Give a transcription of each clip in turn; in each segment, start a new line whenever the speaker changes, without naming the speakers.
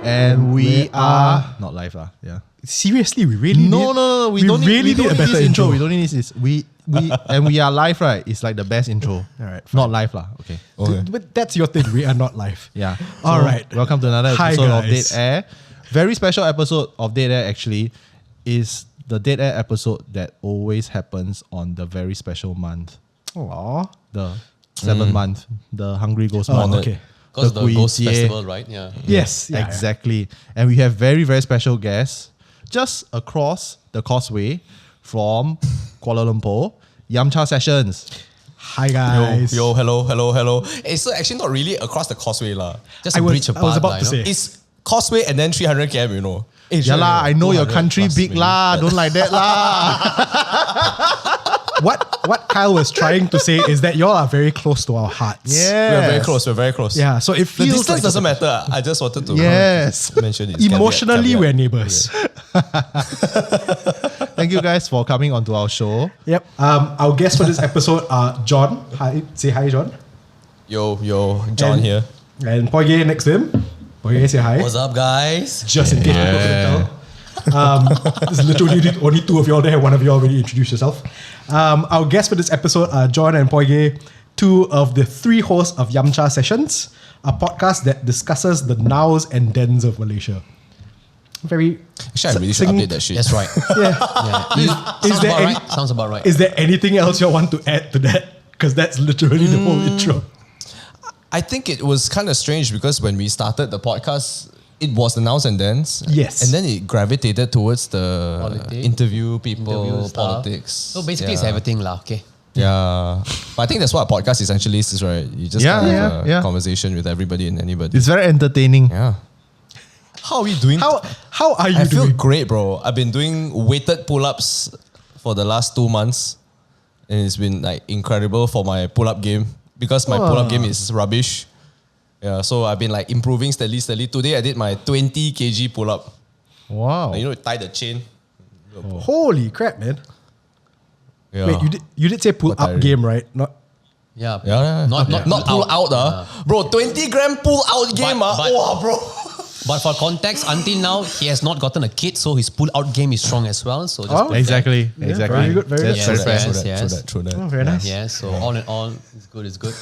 And we are not live lah. Yeah.
Seriously, we really
No. We don't
really
need
a better
this
intro.
We don't need this. We and we are live, right? It's like the best intro.
All right, fine.
Not live lah. Okay.
But that's your thing. We are not live.
Yeah.
All right.
Welcome to another
Hi,
episode of
guys.
Dead Air. Very special episode of Dead Air actually is the Dead Air episode that always happens on the very special month.
Aww.
The 7th month. The Hungry Ghost month.
Okay.
Because the Ghost
Kuitie.
Festival, right? Yeah.
Yes. Yeah,
Exactly. And we have very, very special guests just across the causeway from Kuala Lumpur, Yamcha Sessions.
Hi, guys.
Yo, hello. It's actually not really across the causeway lah. Just a bridge apart.
I was about to
you know?
say.
It's causeway and then 300 km, you know.
Yeah lah, I know your
200
country
plus
big
maybe.
lah. Don't like that lah.
What Kyle was trying to say is that y'all are very close to our hearts.
Yeah.
We're very close.
Yeah. So it
The
feels
distance
like
doesn't matter. I just wanted to
Yes.
mention it.
emotionally
Caveat.
we're neighbors.
Thank you guys for coming onto our show.
Yep. Our guests for this episode are Jon. Hi. Say hi, Jon.
Yo, John
And-
here.
And Poighai next to him. Poighai, say hi.
What's up, guys?
Just in case people couldn't tell. There's literally only two of y'all there. One of y'all already introduced yourself. Our guests for this episode are Jon and Poighai, two of the three hosts of Yamcha Sessions, a podcast that discusses the nows and dens of Malaysia. Very.
Actually, I really should update that shit.
That's right.
Yeah.
Sounds
there
about
any-
right. Sounds about right.
Is there anything else you want to add to that? Because that's literally the whole intro.
I think it was kind of strange because when we started the podcast, it was the nows and thens.
Yes.
And then it gravitated towards the
Politics.
interview people,
Interview stuff.
politics.
So basically, it's everything lah. Okay.
Yeah. But I think that's what a podcast essentially is, right? You just
Yeah,
have
yeah.
a conversation with everybody and anybody.
It's very entertaining.
Yeah. How are we doing?
How are you
I feel
doing?
great, bro. I've been doing weighted pull-ups for the last 2 months. And it's been like incredible for my pull-up game. Because my pull-up game is rubbish. Yeah, so I've been like improving steadily. Today I did my 20 kg pull-up.
Wow.
Like, you know, tie the chain.
Holy crap, man.
Yeah.
Wait, you did say pull
What
up
tiring.
game, right? Not.
Yeah.
Yeah.
Not
pull out. Bro, 20 gram pull out game.
but-
Wow, bro.
But for context, until now he has not gotten a kid, so his pull-out game is strong as well. So just put
Exactly.
Yeah,
Exactly.
very good, very
That's
good.
very
Yes,
fair.
yes.
True that.
Oh, very nice.
that. Yeah. So all in all, it's good.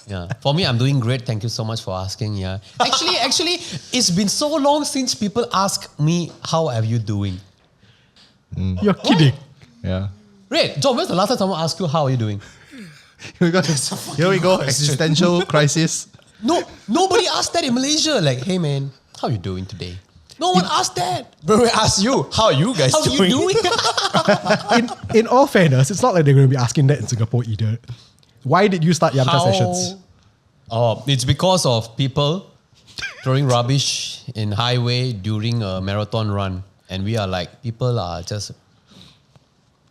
Yeah. For me, I'm doing great. Thank you so much for asking. Yeah. Actually, it's been so long since people ask me, "How are you doing?"
You're kidding.
Yeah.
Wait, John, when's the last time someone asked you, "How are you doing?"
Here we go. Existential crisis.
No, nobody asked that in Malaysia. Like, hey man, how you doing today? No one asked that.
Bro, we ask you, how are you guys
How
doing?
you doing?
In all fairness, it's not like they're going to be asking that in Singapore either. Why did you start Yamcha Sessions?
Oh, it's because of people throwing rubbish in highway during a marathon run, and we are like, people are just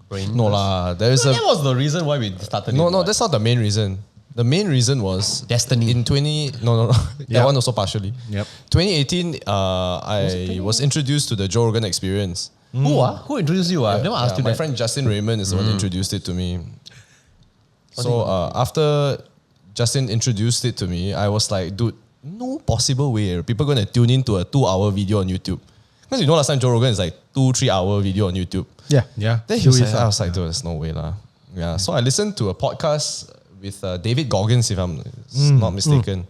brain.
No lah, there is a...
That was the reason why we started.
No, that's not the main reason. The main reason was...
Destiny.
In 20... No.
Yeah.
That one also partially.
Yep.
2018, I was introduced to the Joe Rogan experience.
Who introduced you? I've never asked you
my
that.
friend Justin Raymond is the one who introduced it to me. So after Justin introduced it to me, I was like, dude, no possible way people going to tune into a 2-hour video on YouTube. Because you know last time Joe Rogan is like 2-3 hour video on YouTube.
Yeah.
Yeah.
Then he was like, I was like, dude, there's no way lah. Yeah. So I listened to a podcast with David Goggins, if I'm not mistaken.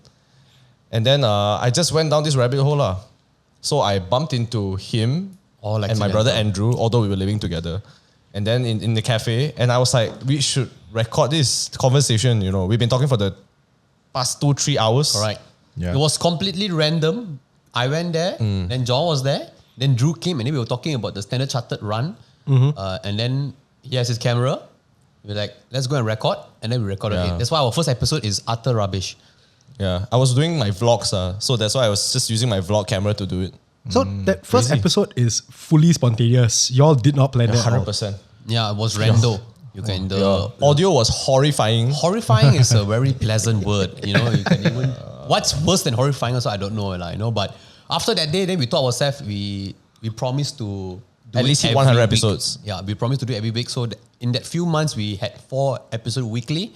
And then I just went down this rabbit hole lah. So I bumped into him
All
and my brother
accidental.
Andrew, although we were living together. And then in the cafe, and I was like, we should record this conversation, you know. We've been talking for the past 2-3 hours.
Correct.
Yeah.
It was completely random. I went there, then John was there, then Drew came, and then we were talking about the Standard Chartered run. And then he has his camera. We're like, let's go and record. And then we recorded
Yeah.
it. That's why our first episode is utter rubbish.
Yeah. I was doing my vlogs, so that's why I was just using my vlog camera to do it.
So that first episode is fully spontaneous. Y'all did not plan that out.
100%.
Yeah, it was rando. You can the
Audio was horrifying.
horrifying is a very pleasant word. You know, you can even what's worse than horrifying also I don't know, like, you know. But after that day, then we told ourselves we promised to do
At
it
least hit
every
100
week.
episodes.
Yeah, we promised to do it every week. So in that few months, we had 4 episodes weekly.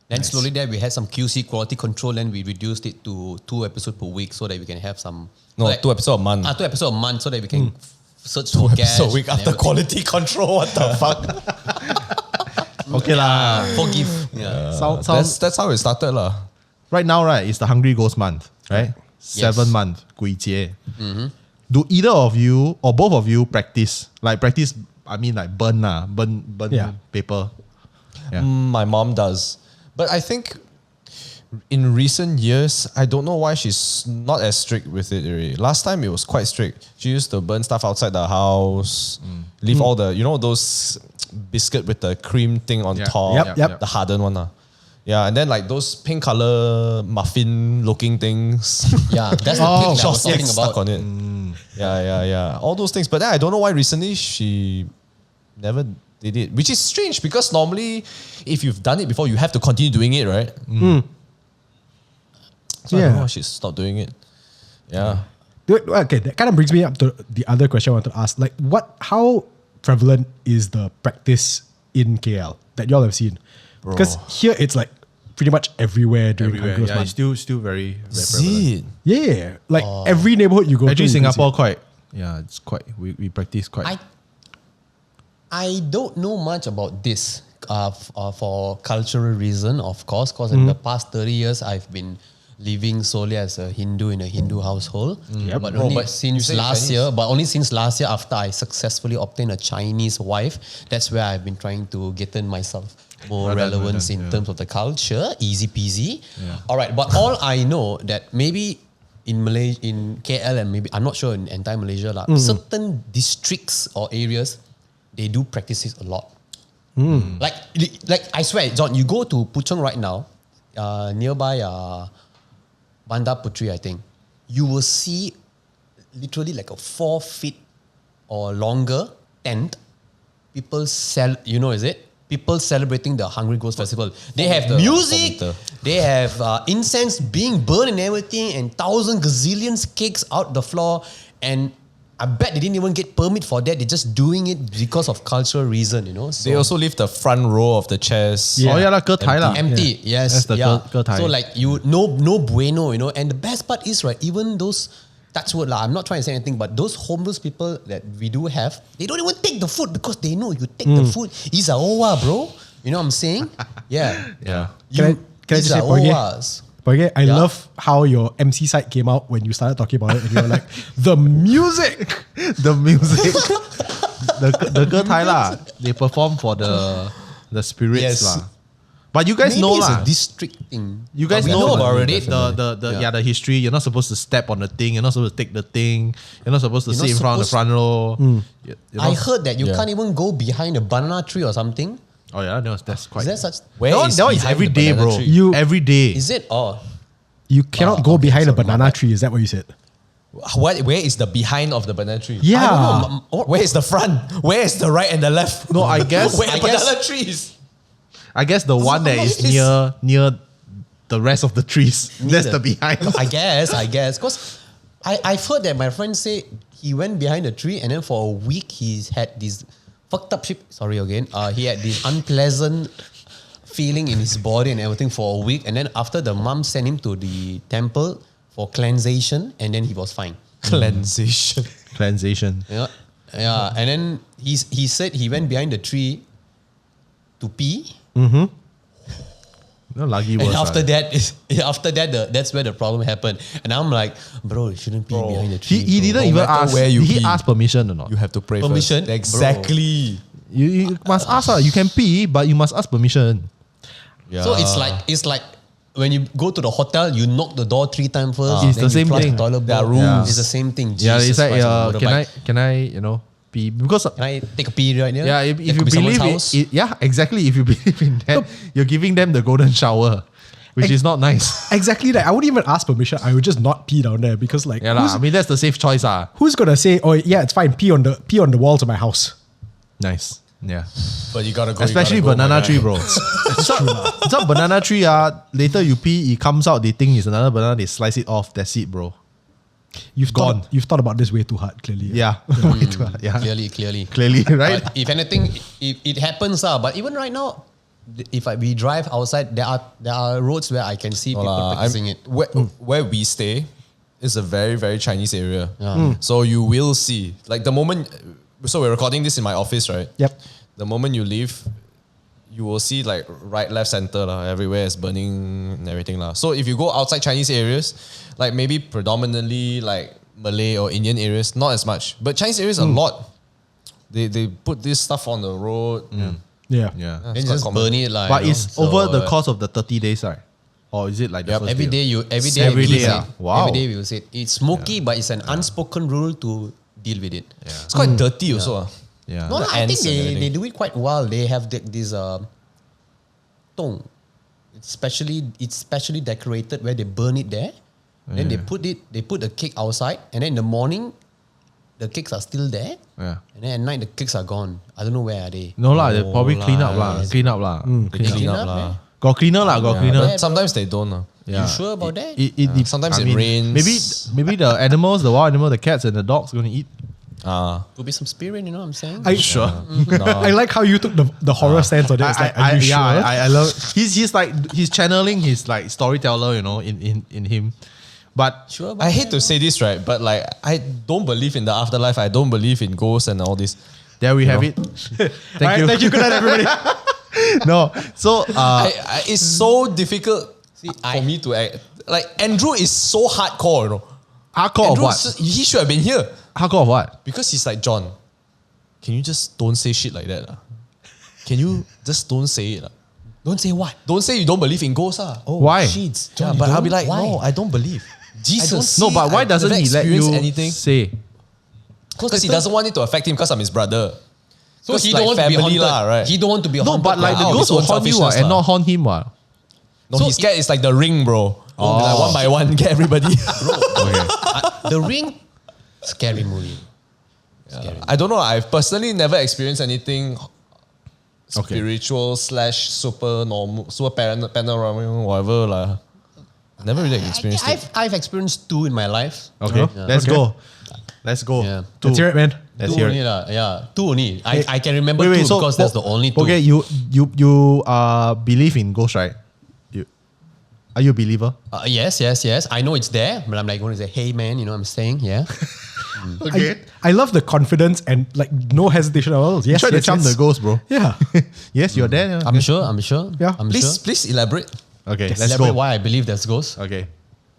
Then slowly there we had some QC quality control. Then we reduced it to 2 episodes per week so that we can have some.
No,
so that,
2 episodes a month.
2 episodes a month so that we can search
2
for gas.
episodes a week
and
after
everything.
quality control. What the fuck?
Okay lah.
Forgive. Yeah.
That's how it started lah.
Right now, right, it's the Hungry Ghost month, right? 7 month, 鬼节. Do either of you or both of you practice? Like practice, I mean like burn paper. Yeah.
My mom does. But I think in recent years, I don't know why she's not as strict with it already. Last time it was quite strict. She used to burn stuff outside the house, leave all the, those biscuit with the cream thing on top.
Yep.
The Haden one. Yeah, and then like those pink color muffin looking things.
Yeah, that's the thing that I was talking
stuck
about.
on it. Yeah. All those things. But then I don't know why recently she never did it. Which is strange because normally if you've done it before, you have to continue doing it, right? So I don't know why she's stopped doing it. Yeah.
Okay, that kind of brings me up to the other question I wanted to ask. Like, how prevalent is the practice in KL that y'all have seen? Because here it's like pretty much everywhere during Hungry Ghost month.
It's still very, very
Is
prevalent.
it?
Yeah, like every neighborhood you go to.
Actually,
you can
Singapore
see.
quite. Yeah, it's quite. We practice quite.
I don't know much about this for cultural reason, of course, because in the past 30 years I've been living solely as a Hindu in a Hindu household. But only since last year, after I successfully obtained a Chinese wife, that's where I've been trying to get in myself more relevance in terms of the culture. Easy peasy.
Yeah.
All right, but all I know that maybe in Malaysia, in KL, and maybe I'm not sure in entire Malaysia, certain districts or areas, they do practice it a lot. Like I swear, John, you go to Puchong right now, nearby Bandar Putri, I think, you will see literally like a 4 feet or longer tent. People people celebrating the Hungry Ghost Festival. They have music, they have incense being burned and everything, and 1,000 gazillions cakes out the floor. And I bet they didn't even get permit for that. They're just doing it because of cultural reason, So
They also leave the front row of the chairs.
Oh yeah, like lah.
empty. Yes.
That's the Ge Tai.
So like no bueno, And the best part is, right, even those, touch wood lah, I'm not trying to say anything, but those homeless people that we do have, they don't even take the food because they know you take the food. It's a owa, bro. You know what I'm saying? Yeah.
Yeah.
Can I just say, Poighai, I love how your MC side came out when you started talking about it, and you were like, the music.
the Ge Tai lah. They perform for the spirits
Yes.
lah. But you guys
Maybe
know
it's
lah.
a district thing.
You guys
But we
know
about it.
the history. You're not supposed to step on the thing. You're not supposed to take the thing. You're not supposed to sit in front of the front row.
I heard that you can't even go behind a banana tree or something.
Oh yeah, no, that's quite.
Is there such?
That one is every day, bro.
You-
Every day.
Is it? Oh,
You cannot go behind a banana tree. Is that what you said?
Where is the behind of the banana tree?
Yeah.
I don't know.
Where is the front? Where is the right and the left?
No, I guess.
Where are banana trees?
I guess the one that is near the rest of the trees. That's the behind.
I guess. Because I've heard that my friend say he went behind a tree and then for a week he's had this fucked up shit. Sorry again. He had this unpleasant feeling in his body and everything for a week. And then after the mom sent him to the temple for cleansation and then he was fine.
Cleansation.
Yeah. And then he said he went behind the tree to pee.
No, lagi worse.
And after that, that's where the problem happened. And I'm like, bro, you shouldn't pee behind the tree.
He didn't
No
even
matter
ask.
where you
Did he
pee.
ask permission or not?
You have to pray
Permission?
first. Exactly.
You must ask. You can pee, but you must ask permission.
Yeah.
So it's like when you go to the hotel, you knock the door 3 times first.
It's
then
the
you
same
flush
thing.
The toilet
There are
bowl.
rules.
It's the same thing.
Yeah,
Jesus
it's like
Christ, on a motorbike.
can I pee because
Can I take a pee right here?
yeah, if
That
you
could be someone's
believe
house.
exactly. If you believe in that, you're giving them the golden shower, which is not nice.
Exactly. Like I wouldn't even ask permission. I would just not pee down there because like
Yeah, lah. I mean that's the safe choice.
who's gonna say, oh yeah, it's fine, pee on the walls of my house.
Nice. Yeah.
But you gotta go.
Especially banana tree, bro. It's not banana tree. Later you pee, it comes out. They think it's another banana. They slice it off. That's it, bro.
You've
Gone.
You've thought about this way too hard, clearly.
Yeah. Way too hard. Yeah.
Clearly.
Clearly, right?
But if anything, it happens. But even right now, we drive outside, there are roads where I can see people practicing it.
Where we stay is a very, very Chinese area. So you will see, like the moment, so we're recording this in my office, right?
Yep.
The moment you leave, you will see like right, left, center, everywhere is burning and everything. So if you go outside Chinese areas, like maybe predominantly like Malay or Indian areas, not as much. But Chinese areas a lot. They put this stuff on the road.
Yeah.
They just burn it like.
But it's over the course of the 30 days, right? Or is it like the first
every
day?
day
Every
we
day,
say it.
wow.
Every day we will say it. It's smoky, but it's an unspoken rule to deal with it.
It's quite dirty also.
Yeah.
No,
The
I think
ants and everything.
they do it quite well. They have this tong. It's specially decorated where they burn it there. Then they put the cake outside, and then in the morning, the cakes are still there.
Yeah.
And then at night the cakes are gone. I don't know where are they.
No lah, they probably clean up lah. Clean up lah.
They clean up
up,
lah.
Got cleaner lah, got cleaner.
Yeah.
Sometimes they don't.
Yeah.
You sure about that?
Sometimes it rains.
Maybe the animals, the wild animal, the cats and the dogs gonna eat.
Could be some spirit, you know what I'm saying?
Sure.
I like how you took the horror stance on it. It's like, are you sure?
I love. He's like he's channeling his like storyteller, in him. But
Sure about
I hate to say this, right? But like, I don't believe in the afterlife. I don't believe in ghosts and all this.
there we have it. Thank you.
Thank you. Good night, everybody.
No, so
It's so difficult for me to act. Like Andrew is so hardcore,
hardcore of
Andrew,
what?
he should have been here
Hardcore of what?
because he's like, John, can you just don't say shit like that? Can you just don't say it?
Don't say what?
Don't say you don't believe in ghosts.
Why?
Sheets.
Yeah,
John,
but
you
I'll be
don't?
like,
Why?
no, I don't believe. Jesus.
No, but why
I've
doesn't
never
he let
experienced
you
anything?
say?
Because he doesn't want it to affect him because I'm his brother.
So
'Cause
he
like
don't want to be
family
haunted.
right?
He don't want to be
No,
haunted.
but like the
out of
ghost
his
will
own
haunt you
selfishness
and
lah.
not haunt him.
No,
So
he's scared. It's like the ring, bro. Like one by one, get everybody.
The Ring, scary movie.
I don't know. I've personally never experienced anything spiritual / super normal, super panoramic, whatever lah. Never really experienced it.
I've experienced 2 in my life.
Okay, let's go. Let's go.
Yeah.
Two.
Let's hear it, man.
Let's
2
hear
only
it.
lah. Yeah, 2 only. I can remember 2 because that's the only 2.
Okay, you believe in ghosts, right? Are you a believer?
Yes. I know it's there, but I'm like going to say, hey man, you know what I'm saying? Yeah.
Okay.
I love the confidence and like no hesitation at all. Yes,
Try to
yes,
charm
yes.
the ghost, bro.
Yeah.
Yes, you're there.
I'm sure.
Yeah.
I'm
Please elaborate.
Okay, let's
Elaborate
go.
why I believe there's ghosts.
Okay.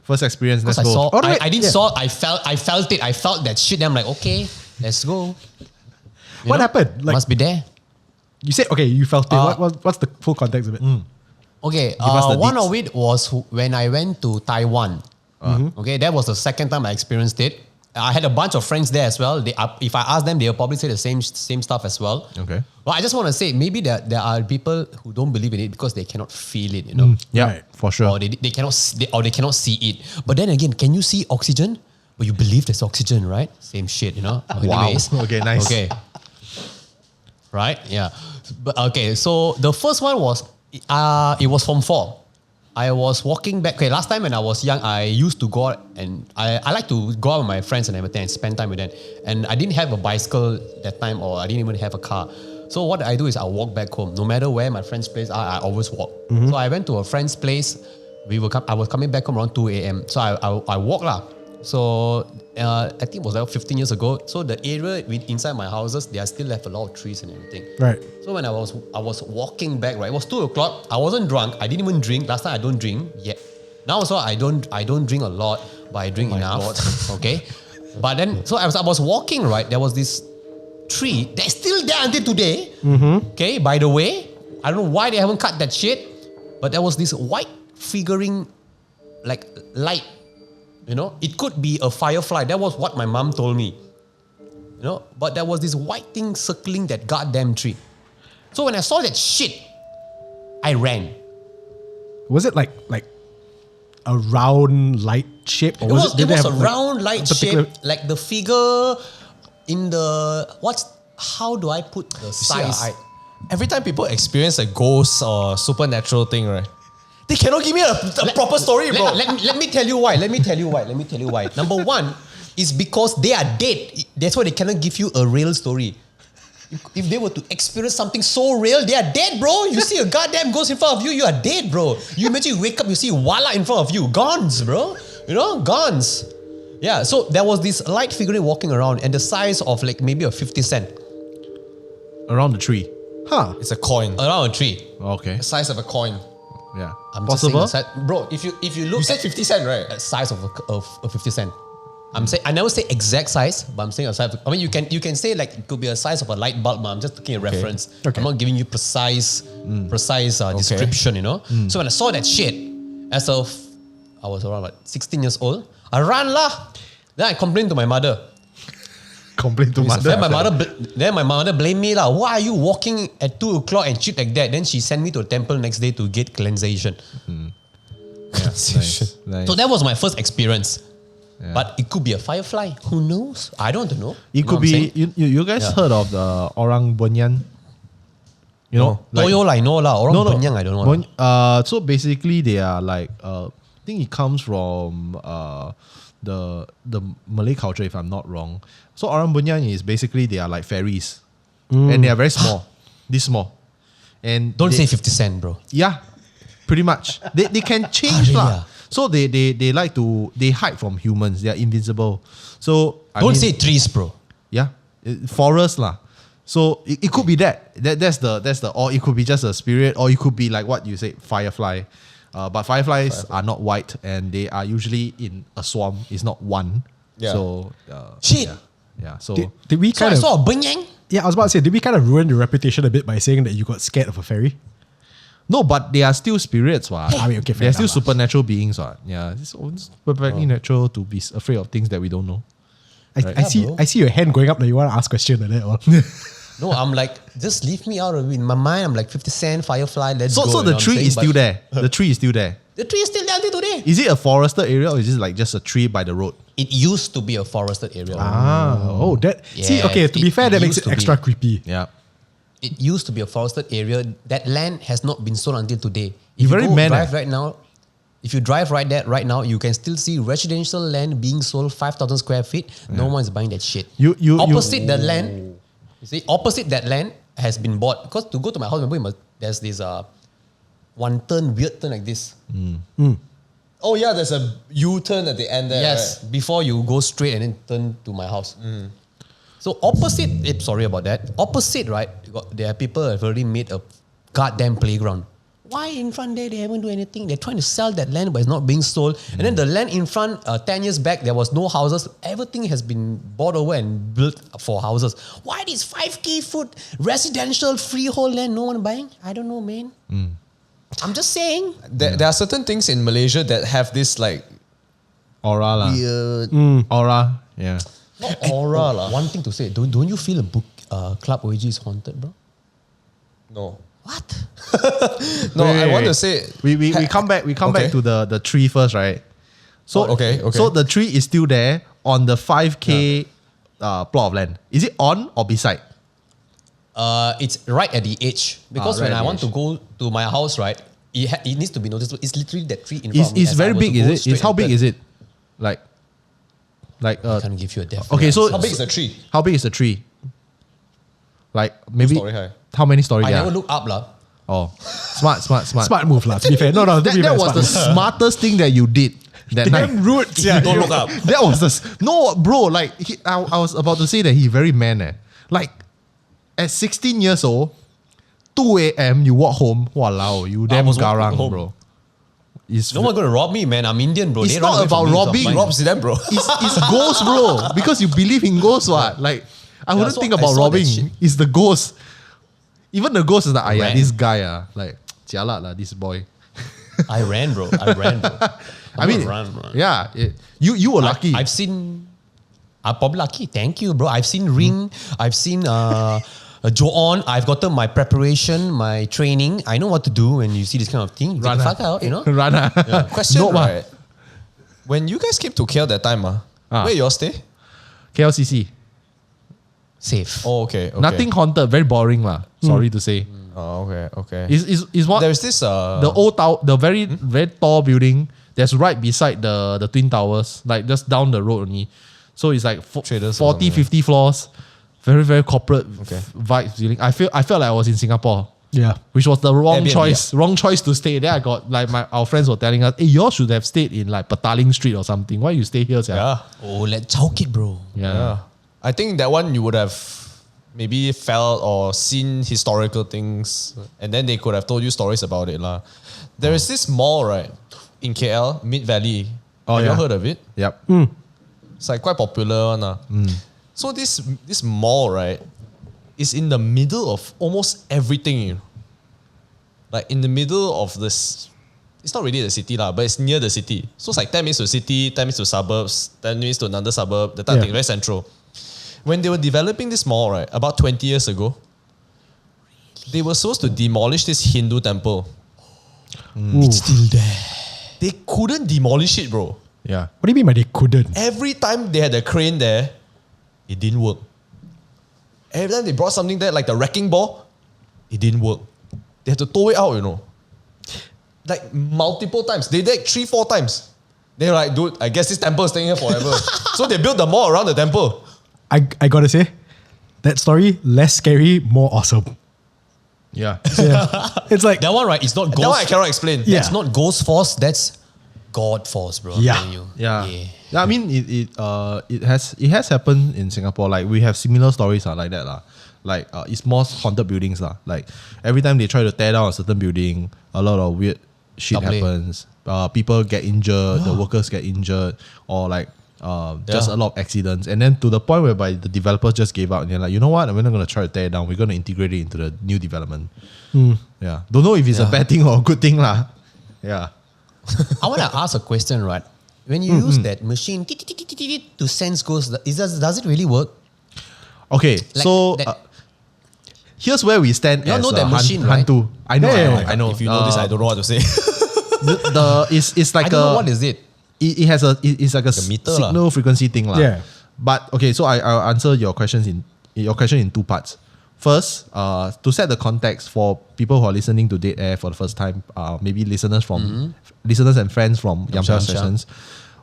First experience, let's
Because I
go.
saw,
Alright,
I didn't
yeah.
saw, I felt it. I felt that shit. Then I'm like, okay, let's go. You
What
know?
happened? Like
Must be there.
you said, okay, you felt it. What's the full context of it?
Okay,
us the
one
deets.
of it was when I went to Taiwan. Okay, that was the second time I experienced it. I had a bunch of friends there as well. If I ask them, they'll probably say the same stuff as well.
Okay.
Well, I just want to say, maybe there are people who don't believe in it because they cannot feel it, you know,
Yeah,
Right.
for sure.
or they cannot they cannot see it. But then again, can you see oxygen? But you believe there's oxygen, right? Same shit, you know.
Wow.
Anyways.
Okay, nice.
Okay. Right? Yeah. But okay, so the first one was it was Form 4. I was walking back. Okay, last time when I was young, I used to go out and I like to go out with my friends and everything and spend time with them. And I didn't have a bicycle that time, or I didn't even have a car. So what I do is I walk back home. No matter where my friends' place are, I always walk. So I went to a friend's place. I was coming back home around 2 a.m. So I walked lah. So I think it was like 15 years ago. So the area inside my houses, they are still have a lot of trees and everything.
Right.
So when I was walking back, right, it was 2 o'clock. I wasn't drunk. I didn't even drink. Last time I don't drink yet. Now also I don't drink a lot, but I drink enough. Okay. But then so I was walking, right, there was this tree that's still there until today. Okay. By the way, I don't know why they haven't cut that shit, but there was this white figuring like light. You know, it could be a firefly. That was what my mom told me. You know, but there was this white thing circling that goddamn tree. So when I saw that shit, I ran.
Was it like a round light shape, or
It
did they
was
have,
a
like,
round light
particular-
shape, like the figure in the how do I put the size?
Every time people experience a ghost or supernatural thing, right? They cannot give me a proper story, bro.
Let me tell you why. Number one is because they are dead. That's why they cannot give you a real story. if they were to experience something so real, they are dead, bro. You see a goddamn ghost in front of you, you are dead, bro. You imagine you wake up, you see Wala in front of you, gons, bro. You know, gons. Yeah, so there was this light figurine walking around and the size of like maybe a 50 cent.
Around the tree.
Huh.
It's a coin.
Around a tree.
Okay.
The size of a coin.
Yeah.
I'm
Possible?
just saying the size, bro, if you look
You said
at
50 cent, right?
a size of a 50 cent. I'm saying I never say exact size, but I'm saying a size. I mean, you can say like it could be a size of a light bulb, but I'm just taking a reference.
Okay.
I'm not giving you precise description. You know. So when I saw that shit, I was around 16 years old. I ran lah. Then I complained to my mother.
Complain to mother.
Then my mother blamed me lah. Why are you walking at 2 o'clock and shit like that? Then she sent me to a temple next day to get cleansation.
Nice.
So that was my first experience. Yeah. But it could be a firefly. Who knows? I don't know.
It could be. You guys heard of the Orang Bunyan? You know,
Toyo lah, I know lah. Orang Bunyan, I don't know.
So basically, they are like. I think it comes from the Malay culture, if I'm not wrong. So Orang Bunyan is basically they are like fairies, and they are very small, this small, and
Don't say 50 cent, bro.
Yeah, pretty much. They can change
really,
lah. So they like to they hide from humans. They are invisible. So
Don't say trees, bro.
yeah, forest lah. So it could be that's the or it could be just a spirit, or it could be like what you say, firefly. But fireflies are not white, and they are usually in a swarm. It's not one.
Yeah.
So
Shit.
Yeah. So
Did we
So
kind
I
of...
saw a bunyang.
Yeah, I was about to say, did we kind of ruin your reputation a bit by saying that you got scared of a fairy?
no, but they are still spirits. What?
I mean, okay, fair
they're still
enough lah.
supernatural beings. What? Yeah, it's perfectly natural to be afraid of things that we don't know.
I see your hand going up that you want to ask question like that. Or?
No, I'm like, just leave me out of it. In my mind, I'm like 50 cent, firefly, let's go.
So
you
the
know what I'm
tree
saying?
is still
But
there. The tree is still there.
The tree is still there until today.
Is it a forested area, or is it like just a tree by the road?
It used to be a forested area.
See, okay, to be
it
fair, that makes
used
it
to
extra
be.
creepy.
Yeah.
It used to be a forested area. That land has not been sold until today.
You very mad,
drive right now, if you drive right now, you can still see residential land being sold 5,000 square feet. No one is buying that shit. Opposite that land, you see, opposite that land has been bought. Because to go to my house, remember, there's this weird turn like this.
Oh yeah, there's a U-turn at the end there.
Yes,
Right?
before you go straight and then turn to my house. So opposite, sorry about that. Opposite, right? There are people who have already made a goddamn playground. Why in front there they haven't do anything? They're trying to sell that land, but it's not being sold. And then the land in front, 10 years back, there was no houses. Everything has been bought over and built for houses. Why this 5K foot residential freehold land no one buying? I don't know, man. I'm just saying.
There are certain things in Malaysia that have this like
Aura lah.
Weird.
Aura. Yeah.
Not aura lah. One thing to say, don't you feel a book Club OG is haunted, bro?
no.
What?
No,
Wait,
I want
wait.
to say
We come back to the tree first, right? So
okay.
So the tree is still there on the 5K plot of land. Is it on or beside?
It's right at the edge. Because
right
when
at
I
the
want to
edge.
go to my house, right, it needs to be noticeable. It's literally that tree in front of me.
It's
as I
very
were
big,
to go
is it?
straight
It's how
and
big
turn.
is it? Like
I can't give you a definite
okay, so
answer.
how big is the tree?
How big is the tree? Like maybe
Story high.
how many stories?
I
there
never
are?
look up lah.
Oh, smart.
Smart move lah, to be fair. No, to be
That
fair,
was the
smart move.
smartest thing that you did that night.
Damn rude. Yeah,
Don't look up.
That was no, bro. Like I was about to say that he very man. Like at 16 years old, 2 a.m. you walk home. Walao, you damn
was walking
garang,
home.
bro. It's
No one gonna rob me, man. I'm Indian, bro.
It's
They
not
run away
about
from me, so I'm
robbing.
fine.
Robs them, bro.
it's ghosts, bro. Because you believe in ghosts, what? Like I wouldn't
so
think
I
about
saw that
robbing.
shit.
It's the ghost. Even the ghost is like,
Ran.
this guy, like jialat lah, this boy.
I ran, bro. I mean, run, bro.
Yeah, you were lucky.
I've seen. I'm probably lucky. Thank you, bro. I've seen Ring. I've seen Joon. I've gotten my preparation, my training. I know what to do when you see this kind of thing. Get
Run,
the
ah.
fuck out, you know.
Rana.
Question,
No,
right? When you guys came to KL that time, where you all stay?
KLCC.
Safe.
Oh, okay.
Nothing haunted. Very boring lah. Sorry to say.
Oh, okay.
Is what
There's this
the old tower, the very tall building that's right beside the Twin Towers, like just down the road only. So it's like
Traders or
40, 50 floors, very, very corporate vibe feeling. I felt like I was in Singapore.
Yeah.
Which was the wrong
Airbnb,
choice. Wrong choice to stay. Then I got like our friends were telling us, hey, you all should have stayed in like Petaling Street or something. Why you stay here?
Yeah.
Oh, let's choke it, bro.
Yeah.
I think that one you would have maybe felt or seen historical things, and then they could have told you stories about it. There is this mall, right, in KL, Mid Valley.
Oh,
have you
yeah.
all heard of it?
Yep.
It's like quite popular one. So this mall, right, is in the middle of almost everything. You know? Like in the middle of this, it's not really the city but it's near the city. So it's like 10 minutes to city, 10 minutes to suburbs, 10 minutes to another suburb, that type of thing, very central. When they were developing this mall, right, about 20 years ago, they were supposed to demolish this Hindu temple.
It's still there.
They couldn't demolish it, bro.
Yeah.
What do you mean by they couldn't?
Every time they had a crane there, it didn't work. Every time they brought something there, like the wrecking ball, it didn't work. They had to tow it out, you know. Like multiple times. They did 3-4 times. They were like, dude, I guess this temple is staying here forever. So they built the mall around the temple.
I gotta say, that story, less scary, more awesome.
Yeah.
Yeah. It's like,
That one, right? It's not
That one I
ghost.
cannot explain.
Yeah.
It's not ghost force. That's God force, bro. I'm
Yeah.
telling you.
Yeah. I mean, it has happened in Singapore. Like we have similar stories like that Like it's more haunted buildings Like every time they try to tear down a certain building, a lot of weird shit
Double A.
happens. People get injured, the workers get injured, or like just a lot of accidents. And then to the point whereby the developers just gave up and they're like, you know what? We're not going to try to tear it down. We're going to integrate it into the new development. Yeah. Don't know if it's a bad thing or a good thing Yeah.
I want to ask a question, right? When you use that machine to sense ghosts, does it really work?
Okay.
Like
so
that-
here's where we stand
You all
as
know that machine, right?
HANTU. I know.
Yeah.
I know.
If you know this, I don't know what to say.
It's like
I don't know what is it.
It has it's like a
meter
signal frequency thing
Yeah.
But okay, so I'll answer your question in two parts. First, to set the context for people who are listening to Dead Air for the first time, maybe listeners and friends from Yamcha Sessions,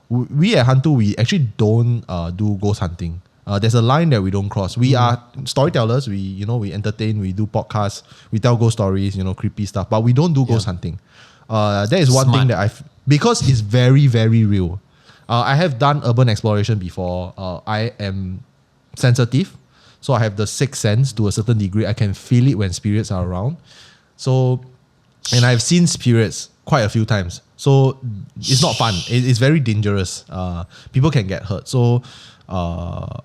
we at HANTU, we actually don't do ghost hunting. There's a line that we don't cross. We are storytellers. We entertain. We do podcasts. We tell ghost stories. Creepy stuff. But we don't do ghost hunting. That is one thing that because it's very, very real. I have done urban exploration before. I am sensitive, so I have the sixth sense to a certain degree. I can feel it when spirits are around. So, and I've seen spirits quite a few times. So it's not fun. It's very dangerous. People can get hurt. So,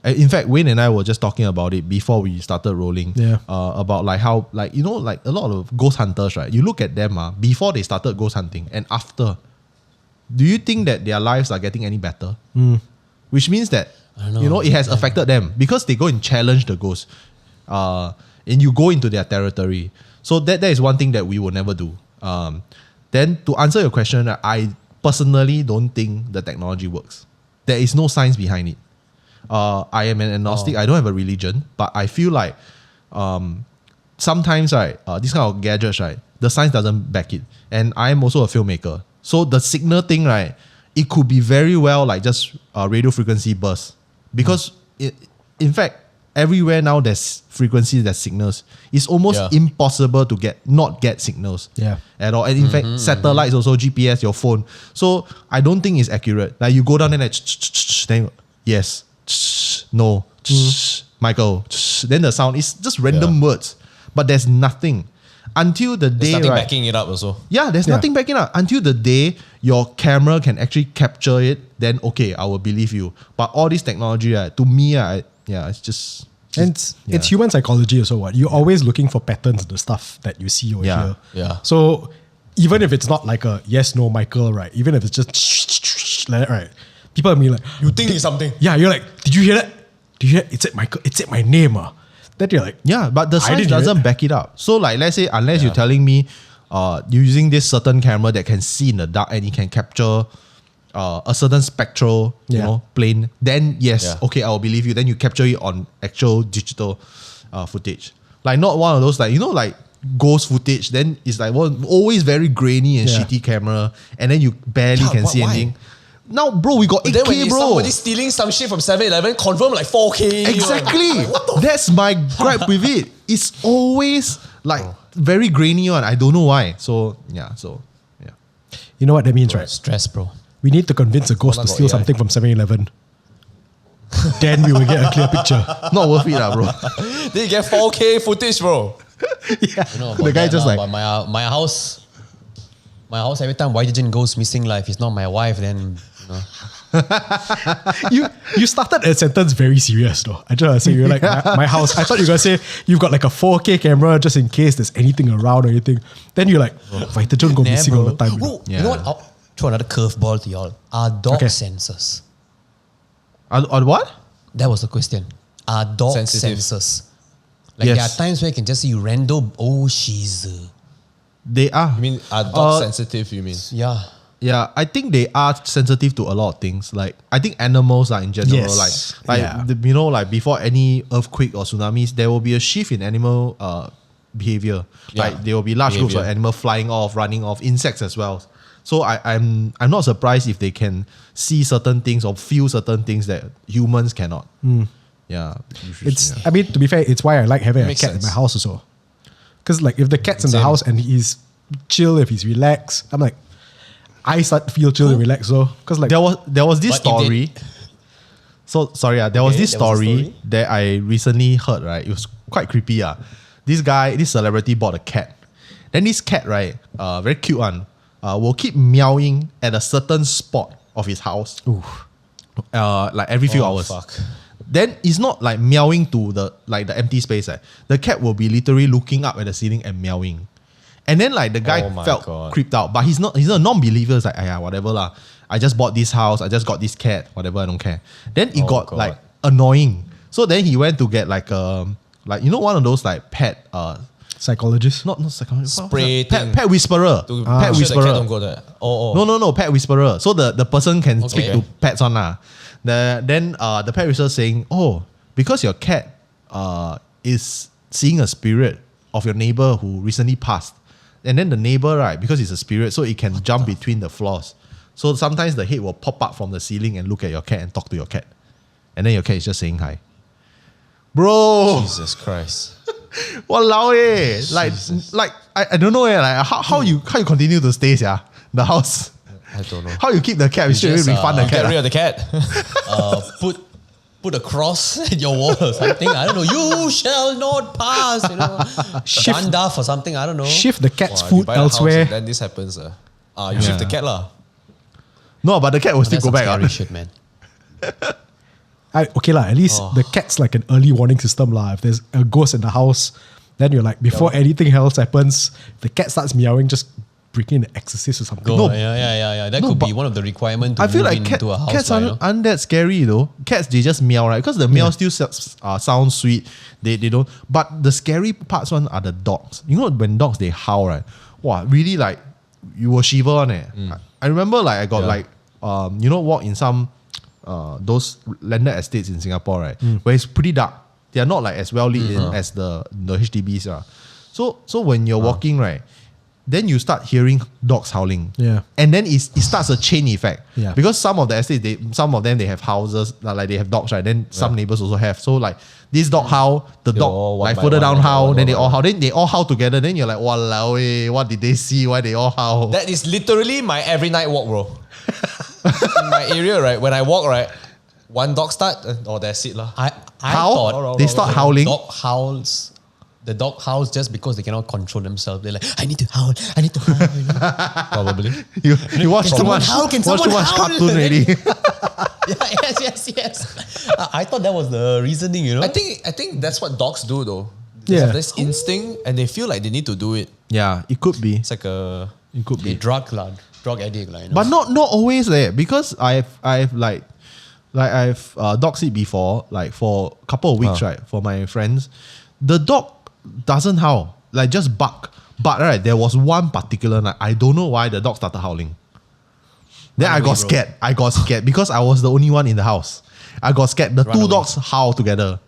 in fact, Wayne and I were just talking about it before we started rolling.
Yeah.
About like how like a lot of ghost hunters, right? You look at them before they started ghost hunting and after. Do you think that their lives are getting any better? Which means that it has affected them because they go and challenge the ghost, and you go into their territory. So that is one thing that we will never do. Then to answer your question, I personally don't think the technology works. There is no science behind it. I am an agnostic. I don't have a religion, but I feel like sometimes this kind of gadgets, the science doesn't back it. And I am also a filmmaker. So the signal thing, it could be very well like just radio frequency bursts. Because in fact, everywhere now there's frequencies, there's signals. It's almost impossible to not get signals at all. And in fact, satellites also, GPS, your phone. So I don't think it's accurate. Like you go down and then yes, no, Michael. Then the sound is just random words. But there's nothing. Until the day,
There's nothing backing it up also.
Yeah, there's nothing backing up. Until the day your camera can actually capture it, then okay, I will believe you. But all this technology, to me, it's just...
And it's human psychology also. What you're always looking for patterns in the stuff that you see or hear.
Yeah.
So even if it's not like a yes, no, Michael, right? Even if it's just like that, right? People are being like,
You think it's something.
yeah, you're like, did you hear that? Did you hear? It said Michael. It said my name. Then you're like,
yeah, but the science doesn't back it up. So like, let's say, unless you're telling me you're using this certain camera that can see in the dark and it can capture a certain spectral, plane, then yes, okay, I will believe you. Then you capture it on actual digital footage. Like not one of those like ghost footage. Then it's like always very grainy and shitty camera, and then you barely can see anything. Now, bro, we got
But then when
8K,
it's
bro.
somebody stealing some shit from 7-Eleven, confirm like 4K.
Exactly. That's my gripe with it. It's always like very grainy one. I don't know why. So yeah.
You know what that means, right?
Stress, bro.
We need to convince a ghost
Well,
to
I got
steal
AI.
something from 7-Eleven. Then we will get a clear picture.
Not worth it, bro.
Then you get 4K footage, bro.
Yeah.
You know,
The
about
guy
that
just
now,
like-
but my house, every time YJJ goes missing, like, if it's not my wife, then, you know.
You started a sentence very serious though. I just want to say, you're like, my house. I thought you were going to say, you've got like a 4K camera just in case there's anything around or anything. Then you're like, Vitagen go missing all the time. You know?
Oh, you know what? I'll throw another curveball to y'all. Are dog
Okay.
sensors?
On what?
That was the question. Are dog
Sensitive.
sensors? Like,
Yes.
there are times where you can just see random, she's...
They are.
I mean, are dogs sensitive, you mean?
yeah.
Yeah, I think they are sensitive to a lot of things. Like, I think animals are in general,
Yes.
like
Yeah.
you know, like before any earthquake or tsunamis, there will be a shift in animal behavior.
Yeah.
Like there will be large groups of
Behavior.
animals flying off, running off, insects as well. So I'm not surprised if they can see certain things or feel certain things that humans cannot. Yeah,
It's, I mean, to be fair, it's why I like having a
Makes
cat in
sense.
my house also. Because like if the cat's in the
Same.
house and he's chill, if he's relaxed, I'm like, I start to feel chill and relaxed though. Because like,
there was this
But if they-
story. So sorry, there was
Okay,
this
there was a
story
story.
that I recently heard. Right, it was quite creepy. This celebrity bought a cat. Then this cat, right, very cute one, will keep meowing at a certain spot of his house. Like every few hours.
Fuck.
Then it's not like meowing to the empty space. The cat will be literally looking up at the ceiling and meowing. And then like the guy
Oh my
felt
God.
creeped out, but he's a non-believer. It's like, whatever lah. I just bought this house. I just got this cat. Whatever, I don't care. Then it
Oh
got
God.
like annoying. So then he went to get like one of those like pet
psychologist.
not psychologist,
Spray thing.
pet whisperer.
To
Pet
make sure the cat
whisperer.
don't go there.
No, pet whisperer. So the person can speak
Okay.
to pets on lah. Then the pet whisperer saying, oh, because your cat is seeing a spirit of your neighbor who recently passed. And then the neighbor, right, because it's a spirit, so it can jump between the floors. So sometimes the head will pop up from the ceiling and look at your cat and talk to your cat. And then your cat is just saying hi. Bro,
Jesus Christ.
walao like I don't know like how you continue to stay the house.
I don't know.
How you keep the cat? We should
just,
refund the
Get
cat.
rid of the cat.
Put a cross at your wall or something. I don't know. You shall not pass. You know, Gandalf or something. I don't know.
Shift the cat's
Wow, you
food
buy a house
elsewhere.
and then this happens. You shift the cat lah.
No, but the cat will still
That's
go
some
back.
scary shit, man.
Okay lah, at least the cat's like an early warning system lah. If there's a ghost in the house, then you're like, before anything else happens, the cat starts meowing, just bring in an exorcist or something.
Go.
No.
Yeah. That
No,
could be
but
one of the requirements to
I feel
move
like
into a house.
cats
lah, you know?
aren't that scary though. Cats, they just meow, right? Because the meow still sound sweet. They don't. But the scary parts one are the dogs. You know when dogs they howl, right? Wow, really like you will shiver on it. I remember like I got like walk in some those landed estates in Singapore, right? Where it's pretty dark. They are not like as well lit in as the HDBs. So when you're walking, right, then you start hearing dogs howling.
Yeah.
And then it starts a chain effect.
Yeah.
Because some of the estates, some of them they have houses, like they have dogs, right? Then some neighbors also have. So like this dog howl, the
They
dog
all one
like
by
further
one,
down
one by
howl,
one,
then
one
they
by
all
one.
howl. Then they all howl together. Then you're like, walao, what did they see? Why they all howl?
That is literally my every night walk, bro. In my area, right, when I walk, right, one dog start, that's it lah.
I
How?
thought
They start howling.
The dog howls just because they cannot control themselves. They're like, I need to howl. I need to howl. You know?
Probably.
You watch too
someone
much.
howl? Can
Watch too
someone
much
howl?
cartoon already.
Yes. I thought that was the reasoning, you know?
I think that's what dogs do though. They
Yeah.
have this instinct and they feel like they need to do it.
Yeah, it could be.
It's like a
It could
they
be.
drug addict, like, you know?
But not always because I've dog sit before, like for a couple of weeks, right, for my friends. The dog doesn't howl, like just bark. But right, there was one particular night, I don't know why the dog started howling. Then I got scared. I got scared because I was the only one in the house. I got scared. The two dogs howl together.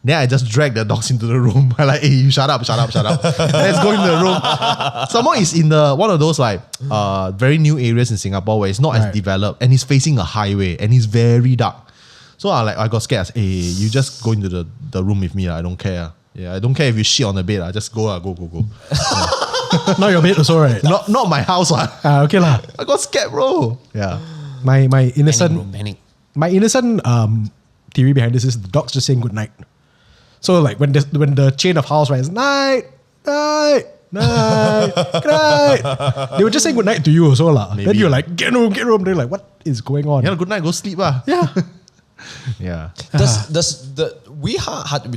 Then I just drag the dogs into the room. I like, hey, you shut up. Let's go into the room. Some more is in the one of those like very new areas in Singapore where it's not as developed and it's facing a highway and it's very dark. So I got scared. I said, hey, you just go into the room with me. I don't care. Yeah, I don't care if you shit on the bed. Just go.
Not your bed also, right?
Not my house.
Okay lah.
I got scared, bro. Yeah.
My innocent
Panic.
My innocent theory behind this is the dogs just saying good night. So like when the chain of house is night, good night, they were just saying good night to you also lah. Then you're like get home. They're like, what is going on?
Yeah, good night. Go sleep
Yeah.
Yeah.
Does the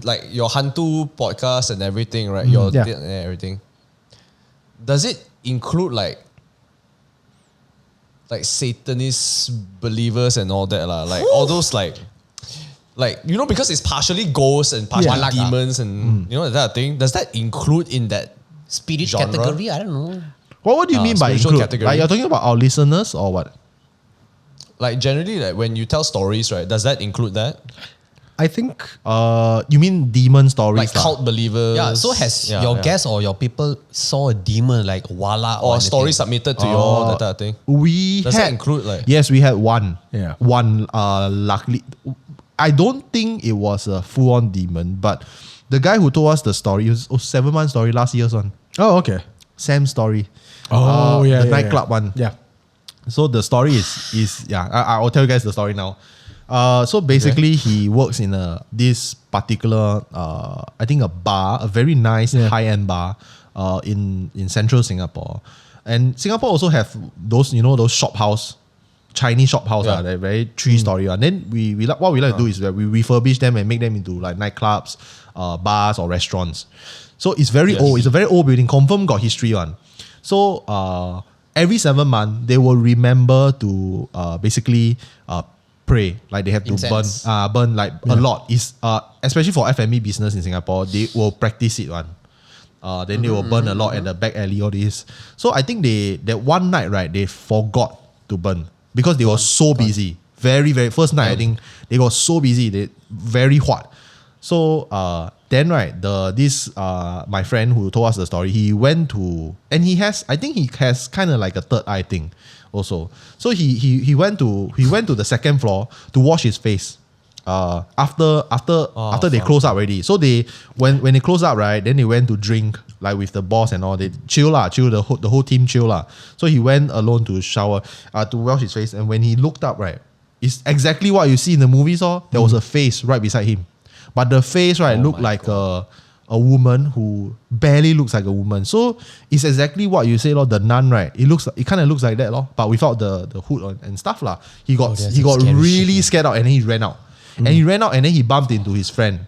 like your HANTU podcast and everything, right? Your
Yeah.
and everything. Does it include like Satanist believers and all that lah? Like all those like you know, because it's partially ghosts and partially demons and you know that thing. Does that include in that
Spirit
genre?
category? I don't know.
What do you mean by
spiritual
include?
category.
Like you're talking about our listeners or what?
Like generally, like when you tell stories, right? Does that include that?
I think
You mean demon stories?
Like cult believers?
Yeah, so has your guest or your people saw a demon like Wala
or
anything?
story submitted to you, that type of thing? Does that include like?
Yes, we had one.
Yeah.
One. Luckily, I don't think it was a full-on demon, but the guy who told us the story, it was 7 month story, last year's one.
oh okay.
Sam's story.
The
nightclub one.
Yeah.
So the story is I'll tell you guys the story now. So basically he works in this particular I think a bar, a very nice high-end bar in central Singapore. And Singapore also have those, you know, those shop house, Chinese shop house, they're very 3-story. And then what we like to do is that we refurbish them and make them into like nightclubs, bars or restaurants. So it's very old. It's a very old building. Confirm got history one. So every 7 months they will remember to basically pray. Like they have to burn like a lot. Is especially for F&B business in Singapore, they will practice it one. Then they will burn a lot at the back alley, all this. So I think that one night, right, they forgot to burn because they were so busy. Very, very first night, I think they got so busy, they very hot. So then right, my friend who told us the story, he went to, and I think he has kind of like a third eye thing also. So he went to the second floor to wash his face. After they close up already. So when they close up, right, then they went to drink like with the boss and all. They chill the whole team chill lah. So he went alone to shower, to wash his face. And when he looked up, right, it's exactly what you see in the movies. There was a face right beside him, but the face looked like a woman who barely looks like a woman. So it's exactly what you say, the nun, right? It kind of looks like that, but without the hood on and stuff lah. He got really scared out and then he ran out. And he ran out and then he bumped into his friend.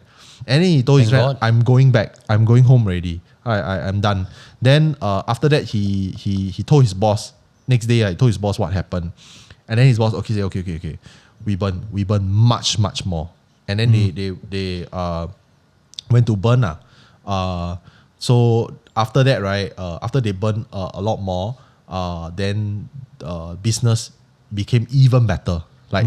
And then he told his friend, I'm going back. I'm going home already. I'm done. Then after that, he told his boss. Next day, he told his boss what happened. And then his boss, okay. We burn much, much more. And then they went to burn. So after that, right, after they burn a lot more, then business became even better. Like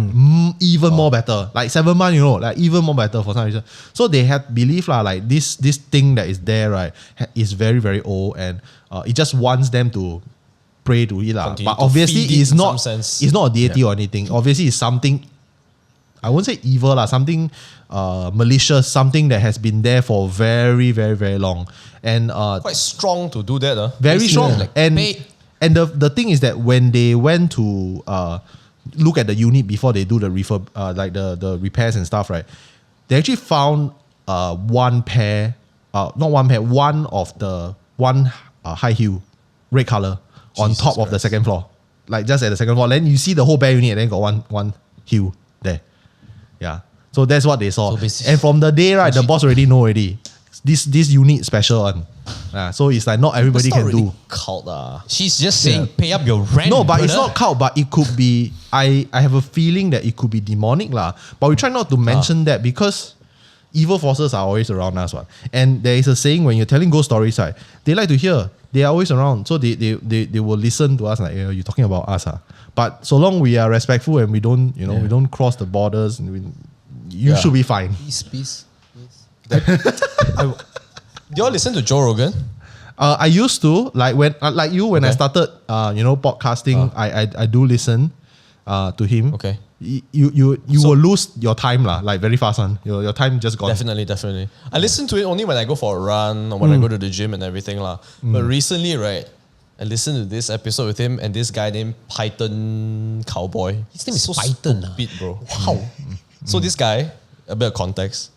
even more better. Like 7 months, like even more better for some reason. So they had belief like this thing that is there, right, is very, very old, and it just wants them to pray to it. But obviously it's not a deity or anything. Obviously it's something, I won't say evil, something malicious, something that has been there for very, very, very long. And
quite strong to do that.
Very strong.
Like,
and the thing is that when they went to look at the unit before they do the refurb, like the repairs and stuff, right? They actually found one high heel, red color, on top of the second floor, like just at the second floor. Then you see the whole bare unit, and then got one heel there. Yeah, so that's what they saw. And from the day, right, the boss already know already. This unit special one. So it's like not everybody can
really
do.
Cult.
She's just saying pay up your rent.
No, but
brother.
it's not cult, but it could be, I have a feeling that it could be demonic lah. But we try not to mention that because evil forces are always around us. And there is a saying, when you're telling ghost stories, right, they like to hear. They are always around. So they will listen to us like, you're talking about us. But so long we are respectful and we don't, we don't cross the borders, and you should be fine.
Peace.
Do you all listen to Joe Rogan?
I used to when I started podcasting. I do listen to him.
Okay.
You will lose your time like very fast one. Your time just gone.
Definitely. I listen to it only when I go for a run or when I go to the gym and everything But recently, right, I listened to this episode with him and this guy named Python Cowboy.
His name is
so
Python.
stupid, bro.
Wow.
So this guy, a bit of context,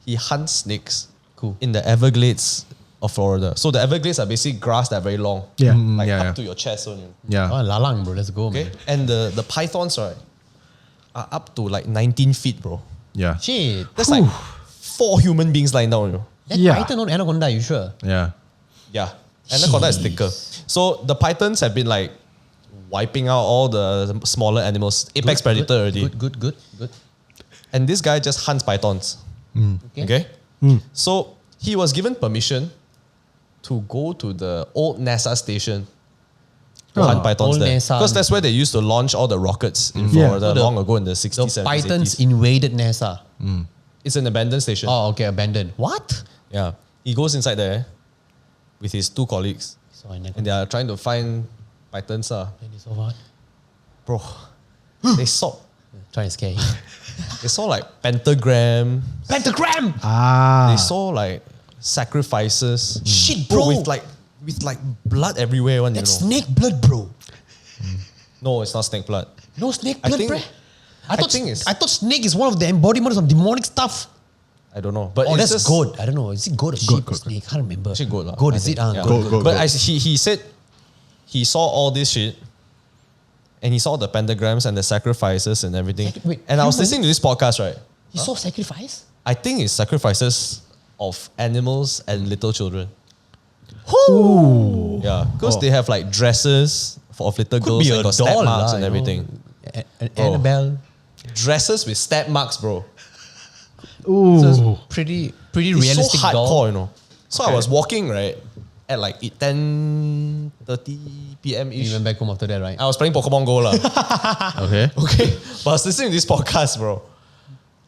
he hunts snakes
Cool.
in the Everglades of Florida. So the Everglades are basically grass that are very long.
Yeah.
Like
yeah.
up to your chest only.
Yeah.
Oh, lalang, bro. Let's go,
Okay.
man.
And the pythons, right, are up to like 19 feet, bro.
Yeah.
Shit.
That's like 4 human beings lying down,
That
Yeah.
python not anaconda, you sure?
Yeah.
Yeah. Anaconda is thicker. So the pythons have been like wiping out all the smaller animals. Apex predator already.
Good.
And this guy just hunts pythons. Okay? So he was given permission to go to the old NASA station to hunt pythons
Old
there.
NASA.
Because that's where they used to launch all the rockets in
Yeah.
Florida
So the-
long ago in the 60s,
The
70s,
pythons
80s.
invaded NASA.
It's an abandoned station.
Oh, okay, abandoned. What?
Yeah. He goes inside there with his 2 colleagues
So
and they are trying to find pythons.
so what?
Bro, they saw
Try and scare him.
they saw like pentagram.
Pentagram!
Ah.
They saw like sacrifices.
Shit, bro.
With like blood everywhere. One,
That's snake blood, bro.
No, it's not snake blood.
No snake
I
blood,
think-
bro.
I think it's-
I thought snake is one of the embodiments of demonic stuff.
I don't know. But
Oh,
it's
that's
just,
goat. I don't know. Is it goat or sheep or snake? I can't remember.
Actually goat lah,
Goat,
I
is
think.
it?
Yeah.
Goat.
Goat.
But he said he saw all this shit and he saw the pentagrams and the sacrifices and everything.
Wait,
and I was
humans?
listening to this podcast, right?
He saw sacrifice?
I think it's sacrifices of animals and little children.
Ooh.
Yeah, because they have like dresses of little girls
be
and
a
got stab
doll
marks
lah,
and
you know.
everything.
Annabelle.
Dresses with stab marks, bro.
Ooh.
So it's pretty
It's
realistic
so hardcore,
doll.
you know. So I
Okay.
was walking, right, at like 10:30 p.m.
You
ish.
went back home after that, right?
I was playing Pokemon Go lah.
Okay.
Okay. But I was listening to this podcast, bro.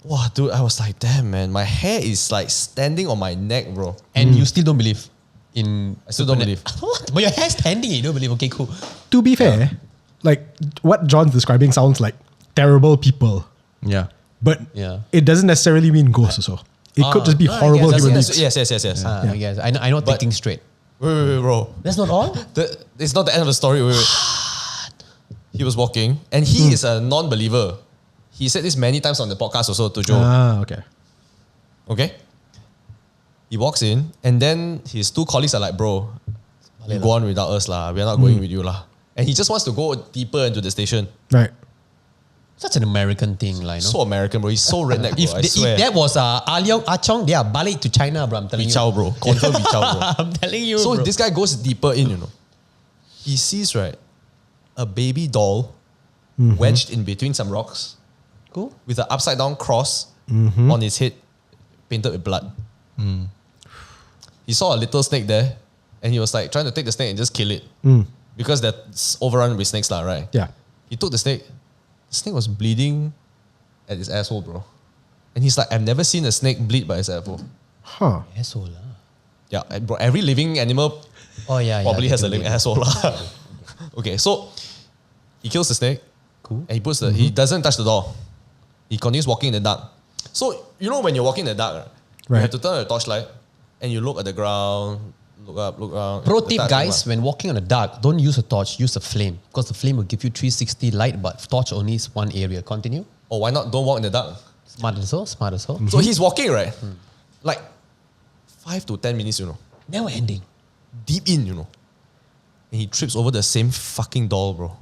Wow, dude, I was like, damn, man, my hair is like standing on my neck, bro.
And you still don't believe in...
I still don't believe.
What? But your hair's standing, you don't believe? Okay, cool.
To be fair, like what John's describing sounds like terrible people,
Yeah.
but
Yeah.
it doesn't necessarily mean ghosts also. It could just be
I
horrible
guess
human
that's-
beings.
Yes.
I guess. I know
But-
thinking straight.
Wait, bro.
That's not all?
It's not the end of the story. Wait. He was walking, and he is a non-believer. He said this many times on the podcast also to Joe.
Ah, okay.
Okay? He walks in, and then his 2 colleagues are like, bro, you go on without us lah. We're not going with you lah. And he just wants to go deeper into the station.
Right.
Such an American thing, like,
So American, bro. He's so redneck, bro. I
if
swear.
that was Ah Leong, Ah Chong, they are balik to China, bro. I'm telling
Be
you.
chow, bro. Confirm be chow, bro.
I'm telling you,
So
bro.
this guy goes deeper in, you know. He sees, right, a baby doll wedged in between some rocks
Cool.
with an upside down cross on his head painted with blood. He saw a little snake there and he was like trying to take the snake and just kill it. Because that's overrun with snakes, lah, right?
Yeah.
He took the snake. The snake was bleeding at his asshole, bro. And he's like, I've never seen a snake bleed by his asshole.
Huh.
Asshole, lah.
Yeah, and bro, every living animal
Oh, yeah.
probably has a
definitely.
living asshole. Lah. Okay, so he kills the snake.
Cool.
And he puts he doesn't touch the door. He continues walking in the dark. So, you know when you're walking in the dark, you
Right.
have to turn on the torchlight and you look at the ground, look up, look around.
Pro
The
tip,
dark
guys,
thing,
when walking on the dark, don't use a torch, use a flame. Because the flame will give you 360 light, but torch only is one area. Continue.
oh, why not? Don't walk in the dark.
Smart as well, smart as well.
So he's walking, right? Like 5 to 10 minutes, you know.
Never ending.
Deep in, you know. And he trips over the same fucking doll, bro.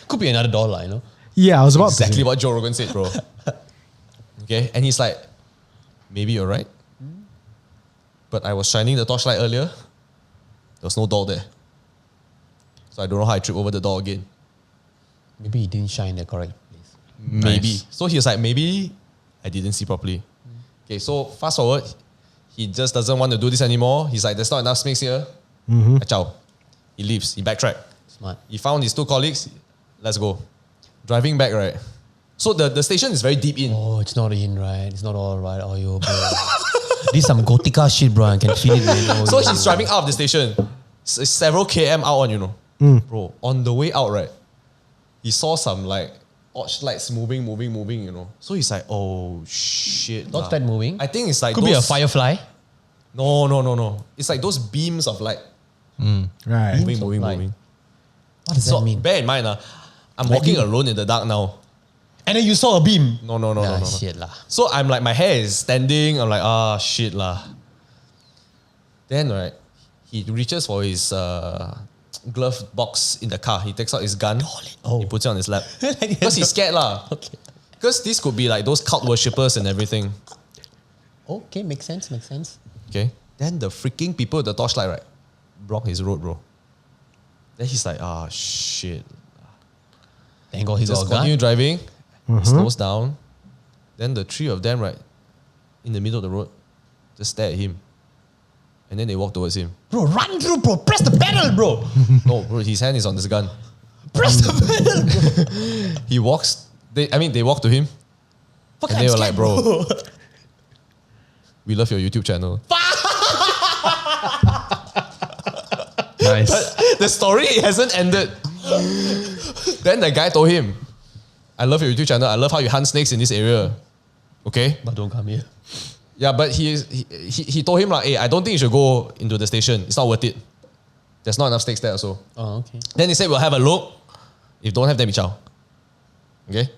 Could be another doll, lah, you know.
Yeah, I was about
Exactly
to say.
what Joe Rogan said, bro. Okay, and he's like, maybe you're right. But I was shining the torchlight earlier. There was no doll there. So I don't know how I tripped over the door again.
Maybe he didn't shine the correct place.
Maybe.
Nice.
So he was like, maybe I didn't see properly. Okay, so fast forward, he just doesn't want to do this anymore. He's like, there's not enough snakes here. Ciao. He leaves. He backtracked.
Smart.
He found his 2 colleagues. Let's go. Driving back, right? So the station is very deep in.
Oh, it's not in, right? It's not all right. Oh, yo, bro. This some Gothica shit, bro. I can feel it, man. Oh,
So
yo.
he's driving out of the station. It's several km out on, you know. Bro, on the way out, right, he saw some like torch lights moving, you know. So he's like, oh shit.
Torch light moving?
I think it's like
Could be a firefly.
No. It's like those beams of light.
Right.
Moving.
What does
So
that mean?
bear in mind, I'm walking alone in the dark now.
And then you saw a beam.
No.
Shit lah.
So I'm like, my hair is standing. I'm like, shit lah. Then, right, he reaches for his glove box in the car. He takes out his gun. He puts it on his lap. Because he's scared lah.
Okay.
Because this could be like those cult worshippers and everything.
Okay, makes sense.
Okay. Then the freaking people with the torchlight, right, block his road, bro. Then he's like, shit.
Thank God he got
Just
a gun.
continue driving. Slows down. Then the three of them, right, in the middle of the road, just stare at him. And then they walk towards him.
Bro, run through, bro. Press the pedal, bro.
No, bro, his hand is on this gun.
Press the pedal, bro.
He walks. They walk to him.
Fuck,
And
I'm
they were
scared,
like, bro, we love your YouTube channel.
Nice.
The story hasn't ended. Then the guy told him, I love your YouTube channel. I love how you hunt snakes in this area. Okay?
But don't come here.
Yeah, but he told him like, hey, I don't think you should go into the station. It's not worth it. There's not enough snakes there also.
Oh, okay.
Then he said, we'll have a look. If don't have, then we chow. Okay?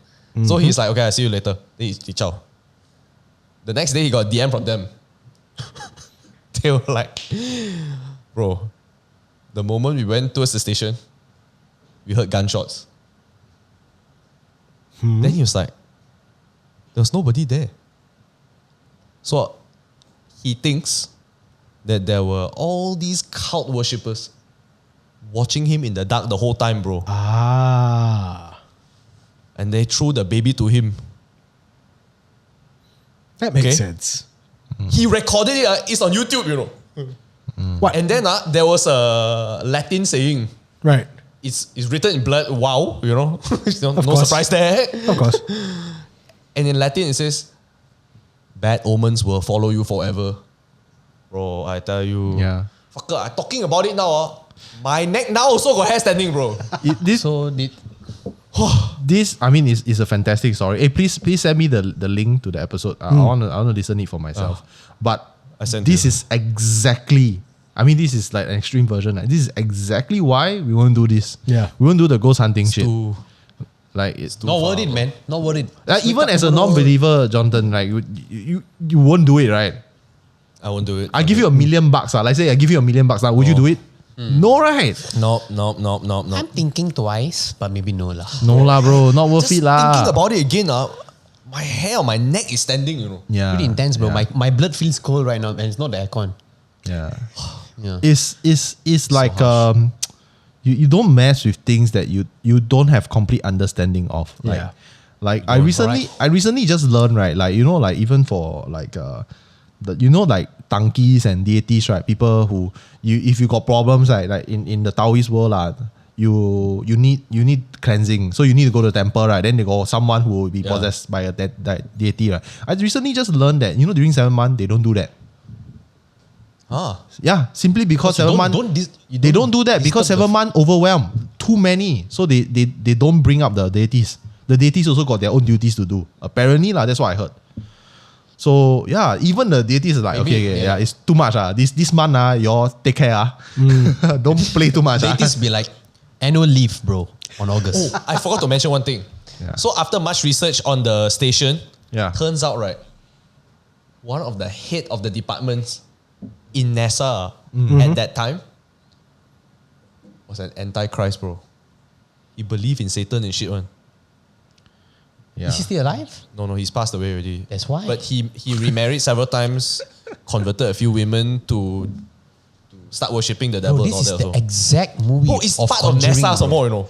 So he's like, okay, I'll see you later. Then he chow. The next day he got a DM from them. They were like, bro, the moment we went towards the station, we heard gunshots. Then he was like, there was nobody there. So he thinks that there were all these cult worshippers watching him in the dark the whole time, bro. And they threw the baby to him.
That makes
Okay.
sense.
He recorded it. It's on YouTube, you know.
What?
And then there was a Latin saying,
Right.
it's written in blood, wow, you know. No
course.
surprise there.
Of course.
And in Latin it says, bad omens will follow you forever. Bro, I tell you.
Yeah.
Fucker, I'm talking about it now. My neck now also got hair standing, bro.
This
So did
this I mean is a fantastic story. Hey, please send me the link to the episode. I want to listen it for myself. But
I sent
this
you.
is exactly. I mean, this is like an extreme version. This is exactly why we won't do this.
Yeah.
We won't do the ghost hunting shit.
Too-
Like it's too
not
far,
worth it,
bro.
man. Not worth it.
Even as a non-believer, Jonathan, like you won't do it, right?
I won't do it.
I give you $1 million. Like say I give you $1 million. Would you do it? No, right?
Nope.
I'm thinking twice, but maybe no lah.
No lah, bro. Not worth
Just
it lah.
thinking about it again, my hair on my neck is standing, you know.
Yeah.
Pretty intense, bro.
Yeah.
My blood feels cold right now, and it's not the aircon.
Yeah.
Yeah.
It's like you don't mess with things that you don't have complete understanding of. Like,
Yeah.
like I recently just learned, right? Like, you know, like even for like like tankies and deities, right? People who if you got problems, like in the Taoist world, you need cleansing. So you need to go to the temple, right? Then they got someone who will be possessed by a deity, right? I recently just learned that, you know, during 7 months they don't do that. Yeah, simply because 7 months they don't do that because 7 months overwhelmed, too many. So they don't bring up the deities. The deities also got their own duties to do. Apparently, that's what I heard. So yeah, even the deities is like,
Maybe,
okay, it's too much. This month, y'all take care. Don't play too much.
Deities be like annual leave, bro, on August.
Oh, I forgot to mention one thing.
Yeah.
So after much research on the station,
Yeah.
turns out, right, one of the head of the departments in NASA at that time was an antichrist, bro. He believed in Satan and shit one.
Yeah.
Is he still alive?
No, he's passed away already.
That's why.
But he remarried several times, converted a few women to start worshipping the devil
Bro,
and
this
all
is
that.
the
Also.
exact movie
Bro, it's
of
part of
Conjuring,
NASA some
bro.
more, you know.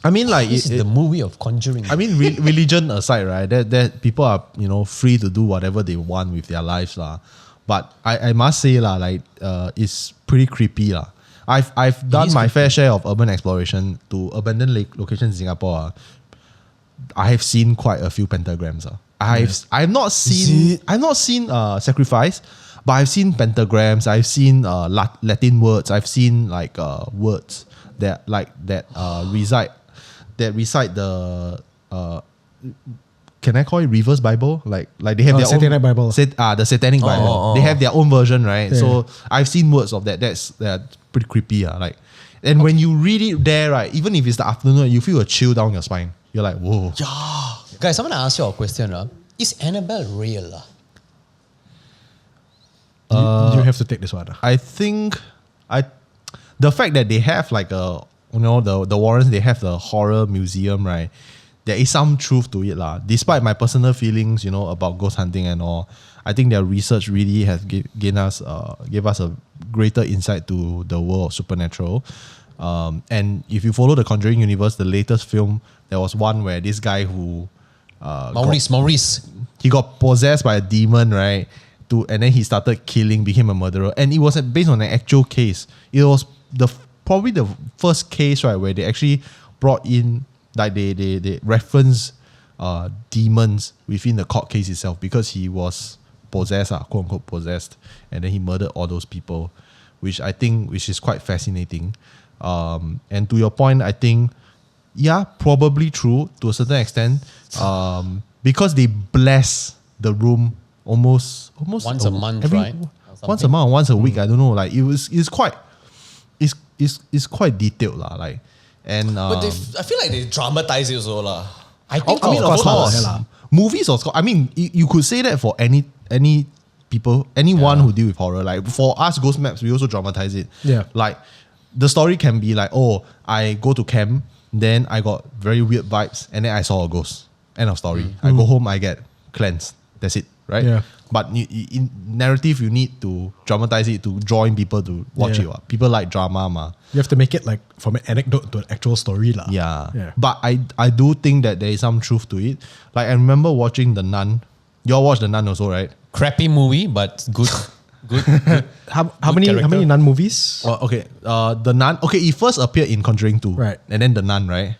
I mean, like
This is the movie of Conjuring.
I mean, religion aside, right? That people are, you know, free to do whatever they want with their lives, lah. But I must say, lah, like it's pretty creepy, lah. I've done my fair share of urban exploration to abandoned locations in Singapore. I have seen quite a few pentagrams. I've not seen sacrifice, but I've seen pentagrams. I've seen Latin words. I've seen like words that recite the can I call it reverse Bible? Like they have their
Satanic
own
Bible.
The Satanic Bible. They have their own version, right?
Yeah.
So I've seen words of that. They're pretty creepy. And when you read it there, right, even if it's the afternoon, you feel a chill down your spine. You're like, whoa.
Guys, I'm going to ask you a question. Is Annabelle real?
You have to take this one.
I think the fact that they have like the Warrens, they have the horror museum, right? There is some truth to it, lah. Despite my personal feelings, about ghost hunting and all, I think their research really has gave us a greater insight to the world of supernatural. And if you follow the Conjuring universe, the latest film, there was one where this guy who
Maurice.
he got possessed by a demon, right? And then he started killing, became a murderer, and it was based on an actual case. It was probably the first case, right, where they actually brought in, like they reference demons within the court case itself, because he was possessed, quote unquote possessed, and then he murdered all those people, which is quite fascinating. And to your point, I think, yeah, probably true to a certain extent, because they bless the room almost
Once a month, right?
Once a month, once a week. I don't know. Like it's quite detailed, lah. Like, and
But I feel like they dramatize it also, lah.
I think
of course.
Yeah,
Movies, of course. I mean, you could say that for any people, anyone who deal with horror. Like for us, Ghost Maps, we also dramatize it.
Yeah.
Like the story can be like, oh, I go to camp, then I got very weird vibes, and then I saw a ghost. End of story. I go home, I get cleansed. That's it, right?
Yeah.
But in narrative, you need to dramatize it to join people to watch it. People like drama, ma.
You have to make it like from an anecdote to an actual story, lah.
Yeah. But I do think that there is some truth to it. Like I remember watching The Nun. You all watched The Nun also, right?
crappy movie, but good.
How many Nun movies?
Okay. The Nun. Okay, it first appeared in Conjuring 2.
Right.
And then The Nun, right?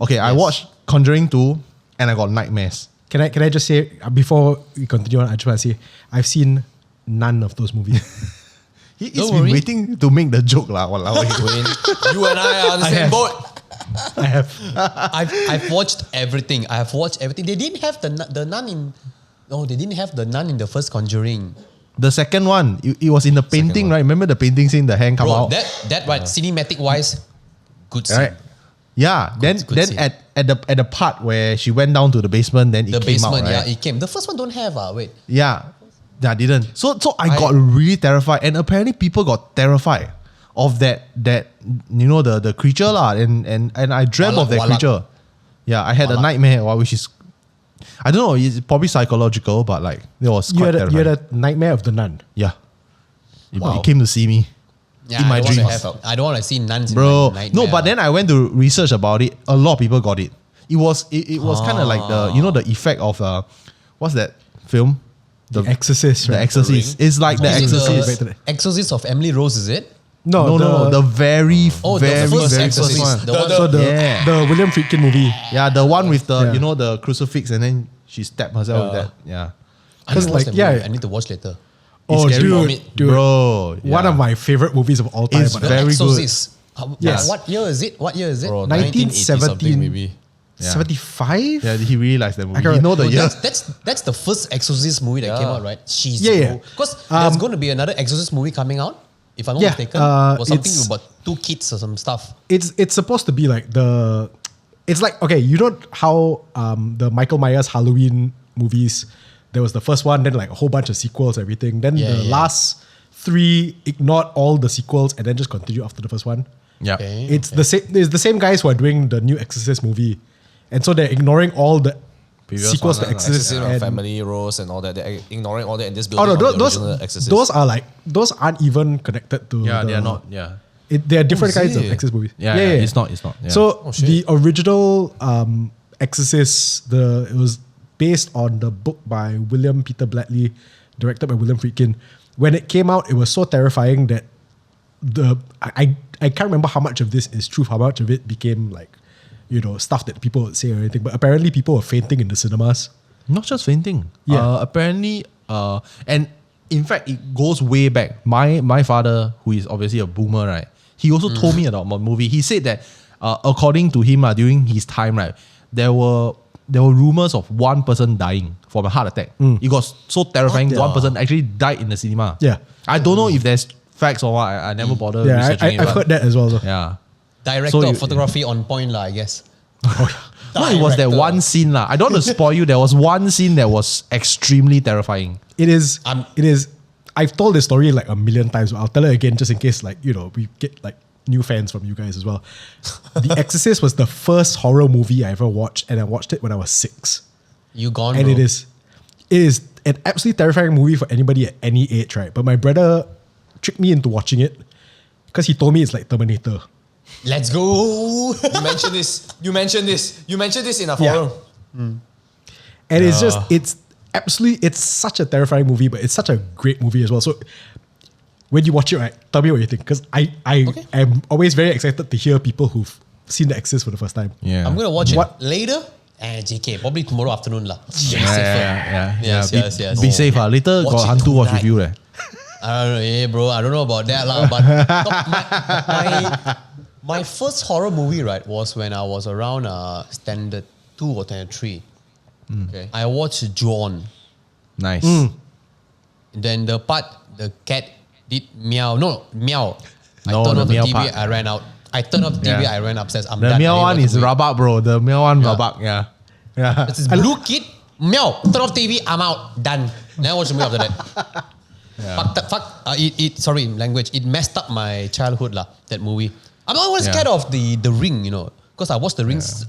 Okay, I watched Conjuring 2 and I got nightmares.
Can I just say, before we continue on, I just want to say, I've seen none of those movies.
He's been waiting to make the joke, lah. Walao.
You and I are on the same boat.
I have.
I've watched everything. I have watched everything. They didn't have the nun in. No, they didn't have the nun in the first Conjuring.
The second one, it was in the painting, right? Remember the painting scene, the hand come out?
That right, cinematic wise, good scene.
Right. Yeah. Then
scene.
at the part where she went down to the basement, then
The
it came
basement,
out, right?
yeah, it came. The first one don't have. Wait.
Yeah, I didn't. So I got really terrified, and apparently people got terrified of that the creature lah, and I dreamt of that creature. Yeah, I had a nightmare, which is, I don't know, it's probably psychological, but like it was quite terrifying.
You had a nightmare of the nun.
Yeah, it came to see me.
Yeah,
in my dreams.
I don't want to see nuns
Bro,
in my nightmare.
no, but then I went to research about it. A lot of people got it. It was kind of like the effect of what's that film?
The Exorcist, right?
The Exorcist. It's like The Exorcist.
Exorcist of Emily Rose, is it?
No. The very,
the
very,
first
very
Exorcist.
first one.
The William Friedkin movie.
Yeah, the one with the the crucifix and then she stabbed herself with that. Yeah.
Because
I need to watch later.
Oh,
scary.
dude,
bro.
One of my favorite movies of all time.
It's very
Exorcist.
Yes.
What year is it?
Bro,
1917
maybe.
75?
Yeah, he really likes that movie.
can't
You know the year.
That's the first Exorcist movie that came out, right? Jeez,
Yeah.
Because there's going to be another Exorcist movie coming out, if I'm not mistaken. Or something about 2 kids or some stuff.
It's supposed to be like it's like, okay, you know how the Michael Myers Halloween movies, there was the first one, then like a whole bunch of sequels, everything. Then last 3 ignored all the sequels and then just continue after the first one.
Yeah.
Okay.
It's the same guys who are doing the new Exorcist movie. And so they're ignoring all the
Previous
sequels to
one,
Exorcist.
Exorcism
and-
of Family Rose and all that. They're ignoring all that and just
Oh
building
no,
on the original Exorcist.
those aren't even connected to.
Yeah,
the-
they are not. Yeah.
They are different
Oh, is
kinds of
it?
Exorcist movies.
Yeah, it's not. Yeah.
So the original Exorcist, it was based on the book by William Peter Blatty, directed by William Friedkin. When it came out, it was so terrifying that I can't remember how much of this is truth, how much of it became like stuff that people would say or anything. But apparently people were fainting in the cinemas.
Not just fainting.
Yeah.
Apparently, and in fact, it goes way back. My father, who is obviously a boomer, right? He also told me about the movie. He said that according to him, during his time, right, there were rumors of one person dying from a heart attack. It got so terrifying. One person actually died in the cinema.
Yeah.
I don't know if there's facts or what. I never bothered researching it.
I've heard that as well. So.
Yeah.
Director of photography on point lah, I guess.
No, it was that one scene lah. I don't want to spoil you. There was one scene that was extremely terrifying.
It is. I've told this story like a million times, but I'll tell it again just in case we get like new fans from you guys as well. The Exorcist was the first horror movie I ever watched, and I watched it when I was 6.
You gone,
and
bro.
it is an absolutely terrifying movie for anybody at any age, right? But my brother tricked me into watching it because he told me it's like Terminator.
Let's go.
You mentioned this. You mentioned this in a forum.
And it's just, it's such a terrifying movie, but it's such a great movie as well. So when you watch it, right, tell me what you think. Because I am always very excited to hear people who've seen The Exorcist for the first time.
Yeah.
I'm going to watch it later. JK, probably tomorrow afternoon lah.
Yeah.
Yes.
Be safe. Later
Watch
got
it
HANTU watch
tonight.
review. Eh.
I don't know, bro. I don't know about that lah. But my first horror movie, right, was when I was around standard 2 or standard 3. Okay. I watched Jon.
Nice.
Then the cat did meow. No, meow. I
No,
turned
the
off the
meow
TV,
part.
I ran out. I turned off the TV, I ran upstairs. I'm
The
done.
meow one is rabak, bro. The meow one
Yeah.
rabak. Yeah.
It's this blue kid, meow, turn off TV, I'm out, done. Then I watched the movie after that. Sorry, language. It messed up my childhood lah, that movie. I'm always scared of the Ring, because I watched the Rings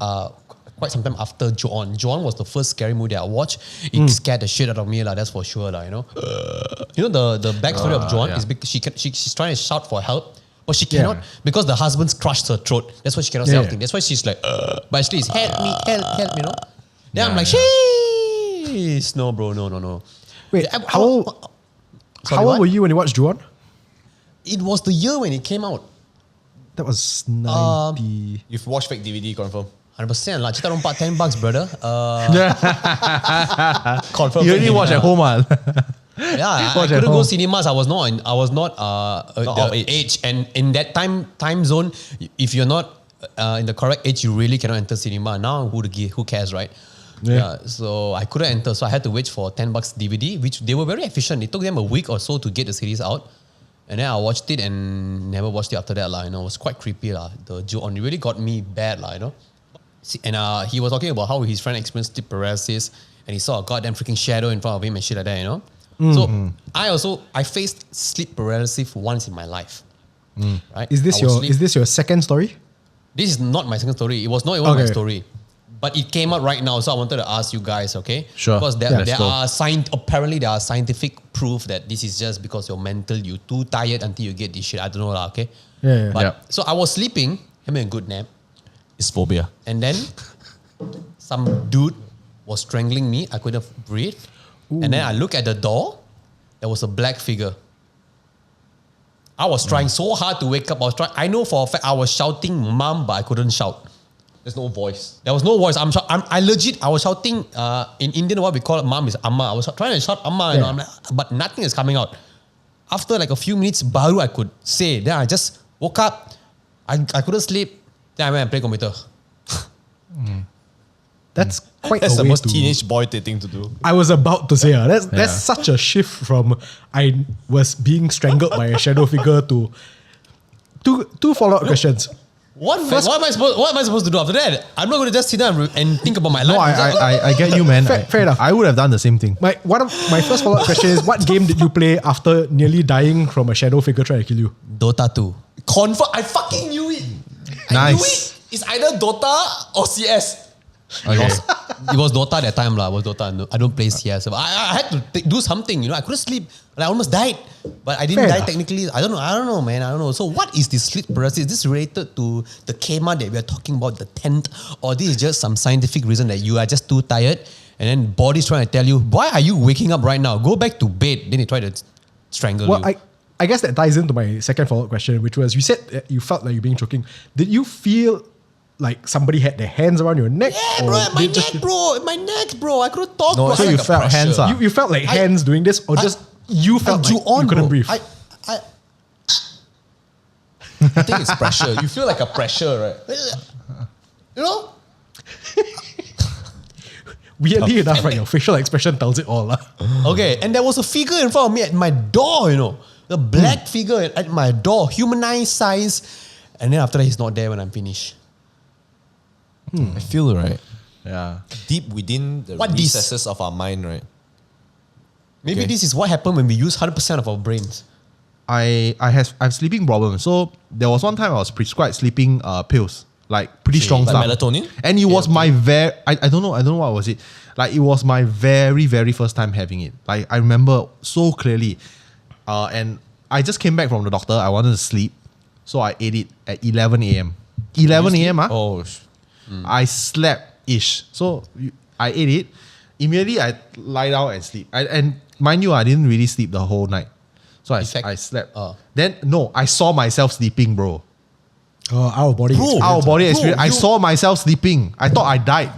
quite some time after Jon. Jon was the first scary movie that I watched. It scared the shit out of me lah, that's for sure lah, the backstory of Jon is because she's trying to shout for help, but she cannot because the husband's crushed her throat. That's why she cannot say anything. That's why she's like, but actually it's help me, Then I'm like, sheesh, no bro, no.
Wait, how old were you when you watched Jon?
It was the year when it came out.
That was 90.
You've watched fake DVD, confirm.
100% lah. Cita rompak $10, brother.
Confirm.
You only watch at home,
Yeah, I
Watch at
couldn't go
home.
cinemas. I was not
of
age. And in that time zone, if you're not in the correct age, you really cannot enter cinema. Now, who cares, right? Yeah. So I couldn't enter. So I had to wait for $10 DVD, which they were very efficient. It took them a week or so to get the series out. And then I watched it and never watched it after that. It was quite creepy. The Jon, it really got me bad. And he was talking about how his friend experienced sleep paralysis and he saw a goddamn freaking shadow in front of him and shit like that, So I faced sleep paralysis once in my life. Right?
Is this your second story?
This is not my second story. It was not even my story. But it came out right now, so I wanted to ask you guys, okay?
Sure.
Because
Let's go.
apparently there are scientific proof that this is just because you're mental, you're too tired until you get this shit. I don't know, okay?
Yeah.
But so I was sleeping, having a good nap,
It's phobia.
and then some dude was strangling me. I couldn't breathe. And then I look at the door, there was a black figure. I was trying so hard to wake up. I know for a fact I was shouting mom, but I couldn't shout.
There's no voice.
There was no voice. I was shouting, in Indian, what we call mom is amma. I was trying to shout amma, I'm like, but nothing is coming out. After like a few minutes, baru I could say. Then I just woke up. I couldn't sleep. Then I went and played computer.
That's quite
That's
a
the
way
most
to...
teenage boy thing to do.
I was about to say, that's such a shift from I was being strangled by a shadow figure to two follow-up questions.
What am I supposed to do after that? I'm not going to just sit down and think about my life.
No, I get you, man.
Fair enough.
I would have done the same thing.
My first follow-up question is, what game did you play after nearly dying from a shadow figure trying to kill you?
Dota 2.
Confirm. I fucking knew it. I knew it. It's either Dota or CS.
Okay.
It was Dota that time lah. It was Dota. No, I don't play CS. But I had to do something. I couldn't sleep. I almost died. But I didn't
Fair
die
enough.
technically. I don't know, man. I don't know. So what is this sleep paralysis? Is this related to the kema that we are talking about, the tent? Or this is just some scientific reason that you are just too tired and then body's trying to tell you, why are you waking up right now? Go back to bed. Then they try to strangle
Well,
you.
I guess that ties into my second follow-up question, which was, you said that you felt like you're being choking. Did you feel like somebody had their hands around your neck?
Yeah,
or
bro, my
they just-
neck, bro. I couldn't talk,
No,
bro.
it's
So
like
you
a
felt
pressure.
hands up.
You felt like hands doing this, or just you felt like
drew on,
you couldn't
bro.
breathe?
I think it's pressure. You feel like a pressure, right?
You know?
Weirdly enough, right, your facial expression tells it all. Lah.
Okay, and there was a figure in front of me at my door, you know. The black figure at my door, humanized size. And then after that, he's not there when I'm finished.
I feel right.
Yeah.
Deep within the
What this?
recesses of our mind, right?
Maybe
Okay.
this is what happened when we use 100% of our brains.
I have sleeping problems. So there was one time I was prescribed sleeping pills, like pretty strong
Like
stuff.
melatonin?
And it was my I don't know what was it. Like it was my very, very first time having it. Like I remember so clearly. And I just came back from the doctor. I wanted to sleep. So I ate it at 11 a.m. 11 a.m.
Oh,
I slept-ish. So I ate it. Immediately I lie down and sleep. And mind you, I didn't really sleep the whole night. So I slept. Then, no, I saw myself sleeping, bro.
Our body experience.
Our body
Bro,
experience. I
you-
saw myself sleeping. I thought I died.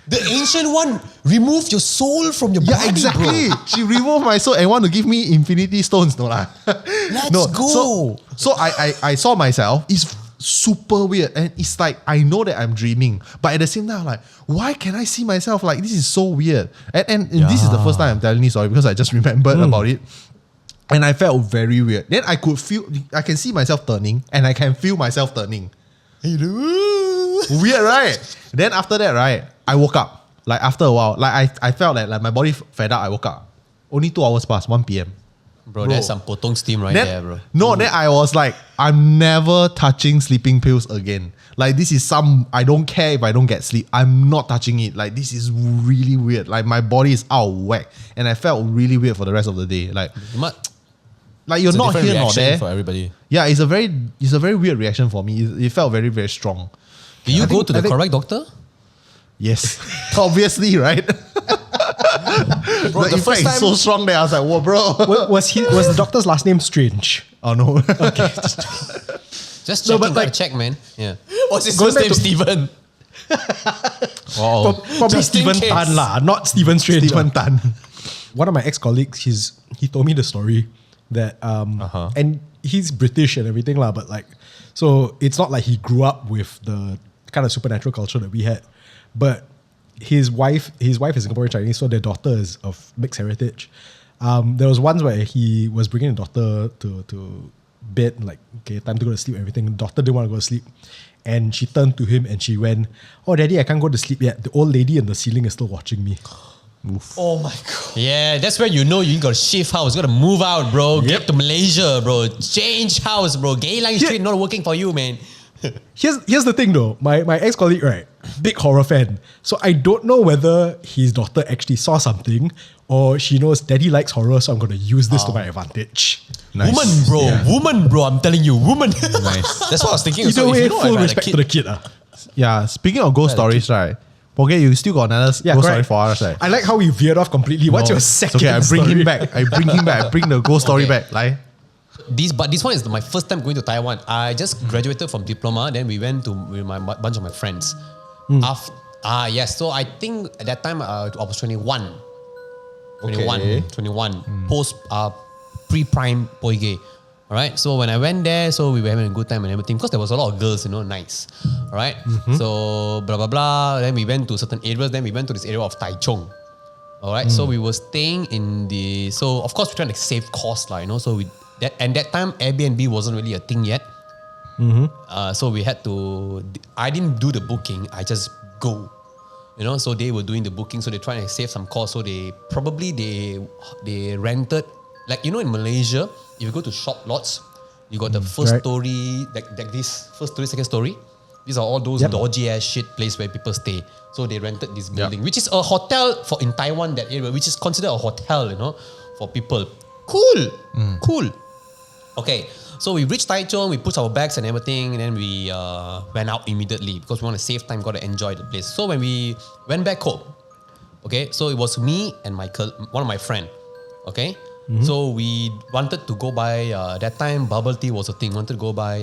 The ancient one removed your soul from your
Yeah,
body,
exactly.
bro.
She removed my soul and want to give me infinity stones. No lah.
Let's go.
So I saw myself. It's super weird. And it's like, I know that I'm dreaming. But at the same time, I'm like, why can I see myself? Like, this is so weird. And this is the first time I'm telling you sorry because I just remembered about it. And I felt very weird. Then I can see myself turning and I can feel myself turning. Weird, right? Then after that, right, I woke up. Like after a while, like I felt like my body fed up. I woke up. Only 2 hours past, 1 p.m.
Bro, that's some potong steam right
Then,
there, bro.
No, then I was like, I'm never touching sleeping pills again. Like this is I don't care if I don't get sleep. I'm not touching it. Like this is really weird. Like my body is out of whack. And I felt really weird for the rest of the day. Like you're
it's a
not
different
here, not
reaction
there.
for everybody.
Yeah, it's a very weird reaction for me. It felt very, very strong.
Did you
I
go
think-
to the
I think-
correct doctor?
Yes. Obviously, right?
Bro,
the
the
effect
first
is
time-
so strong that I was like, whoa, bro.
Was the doctor's last name Strange?
Oh, no.
Just
No,
check,
but
gotta
like-
check, man. Yeah.
What's his
Going
first
back
name?
to-
Steven.
Probably
Just in
Stephen
case.
Tan lah, not Stephen Strange.
Stephen Tan.
One of my ex-colleagues, he told me the story that and he's British and everything lah, but like, so it's not like he grew up with the kind of supernatural culture that we had, but his wife is Singaporean Chinese, so their daughter is of mixed heritage. There was once where he was bringing the daughter to bed, like, okay, time to go to sleep and everything. The daughter didn't want to go to sleep. And she turned to him and she went, "Oh, Daddy, I can't go to sleep yet. The old lady in the ceiling is still watching me."
Oh my God.
Yeah, that's when you know you gotta shift house, gotta move out, bro. Get to Malaysia, bro. Change house, bro. Geylang Street not working for you, man.
Here's the thing though. My ex-colleague, right, big horror fan. So I don't know whether his daughter actually saw something or she knows Daddy likes horror, so I'm gonna use this to my advantage.
Nice.
Woman, bro. I'm telling you, woman.
Nice.
That's what I was thinking.
Either
So if
way,
you know,
full
if I had a
respect
kid-
to the kid.
Yeah, speaking of ghost stories, right? Okay, you still got another ghost story
correct.
for us, right?
I like how we veered off completely. What's
No,
your
it's
second
okay, I bring
story?
him back. I bring the ghost story back. Like,
But this one is my first time going to Taiwan. I just graduated from diploma. Then we went to with my bunch of my friends. Yes. So I think at that time I was 21. 21. Post pre-prime Poighai. Alright, so when I went there, so we were having a good time and everything because there was a lot of girls, nice. Alright, so blah blah blah. Then we went to certain areas. Then we went to this area of Taichung. Alright, so we were staying in the. So of course we're trying to save costs, So that time Airbnb wasn't really a thing yet. So we had to. I didn't do the booking. I just go. So they were doing the booking. So they're trying to save some cost. So they rented, like in Malaysia. If you go to shop lots, you got the first
right.
story, like this first story, second story. These are all those dodgy ass shit place where people stay. So they rented this building, which is a hotel in Taiwan, that area, which is considered a hotel, for people. Cool. Okay, so we reached Taichung, we put our bags and everything, and then we went out immediately because we want to save time, got to enjoy the place. So when we went back home, okay, so it was me and one of my friend, okay. So we wanted to go buy, that time bubble tea was a thing, wanted to go buy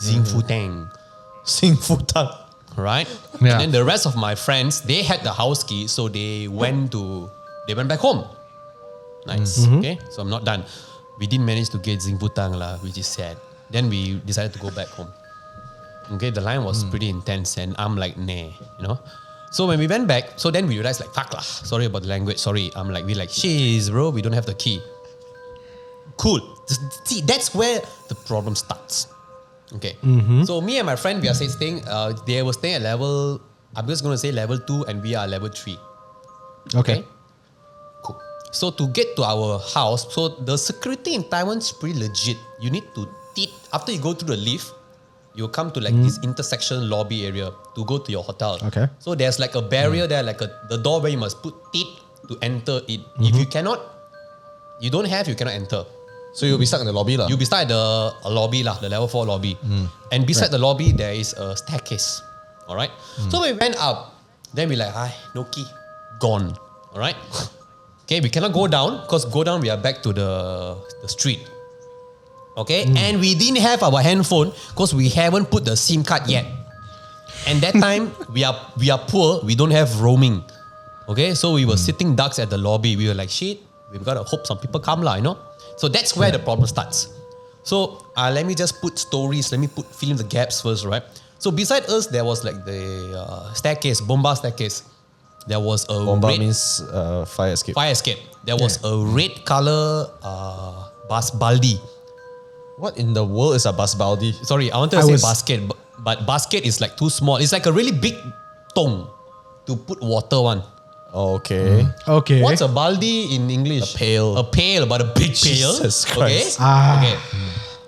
Xing Fu Tang.
Sing Fu Tang.
right?
Yeah.
And then the rest of my friends, they had the house key, so they went back home. Nice. Okay, so I'm not done. We didn't manage to get Zingbutang lah, which is sad. Then we decided to go back home. Okay, the line was pretty intense, and I'm like, nah, you know. So when we went back, so then we realized like, fuck lah, sorry about the language, sorry. We like, shiz bro, we don't have the key. Cool. See, that's where the problem starts. Okay. So me and my friend, we are staying, they were staying at level, I'm just going to say level 2 and we are level 3. Okay. Cool. So to get to our house, so the security in Taiwan is pretty legit. You need to, after you go through the lift, you'll come to like this intersection lobby area to go to your hotel.
Okay.
So there's like a barrier there, like the door where you must put teeth to enter it. If you cannot, you cannot enter.
So you'll be stuck in the lobby lah.
You'll be stuck at the lobby lah, the level 4 lobby. And beside the lobby, there is a staircase. All right. So we went up. Then we like, no key, gone. All right. Okay, we cannot go down because go down we are back to the street. Okay, and we didn't have our handphone because we haven't put the SIM card yet. And that time we are poor. We don't have roaming. Okay, so we were sitting ducks at the lobby. We were like, shit, we've got to hope some people come lah, you know. So that's where the problem starts. So let me just put stories. Let me fill in the gaps first, right? So beside us, there was like the staircase, bomba staircase. There was a
Bomba means fire escape.
Fire escape. There was a red color baldi.
What in the world is a basbaldi?
Sorry, I wanted to say basket, but basket is like too small. It's like a really big tong to put water on.
Okay.
Okay.
What's a baldi in English?
A pail.
A pail, but a big pail.
Jesus
Okay.
Christ.
Okay.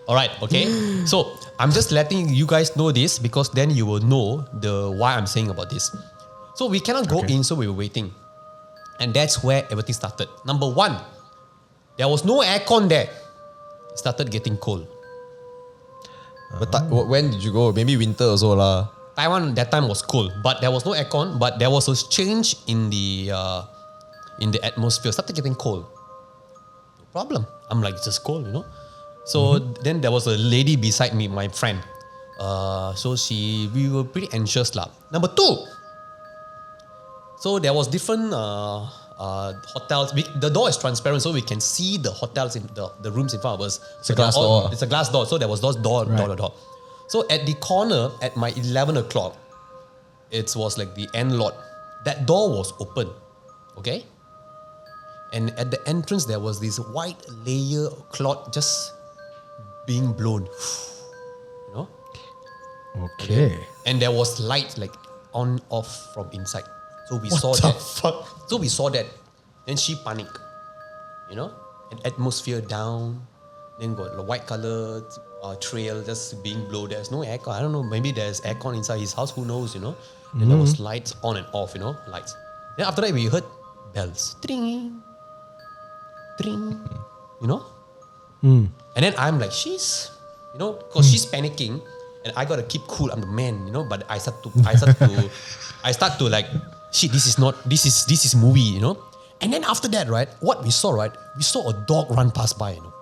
All right. Okay. So I'm just letting you guys know this because then you will know why I'm saying about this. So we cannot go in, so we were waiting, and that's where everything started. Number 1, there was no aircon there. It started getting cold.
But when did you go? Maybe winter also lah.
Taiwan that time was cold, but there was no aircon. But there was a change in the atmosphere. It started getting cold. No problem. I'm like, it's just cold, you know. So then there was a lady beside me, my friend. So we were pretty anxious lah. Number 2. So there was different hotels. The door is transparent, so we can see the hotels in the rooms in front of us.
It's a glass door.
It's a glass door. So there was those door. So at the corner, at my 11 o'clock, it was like the end lot. That door was open. Okay? And at the entrance, there was this white layer of cloth just being blown. You know?
Okay.
And there was light like on, off from inside. So we saw that.
Fuck?
So we saw that. Then she panicked. You know? And atmosphere down. Then got the white color trail just being blown. There's no aircon. I don't know. Maybe there's aircon inside his house. Who knows, you know? And there was lights on and off, you know? Lights. Then after that, we heard bells. Tring. Tring. You know? And then I'm like, you know, because she's panicking. And I got to keep cool. I'm the man, you know? But I start to like, shit, this is movie, you know? And then after that, right, what we saw, right, we saw a dog run past by, you know?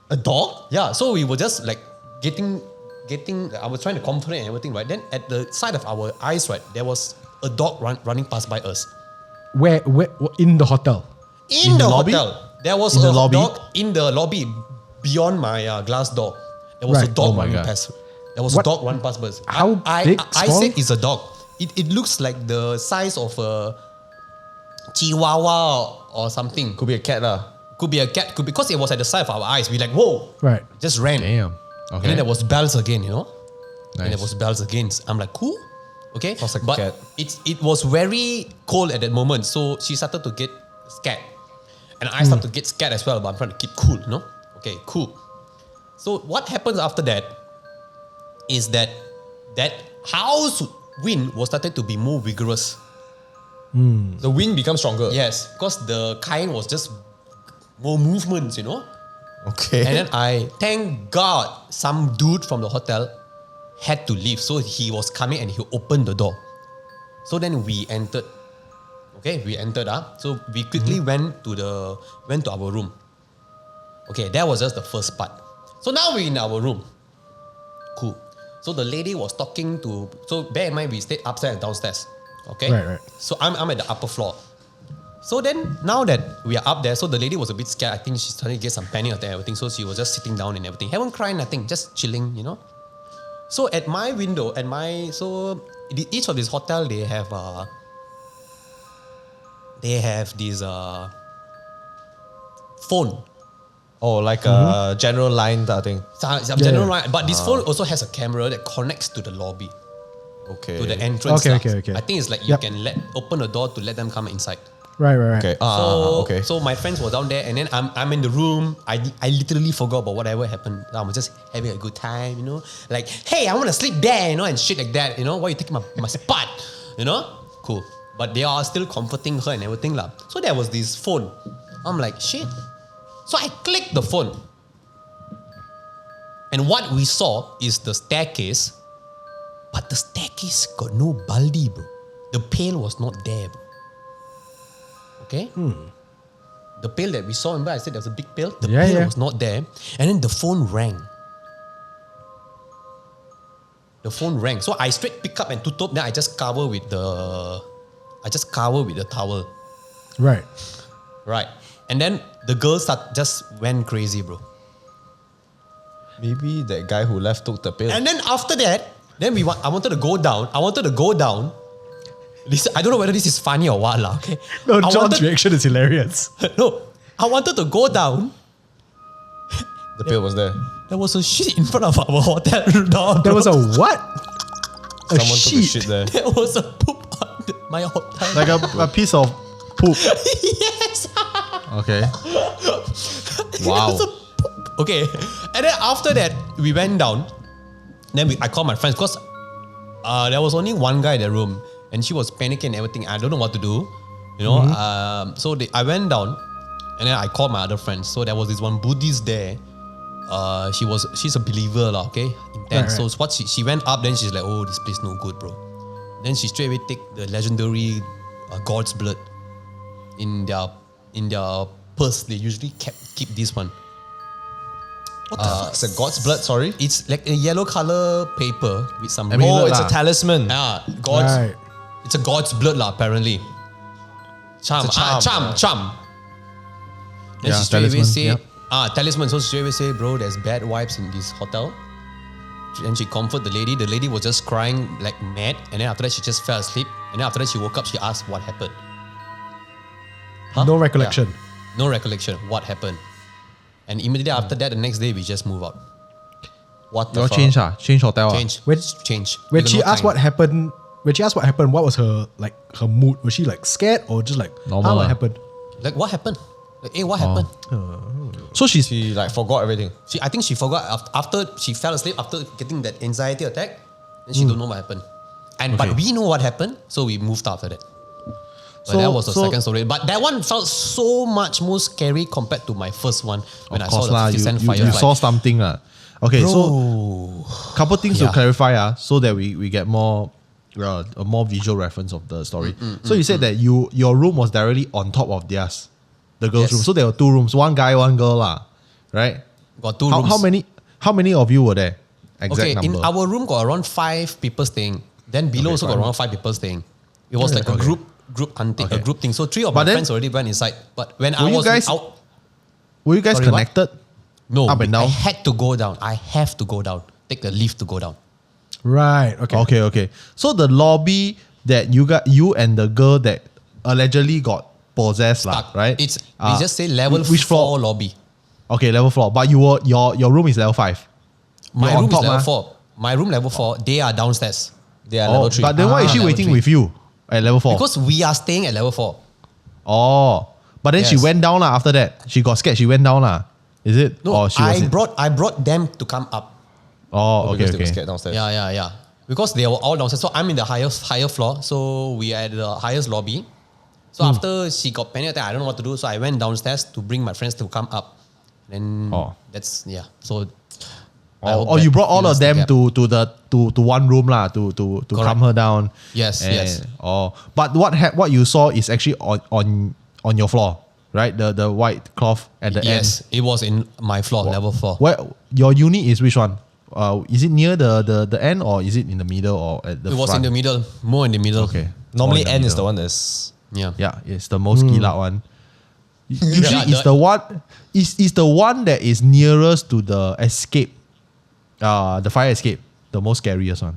A dog?
Yeah, so we were just like getting, I was trying to comfort and everything, right? Then at the side of our eyes, right, there was a dog running past by us.
Where in the hotel?
In the
lobby?
hotel. There was
In
a
the lobby?
dog in the lobby beyond my glass door. There was a
Right.
dog
Oh my
running
God.
past. There was a dog running past us.
How
I
big,
I
small?
said it's a dog. It looks like the size of a chihuahua or something.
Could be a cat lah.
Could be a cat. Could be because it was at the side of our eyes. We like, whoa.
Right.
Just ran.
Damn.
And
Okay.
then there was bells again, you know. And there
Nice.
was bells again. I'm like, cool. Okay.
Sounds like a
but
cat.
it was very cold at that moment. So she started to get scared. And I started to get scared as well, but I'm trying to keep cool, you know? Okay, cool. So what happens after that is that house wind was started to be more vigorous.
The wind becomes stronger.
Yes, because the kind was just more movements, you know?
Okay.
And then I thank God some dude from the hotel had to leave. So he was coming and he opened the door. So then we entered. Okay, we entered. So we quickly went to our room. Okay, that was just the first part. So now we're in our room. Cool. So the lady was talking to. So bear in mind we stayed upstairs and downstairs. Okay.
Right.
So I'm at the upper floor. So then now that we are up there, so the lady was a bit scared. I think she's trying to get some panic attack and everything. So she was just sitting down and everything. Haven't cried, nothing, just chilling, you know. So at my window, each of these hotel they have this phone.
Oh, like a general line, that thing.
General line, but this phone also has a camera that connects to the lobby,
Okay.
to the entrance.
Okay.
I think it's like you can open the door to let them come inside.
Right.
Okay. Okay.
So my friends were down there, and then I'm in the room. I literally forgot about whatever happened. I was just having a good time, you know. Like, hey, I want to sleep there, you know, and shit like that, you know. Why you taking my spot, you know? Cool. But they are still comforting her and everything lah. So there was this phone. I'm like, shit. So I clicked the phone, and what we saw is the staircase, but the staircase got no baldi, bro. The pail was not there, bro. Okay? The pail that we saw, remember I said there was a big pail? The pail was not there. And then the phone rang. So I straight pick up and tutup, then I just cover with the towel.
Right.
Right. And then the girl just went crazy, bro.
Maybe that guy who left took the pill.
And then after that, I wanted to go down. I don't know whether this is funny or what lah. Okay.
No, John's reaction is hilarious.
No, I wanted to go down.
The pill was there.
There was a shit in front of our hotel door.
There was a what?
Someone took a shit there.
There was a poop on my hotel.
Like a piece of poop.
Yes.
Okay.
There
Wow.
was a poop. Okay. And then after that, we went down. Then I called my friends because there was only one guy in the room. And she was panicking and everything. I don't know what to do, you know. I went down, and then I called my other friends. So there was this one Buddhist there. She's a believer lah, okay, intense.
Right.
So what she went up, then she's like, oh, this place no good, bro. Then she straight away take the legendary God's blood in their purse. They usually keep this one. What the fuck?
It's a God's blood, sorry?
It's like a yellow color paper with some.
It's a talisman.
God's.
Right.
It's a God's blood lah, apparently. Charm.
It's a charm.
Charm. Then she straight away
talisman,
say,
yep.
Talisman. So she straight away say, bro, there's bad vibes in this hotel. And she comfort the lady. The lady was just crying like mad. And then after that, she just fell asleep. And then after that, she woke up. She asked what happened. Huh?
No recollection.
Yeah. No recollection. What happened? And immediately after that, the next day, we just move out.
What the
Your
fuck?
change hotel.
Change.
When
Because
she
no
asked
time.
what happened, what was her mood? Was she like scared or just like
Normal
what
lah.
happened?
Like, what happened? Like, hey, what happened?
So
She like forgot everything.
I think she forgot after she fell asleep after getting that anxiety attack. And she don't know what happened. But we know what happened, so we moved after that. But that was the second story. But that one felt so much more scary compared to my first one when I saw the 50 Cent Firefly.
you saw something lah. Okay, so couple things to clarify so that we get more a more visual reference of the story. So you said that your room was directly on top of theirs, the girls' room. So there were two rooms, one guy, one girl lah, right?
Got two rooms.
How many of you were there? Exact number.
In our room got around 5 people staying. Then below also got around 5 people staying. It was like a group hunting, a group thing. So 3 of my friends already went inside. But when I was out,
were you guys
Sorry, what?
connected?
no,
Up and down?
I had to go down. I have to go down. Take the lift to go down.
Right. Okay.
Okay. So the lobby that you and the girl that allegedly got possessed, right?
It's we just say level
which
4
floor?
lobby.
Okay, level 4. But your room is level 5.
My
You're on
room is
top,
level
ah.
4. My room level 4. They are downstairs.
They are level 3.
But then why is she
level
waiting
3.
with you at level 4?
Because we are staying at level 4.
Oh. But then she
Yes.
went down lah after that. She got scared. She went down lah. Is it?
No,
Or she was
I brought them to come up.
Oh,
Because they were
okay.
scared downstairs.
Yeah. Because they were all downstairs. So I'm in the higher floor. So we are at the highest lobby. So after she got panic attack, I don't know what to do. So I went downstairs to bring my friends to come up. Then that's So I hope
Oh,
that
you brought all
fills
of
the
them
gap.
to one room lah to calm her down.
Yes, yes.
Oh, but what you saw is actually on your floor, right? The white cloth at the end.
Yes, it was in my floor, level 4.
Where your unit is which one? Is it near the end or is it in the middle or at the
It
front?
was in the middle, more in the middle.
Okay.
Normally,
Or in
N is the
middle.
one that's
Yeah.
Yeah, it's the most kilat one. Usually,
Yeah,
it's the one. Is the one that is nearest to the escape, the fire escape, the most scariest one.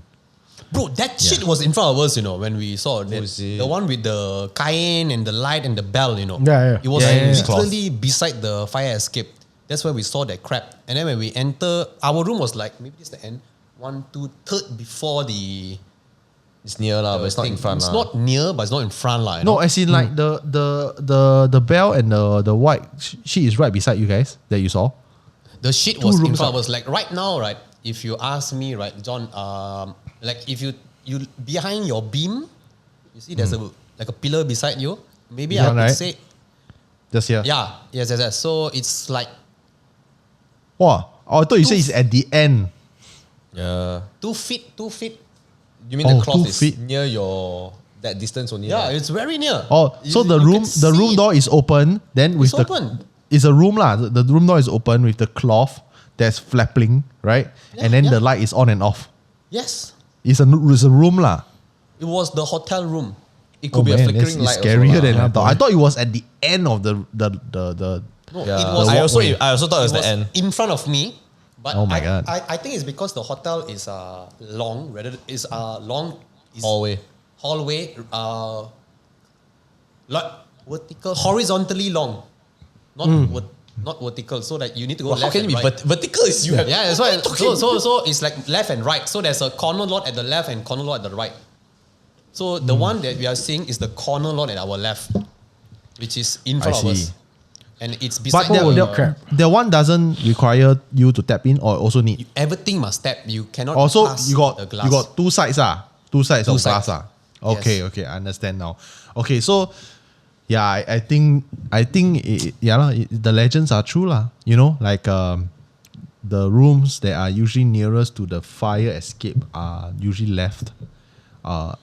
Bro, that shit was in front of us, when we saw that.
is it?
The one with the cayenne and the light and the bell,
Yeah, yeah.
It was
Yeah, yeah.
literally beside the fire escape. That's where we saw that crap. And then when we enter, our room was like, maybe this is the end, 1, 2, third before the
it's near lah, but it's not in
thing.
front
It's
lah.
not near, but it's not in front lah.
No, as in like the bell and the white sheet is right beside you guys that you saw.
The shit was in
rooms
front of us. Like right now, right? If you ask me, right, John, like if you behind your beam, you see there's a pillar beside you. Maybe I
One,
would
right?
say,
Just here.
yeah, yes. So it's like
Wow. Oh, I thought you said it's at the end.
Yeah.
2 feet.
You mean
Oh,
the cloth
2
is
feet.
near that distance only?
Yeah,
lah?
it's very near.
Oh, so
You
the
can
room
see it.
door is open. Then with
It's open.
It's a room lah. The room door is open with the cloth that's flapping, right?
Yeah,
and then
yeah.
the light is on and off.
Yes,
It's a room lah.
it was the hotel room.
It could be a flickering
it's
light.
scarier
also,
than
lah.
I thought. I thought it was at the end of the
No,
Yeah.
it was.
I also thought it was the end.
in front of me. But
Oh my God.
I think it's because the hotel is long, rather is long is
Hallway.
like vertical, horizontally long, not vertical. So that you need to go
Well, how
left
can
and
it be
right.
vertical? Is you have
Yeah, that's why. So it's like left and right. So there's a corner lot at the left and corner lot at the right. So the one that we are seeing is the corner lot at our left, which is in front of
see.
us, and it's
But
beside the
the one doesn't require you to tap in or also need.
everything must tap. You cannot.
Also,
pass
you got
the glass.
you got two sides two sides
Two
of glass
sides.
Okay,
Yes.
okay, I understand now. Okay, so yeah, I think the legends are true lah. Like the rooms that are usually nearest to the fire escape are usually left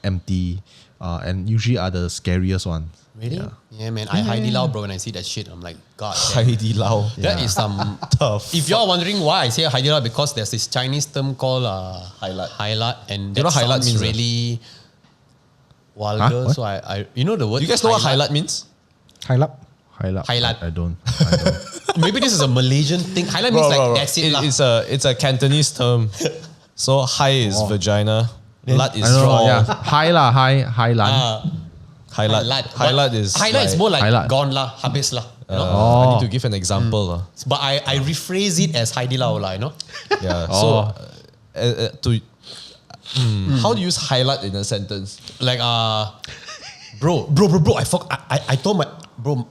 empty and usually are the scariest ones.
Really?
Yeah.
Yeah, man. I Heidi Lao, bro. When I see that shit, I'm like, God. damn.
Heidi Lao.
That is some
Tough.
If you're wondering why I say Heidi Lao, because there's this Chinese term called
Highlight.
and
You know
that
what highlight
sounds
means,
really vulgar.
Huh? What?
So I you know the word.
Do you guys know what highlight means?
Highlight.
Highlight. I don't.
Maybe this is a Malaysian thing. Highlight means like that's it lah.
It's a Cantonese term. So high is vagina. Lat is
I don't know.
strong.
Yeah, high land.
Highlight.
But
Highlight is
highlight is more like
Highlight.
gone lah, habis lah. You know?
I need to give an example. lah.
But I rephrase it as Heidi Lao lah, you know.
Yeah. So how do you use highlight in a sentence?
Like bro. I told my bro.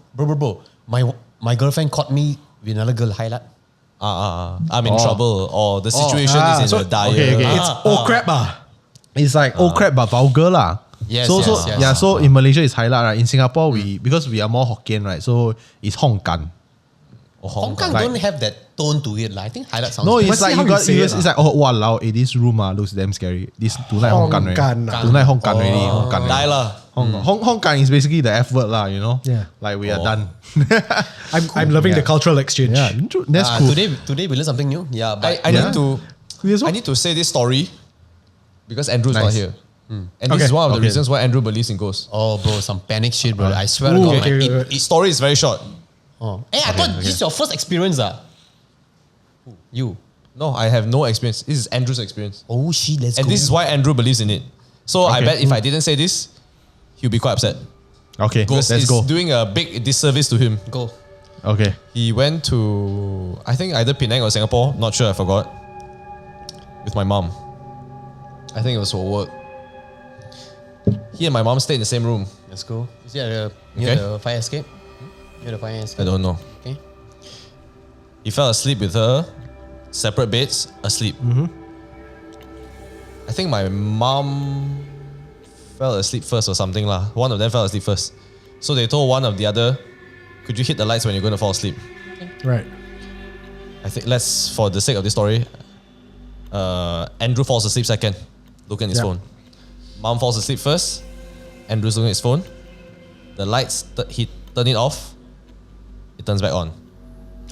My girlfriend caught me with another girl highlight.
I'm in trouble, or the situation is in a dire.
okay.
It's oh crap
It's like crap but vulgar lah.
Yes,
So
yes.
so in Malaysia it's highlight, right? In Singapore because we are more Hokkien, right? So it's Hong Kan.
Hong Kong
Like-
don't have that tone to it. Like, I think highlight sounds
No,
better.
it's
see
like
how
you
you
got
say it
it's like wow, this room looks damn scary. This tonight Hong Kan,
Hong Kan.
Tonight Hong Kan already. Hong Kan.
Die lah.
Hong Kan is basically the F word lah,
Yeah.
Like we are done.
I'm loving the cultural exchange.
Yeah, that's cool.
Today we learned something new. Yeah, but
I need to
Yes, what?
I need to say this story because Andrew's not
Nice.
here. And this is one of the reasons why Andrew believes in ghosts.
oh bro, some panic shit, bro. I swear to
Ooh,
God,
okay,
man,
okay.
His story is very short.
Hey, I thought this is your first experience, You.
No, I have no experience. This is Andrew's experience.
Oh shit, let's
And
go.
this is why Andrew believes in it. So I
Okay.
bet if I didn't say this, he'll be quite upset.
Okay,
Because
let's
it's
go.
doing a big disservice to him.
go.
Okay.
He went to, I think either Penang or Singapore, not sure, I forgot, with my mom. I think it was for work. He and my mom stayed in the same room.
Let's go. Is it near
Okay.
the fire escape? Near the fire escape.
I don't know.
Okay.
He fell asleep with her, separate beds, asleep. I think my mom fell asleep first or something lah. One of them fell asleep first. So they told one of the other, could you hit the lights when you're going to fall asleep?
Right.
I think for the sake of this story, Andrew falls asleep second, looking at his
Yeah.
phone. Mom falls asleep first, Andrew's looking at his phone. The lights, he turn it off, it turns back on.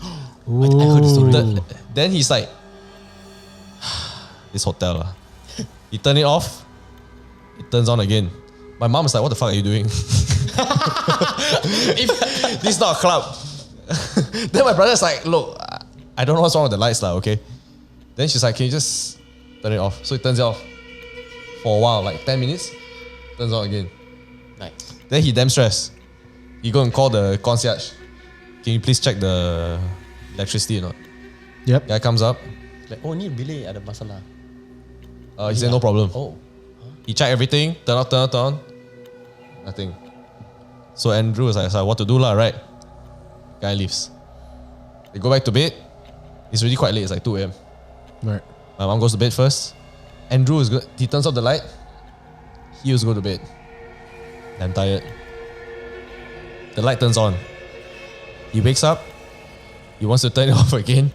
I heard the story.
Then he's like, this hotel. He turned it off. It turns on again. My mom is like, what the fuck are you doing? This is not a club. Then my brother's like, look, I don't know what's wrong with the lights lah, okay? Then she's like, can you just turn it off? So he turns it off for a while, like 10 minutes. Turns on again.
Nice.
Then he damn stressed. He go and call the concierge. Can you please check the electricity or not?
Yep.
Guy comes up.
Like, oh, ni bilik ada masalah.
He said no problem.
Oh.
He checked everything, turn on. Nothing. So Andrew was like, what to do lah, right? Guy leaves. They go back to bed. It's really quite late, it's like 2 a.m.
Right.
My mom goes to bed first. Andrew is good. He turns off the light. He was go to bed. I'm tired. The light turns on. He wakes up. He wants to turn it off again.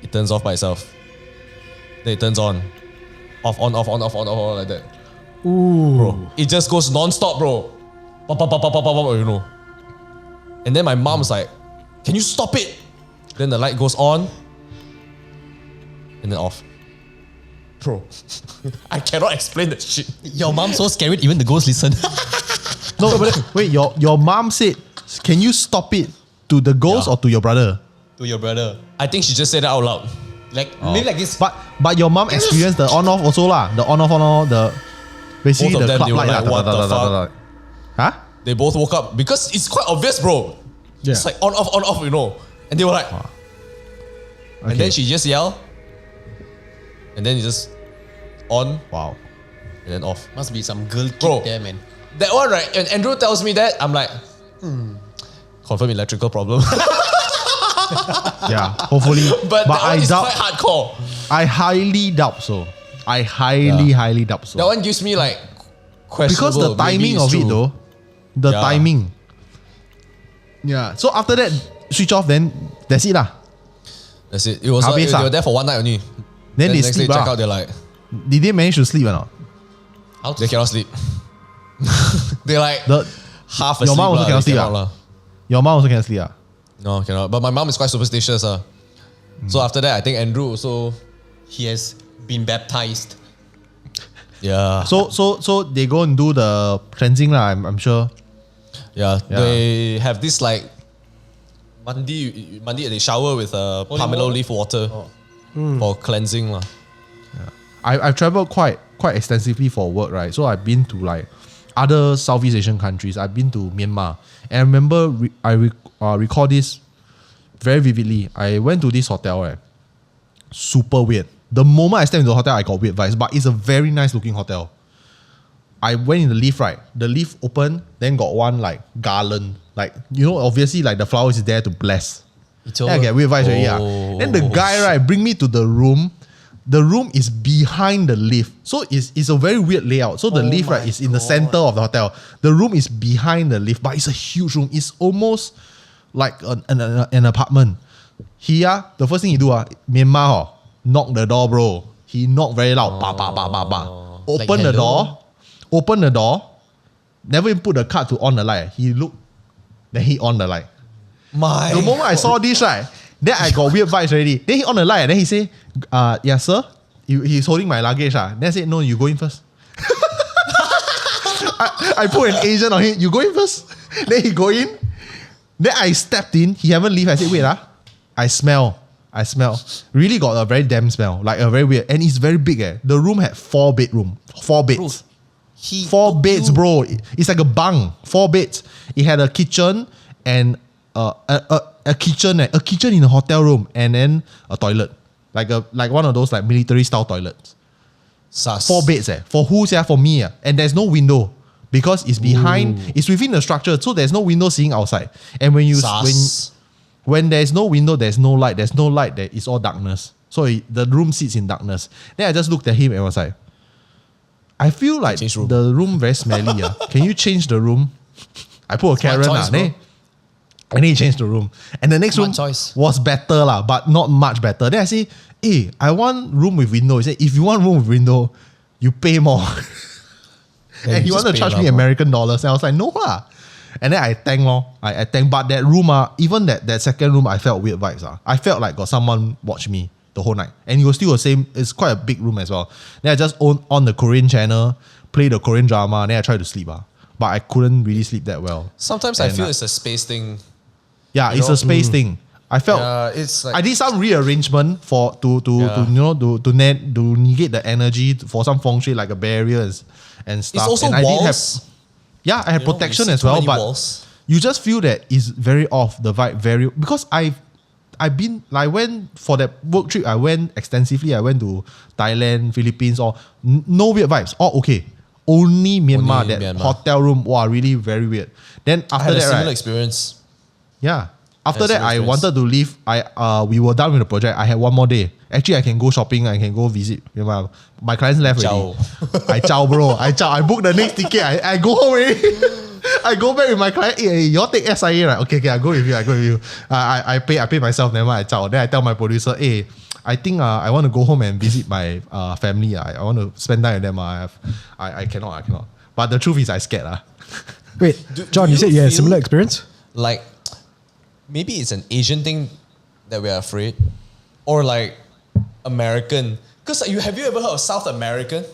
It turns off by itself. Then it turns on. Off, on, like that.
Ooh.
Bro, it just goes non-stop, bro. Pop, you know. And then my mom's like, can you stop it? Then the light goes on. And then off. Bro, I cannot explain that shit.
Your mom so scared, even the ghost listen.
No, but wait, your mom said, can you stop it to the ghost or to your brother?
To your brother.
I think she just said that out loud.
Like, maybe like this.
But your mom experienced the on-off also lah. The on-off, the basically
Both of
the
them,
club
they were
light
like, what the fuck?
Huh?
They both woke up because it's quite obvious, bro.
Yeah.
It's like on, off, you know. And they were like, and then she just yelled. And then it just on.
Wow.
And then off.
Must be some girl kid
Bro.
there, man.
That one, right? And Andrew tells me that, I'm like, confirm electrical problem.
Yeah, hopefully.
but that
I
one is
doubt.
quite hardcore.
I highly doubt so. I highly doubt so.
That one gives me like questionable.
Because the timing
maybe it's
of
true.
it though, the
Yeah.
timing. Yeah. So after that, switch off. Then that's it lah.
That's it. It was
Habis
they
lah.
were there for one night only.
Then they
next day
sleep
check
lah.
out, they're like,
Did they manage to sleep or not?
How to
they cannot sleep. They're like
The
half
your
asleep.
mom also
lah,
cannot
they
sleep
cannot
lah.
lah.
Your mom also can't sleep ah.
No, cannot. But my mom is quite superstitious. So after that, I think Andrew also,
he has been baptized.
yeah.
So they go and do the cleansing lah. I'm sure.
Yeah,
Yeah.
they have this like mandi, they shower with pomelo leaf water for cleansing lah.
I've traveled quite extensively for work, right? So I've been to like other Southeast Asian countries. I've been to Myanmar, and I remember I recall this very vividly. I went to this hotel, right? Super weird. The moment I stepped into the hotel, I got weird vibes, but it's a very nice looking hotel. I went in the lift, right? The lift opened, then got one like garland, like you know, obviously like the flowers is there to bless. Then I get weird vibes already. Yeah. Then the guy right bring me to the room. The room is behind the lift. So it's a very weird layout. So the lift right is in the center of the hotel. The room is behind the lift, but it's a huge room. It's almost like an apartment. Here, the first thing he do, Myanmar, knock the door, bro. He knocked very loud. Ba, ba, ba, ba, ba. Open
Like,
the
hello?
door. Open the door. Never even put the card to on the light. He looked, then he on the light. The moment I saw this, right, then I got weird vibes already. Then he on the light, and then he say, yeah, sir. He's holding my luggage. Then I said, no, you go in first. I put an agent on him. You go in first. Then he go in. Then I stepped in. He haven't leave. I said, wait, I smell. Really got a very damn smell. Like a very weird. And it's very big. The room had 4 bedrooms. 4 beds.
He
4 beds, bro. It's like a bunk. 4 beds. It had a kitchen and a kitchen in a hotel room, and then a toilet, like one of those like military style toilets.
Sus.
4 beds. For who's here? For me. And there's no window because it's behind. It's within the structure, so there's no window seeing outside. And when there's no window, there's no light. There's no light. There it's all darkness. So the room sits in darkness. Then I just looked at him and was like, I feel like the room very smelly. Can you change the room? I put a Karen. And then he changed the room. And the next room was better, but not much better. Then I say, hey, I want room with window. He said, if you want room with window, you pay more. And he wanted to charge me American dollars. And I was like, no lah. And then I thank. But that room, even that second room, I felt weird vibes. I felt like got someone watch me. the whole night. And it was still the same. It's quite a big room as well. Then I just on the Korean channel, play the Korean drama, then I try to sleep. But I couldn't really sleep that well.
Sometimes I feel it's a space thing.
Yeah, it's a space thing. I felt
it's like,
I did some rearrangement to negate the energy for some feng shui, like a barriers and stuff.
It's also
and
walls.
I had protection as well, but you just feel that it's very off the vibe. Because I went for that work trip. I went extensively. I went to Thailand, Philippines, no weird vibes. All okay. Only Myanmar. Hotel room, really very weird. Then after
I had
that,
a similar experience.
Yeah. After that, I wanted to leave. We were done with the project. I had one more day. Actually, I can go shopping. I can go visit. My clients left already. I chow, bro. I booked the next ticket. I go home already. I go back with my client. Hey, you all take SIA, right? Okay, I go with you. I pay myself. Never mind. I chow. Then I tell my producer, hey, I think I want to go home and visit my family. I want to spend time with them. I cannot. But the truth is, I scared.
Wait, John, you said you had a similar experience?
Like, maybe it's an Asian thing that we're afraid, or like American. Because have you ever heard of South American,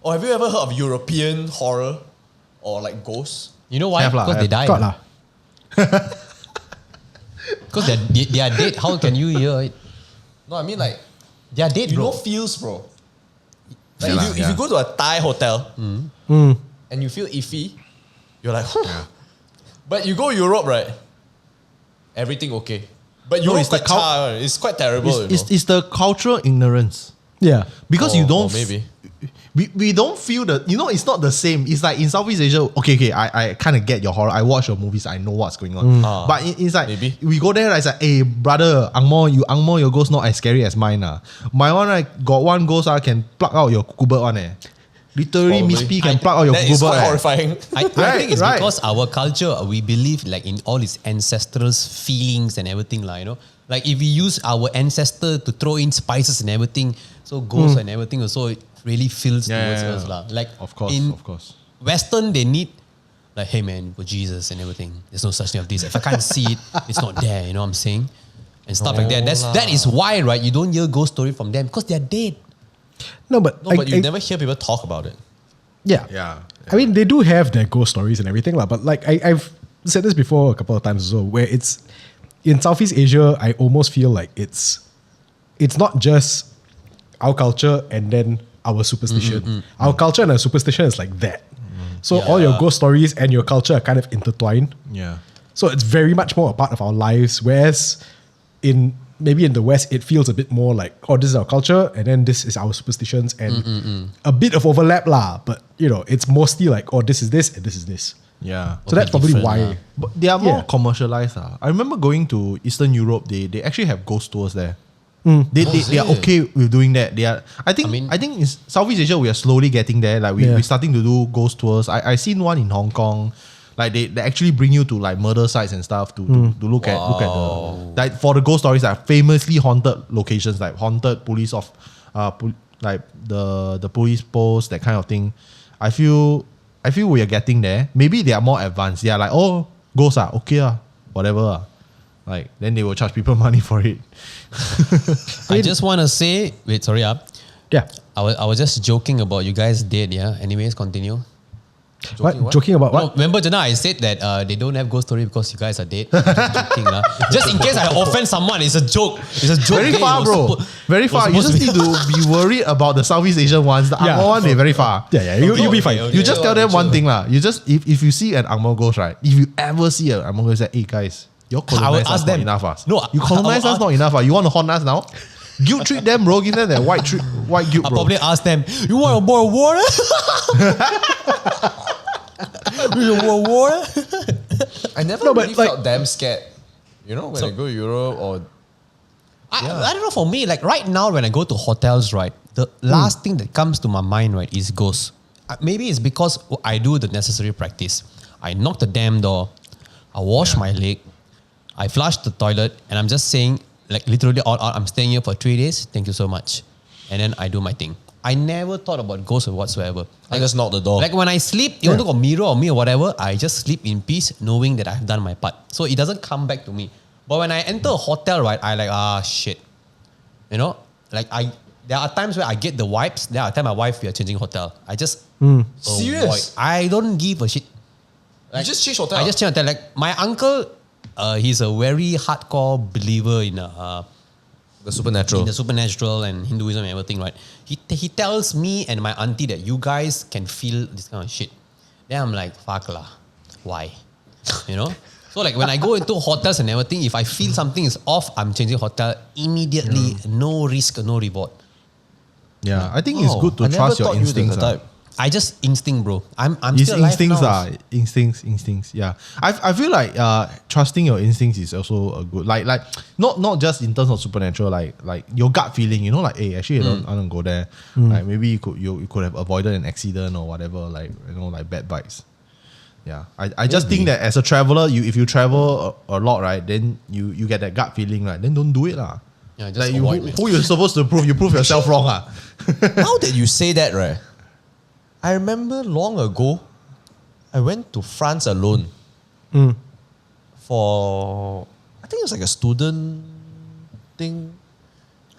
or have you ever heard of European horror, or like ghosts?
You know why? Because they die. Because they are dead. How can you hear it?
No, I mean like
they are dead,
you
bro.
know feels, bro. Like if you go to a Thai hotel and you feel iffy, you're like, but you go Europe, right? Everything okay. But Europe it's quite terrible.
It's the cultural ignorance.
Yeah.
Because you don't...
maybe.
We don't feel it's not the same. It's like in Southeast Asia, okay, I kind of get your horror. I watch your movies, I know what's going on. But it's like, maybe. We go there, it's like, hey, brother, Angmo, your ghost not as scary as mine. My one, got one ghost, can plug out your kuku one. Literally, Miss P can plug out your kuku bird.
That is quite horrifying.
I think it's because our culture, we believe like in all its ancestral feelings and everything. Like if we use our ancestor to throw in spices and everything, so ghosts and everything also it really feels towards us. Like
of course.
Western, they need like, hey man, for Jesus and everything. There's no such thing of this. If I can't see it, it's not there. You know what I'm saying? And stuff like that. That is why, right? You don't hear ghost story from them because they're dead.
No, but
you never hear people talk about it.
Yeah. I mean, they do have their ghost stories and everything, but like I've said this before a couple of times as well, where it's in Southeast Asia, I almost feel like it's not just our culture and then our superstition. Our culture and our superstition is like that. So all your ghost stories and your culture are kind of intertwined.
Yeah.
So it's very much more a part of our lives, whereas maybe in the West, it feels a bit more like, this is our culture and then this is our superstitions and a bit of overlap but it's mostly like, this is this and this is this.
Yeah.
So that's probably why.
But they are more commercialized. I remember going to Eastern Europe, they actually have ghost tours there. They are okay with doing that. I think in Southeast Asia we are slowly getting there. Like we're starting to do ghost tours. I seen one in Hong Kong. Like they actually bring you to like murder sites and stuff to look at the like for the ghost stories, like famously haunted locations, like haunted police like the police post, that kind of thing. I feel we are getting there. Maybe they are more advanced. They are like, ghosts okay whatever. Like then they will charge people money for it.
I just want to say, sorry.
Yeah.
I was just joking about you guys dead. Yeah. Anyways, continue.
Joking about what?
No, remember just now I said that they don't have ghost story because you guys are dead. Just joking, just in case I offend someone, it's a joke. It's a joke.
Very far, bro. Very far. You just need to be worried about the Southeast Asian ones. The Angmo one, they're very far.
Yeah. You'll be fine.
You just tell them one thing lah. You just if you see an Angmo ghost, right? If you ever see an Angmo ghost, say, hey guys, your colonize us not enough. You colonize us not enough. You want to haunt us now? Guilt trip them, bro. Give them that white guilt, bro.
I'll probably ask them, you want a boil of water?
I never really felt damn scared. When I go to Europe or...
I don't know, for me, like right now when I go to hotels, right, the last thing that comes to my mind, right, is ghosts. Maybe it's because I do the necessary practice. I knock the damn door, I wash my leg, I flush the toilet, and I'm just saying, like literally, I'm staying here for 3 days, thank you so much. And then I do my thing. I never thought about ghosts or whatsoever.
I just knock the door.
Like when I sleep, even though got mirror or me or whatever, I just sleep in peace knowing that I've done my part. So it doesn't come back to me. But when I enter a hotel, right, I like, shit. there are times where I get the vibes. Then I tell my wife we are changing hotel. I just
Serious?
I don't give a shit.
You just change hotel?
I just change hotel. Like my uncle, he's a very hardcore believer in
the supernatural.
in the supernatural and Hinduism and everything, right? He tells me and my auntie that you guys can feel this kind of shit. Then I'm like, fuck lah. Why? You know? So like when I go into hotels and everything, if I feel something is off, I'm changing hotel immediately. No risk, no reward.
Yeah, I think it's good to
I never
trust your
thought you were the
instincts.
type.
I just instinct, bro. I'm
His
still alive
instincts
now.
are instincts. Yeah, I feel like trusting your instincts is also a good like not just in terms of supernatural, like your gut feeling. You know, like hey, actually I don't go there. Like maybe you could have avoided an accident or whatever. Like like bad bites. Yeah, I just think that as a traveler, if you travel a lot, right, then you get that gut feeling, right? Then don't do it lah.
Yeah, just
Like
avoid it.
who you're supposed to prove? You prove yourself wrong, ah.
Now that you say that, right? I remember long ago, I went to France alone for, I think it was like a student thing.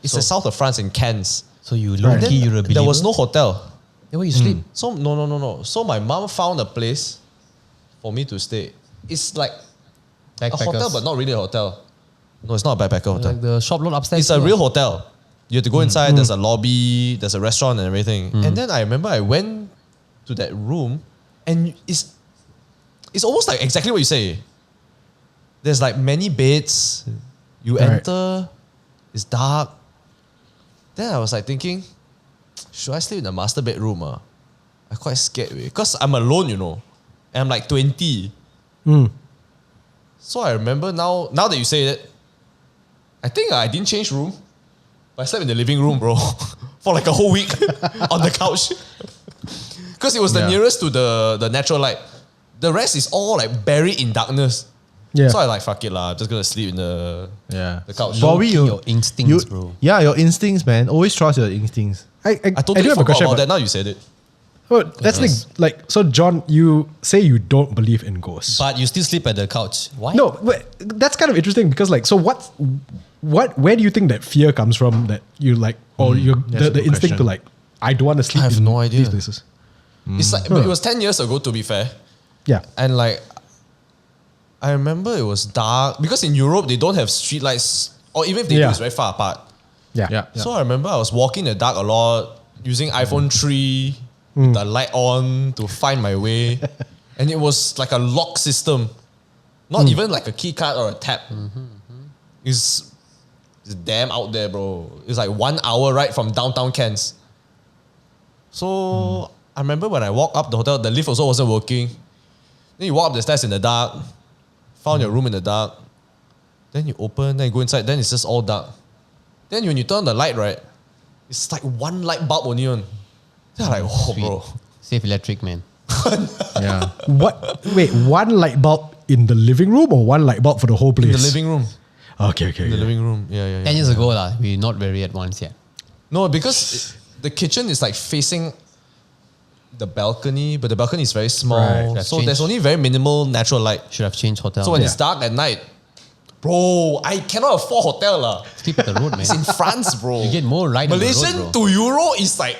It's the south of France in Cannes.
So you low key, you're a believer.
There was no hotel.
Then where you sleep?
So no. So my mom found a place for me to stay. It's like a hotel, but not really a hotel. No, it's not a backpacker hotel.
Like the shop load upstairs.
It's a real hotel. You have to go inside, there's a lobby, there's a restaurant and everything. And then I remember I went to that room and it's almost like exactly what you say. There's like many beds. You enter, it's dark. Then I was like thinking, should I sleep in the master bedroom? I'm quite scared because I'm alone, and I'm like 20. So I remember now that you say it, I think I didn't change room. I slept in the living room, bro, for like a whole week on the couch. Because it was the nearest to the natural light. The rest is all like buried in darkness.
Yeah.
So I like, fuck it lah, I'm just gonna sleep in the couch.
Bobby,
your instincts, bro.
Yeah, your instincts, man. Always trust your instincts.
I totally
do have a
forgot
question
about
about
that. Now you said it.
Oh, that's like so John, you say you don't believe in ghosts.
But you still sleep at the couch. Why?
No, but that's kind of interesting because like, so where do you think that fear comes from that you like, or the instinct to like, I don't want to sleep
I have
in
no idea.
these places?
It's like, but it was 10 years ago, to be fair.
Yeah.
And like, I remember it was dark because in Europe they don't have street lights, or even if they do, it's very far apart.
Yeah.
So I remember I was walking in the dark a lot, using iPhone 3, with the light on to find my way. And it was like a lock system. Not even like a key card or a tap. It's damn out there, bro. It's like 1 hour ride from downtown Cairns. So I remember when I walked up the hotel, the lift also wasn't working. Then you walk up the stairs in the dark, found your room in the dark. Then you open, then you go inside, then it's just all dark. Then when you turn on the light, right, it's like one light bulb only on. Then I'm like, oh,
Sweet.
bro.
Safe electric, man.
Yeah.
Wait, one light bulb in the living room or one light bulb for the whole place?
In the living room.
Okay.
In the living room. Yeah.
10 years ago, we're not very advanced yet.
No, because the kitchen is like facing the balcony, but the balcony is very small.
Right.
So there's only very minimal natural light.
Should have changed hotel.
So when it's dark at night, bro, I cannot afford hotel lah.
sleep at the road, man.
It's in France, bro.
You get more light on the
Malaysian
road, bro.
to Euro is like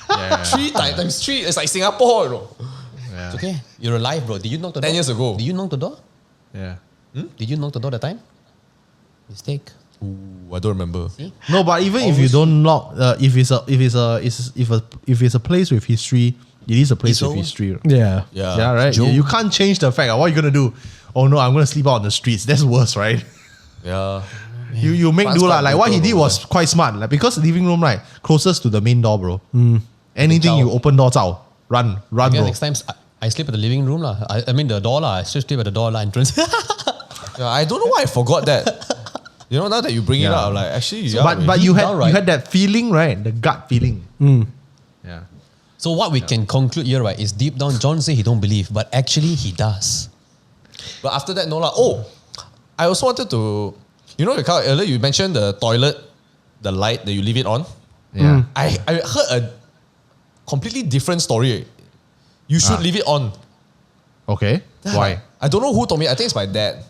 3 times 3. It's like Singapore, bro.
It's okay. You're alive, bro. Did you knock the door?
10 years ago.
Did you knock the door?
Yeah.
Did you knock the door that time? Mistake.
Ooh, I don't remember.
No, but even if you don't knock, if it's a place with history, it is a place with history.
Yeah.
Yeah, right. You can't change the fact. What are you gonna do? Oh no, I'm gonna sleep out on the streets. That's worse, right?
Yeah.
You make
France
do
quite
lah. Like what he
brutal,
did
bro.
was quite smart. Like because living room right closest to the main door, bro. Anything you open door, zao, run,
Again,
bro.
next time I sleep at the living room lah. I mean the door lah. I still sleep at the door lah entrance.
Yeah, I don't know why I forgot that. Now that you bring it up, I'm like, actually,
But you
down, right?
had that feeling, right? The gut feeling. Yeah.
So what we can conclude here, right, is deep down John say he don't believe, but actually he does.
But after that, no lah. Oh, I also wanted to, earlier you mentioned the toilet, the light that you leave it on.
Yeah.
I heard a completely different story. You should leave it on.
Okay. Why?
I don't know who told me. I think it's my dad.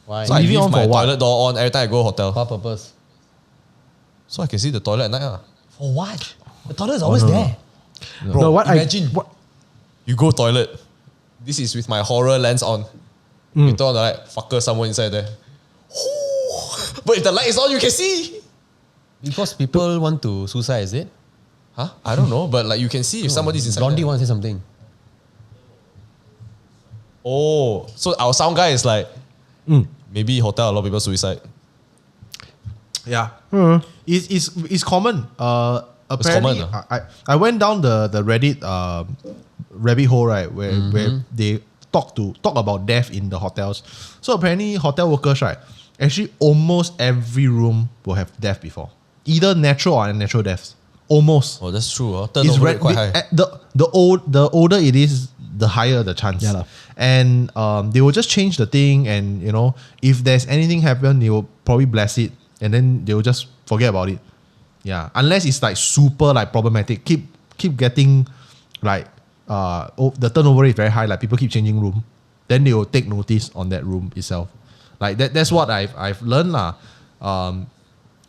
Why?
So I
Leave it
leave
on
my
for what?
toilet door on every time I go hotel.
What purpose?
So I can see the toilet at night.
For what? The toilet is always there.
Bro,
No, what
imagine
what,
you go toilet. This is with my horror lens on. You turn on the light, fucker, someone inside there. But if the light is on, you can see.
Because people want to suicide, is it?
Huh? I don't know, but like you can see if somebody's inside.
Blondie
there.
wants to say something.
Oh, so our sound guy is like, maybe hotel a lot of people suicide.
Yeah. It's common. Apparently,
common,
I went down the Reddit rabbit hole, right, where they talk about death in the hotels. So apparently hotel workers, right, actually almost every room will have death before. Either natural or unnatural deaths. Almost.
Oh, that's true. Turnover rate quite high.
The older it is, the higher the chance.
Yeah lah.
And they will just change the thing, and you know, if there's anything happen, they will probably bless it, and then they will just forget about it. Yeah, unless it's like super like problematic, keep getting like the turnover rate is very high, like people keep changing room, then they will take notice on that room itself. Like that's what I've learned lah.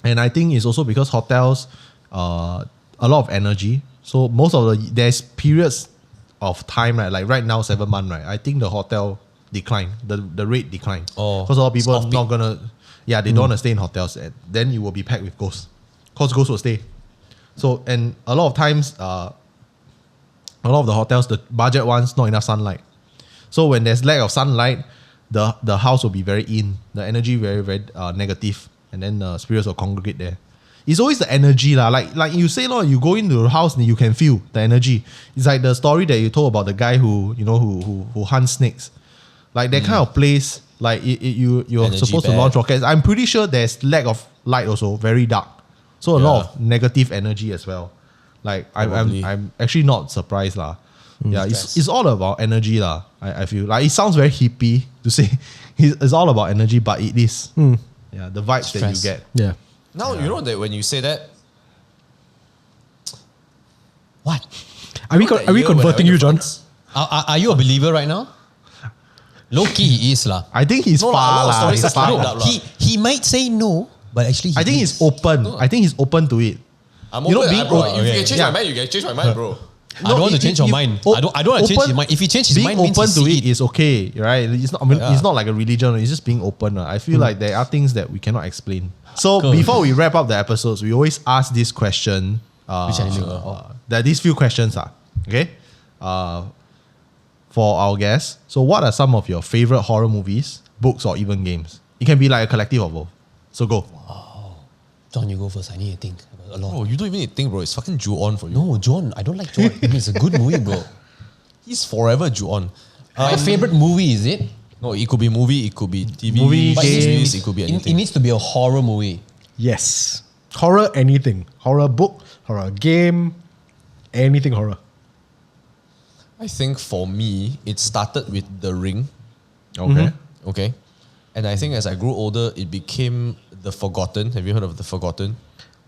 And I think it's also because hotels a lot of energy. So most of there's periods of time, right? Like right now 7 months, right? I think the hotel decline, the rate decline.
Oh,
because a lot of people
it's
are not gonna, they don't want to stay in hotels. And then you will be packed with ghosts. Because ghosts will stay. So, and a lot of times, a lot of the hotels, the budget ones, not enough sunlight. So when there's lack of sunlight, the house will be very the energy very, very negative, and then spirits will congregate there. It's always the energy lah. Like you say, you go into the house and you can feel the energy. It's like the story that you told about the guy who hunts snakes. Like that kind of place, like you're
Energy
supposed to
bad.
launch rockets. I'm pretty sure there's lack of light also, very dark. So a lot of negative energy as well. Like I'm actually not surprised lah. Yeah, it's all about energy lah. I feel like it sounds very hippie to say it's all about energy, but it is. Yeah, the vibes that you get.
yeah.
Now, you know that when you say that,
What?
Are we converting you, John?
Are you a believer right now? Low key he is lah.
I think he's
No lah, a
far
lot of
lah.
stories
He's
are
far
screwed
lah.
up lah.
He might say no, but actually
I think he's open. I think he's open to it.
I'm
You know,
open.
being
Bro,
open-
if you can change
yeah.
my mind, you can change my mind, bro.
I don't want to change your mind. I don't want to change his mind. If he changes his
Being
mind, means
open
he
to
see
it is okay, right? It's not. I mean, it's not like a religion. It's just being open. I feel like there are things that we cannot explain. So
Cool.
before we wrap up the episodes, we always ask this question.
Which anime?
There are these few questions. Okay. For our guests. So, what are some of your favorite horror movies, books, or even games? It can be like a collective of both. So go.
John, you go first. I need to think a lot.
Bro, you don't even need to think, bro. It's fucking Ju-on for you.
No, John, I don't like John. It's a good movie, bro.
He's forever Ju-on.
My favorite movie, is it?
No, it could be movie, it could be TV,
Movie,
series,
games.
it could be
It
anything.
needs to be a horror movie.
Yes. Horror, anything. Horror book, horror game, anything horror.
I think for me, it started with The Ring.
Okay.
Okay. And I think as I grew older, it became The Forgotten. Have you heard of The Forgotten?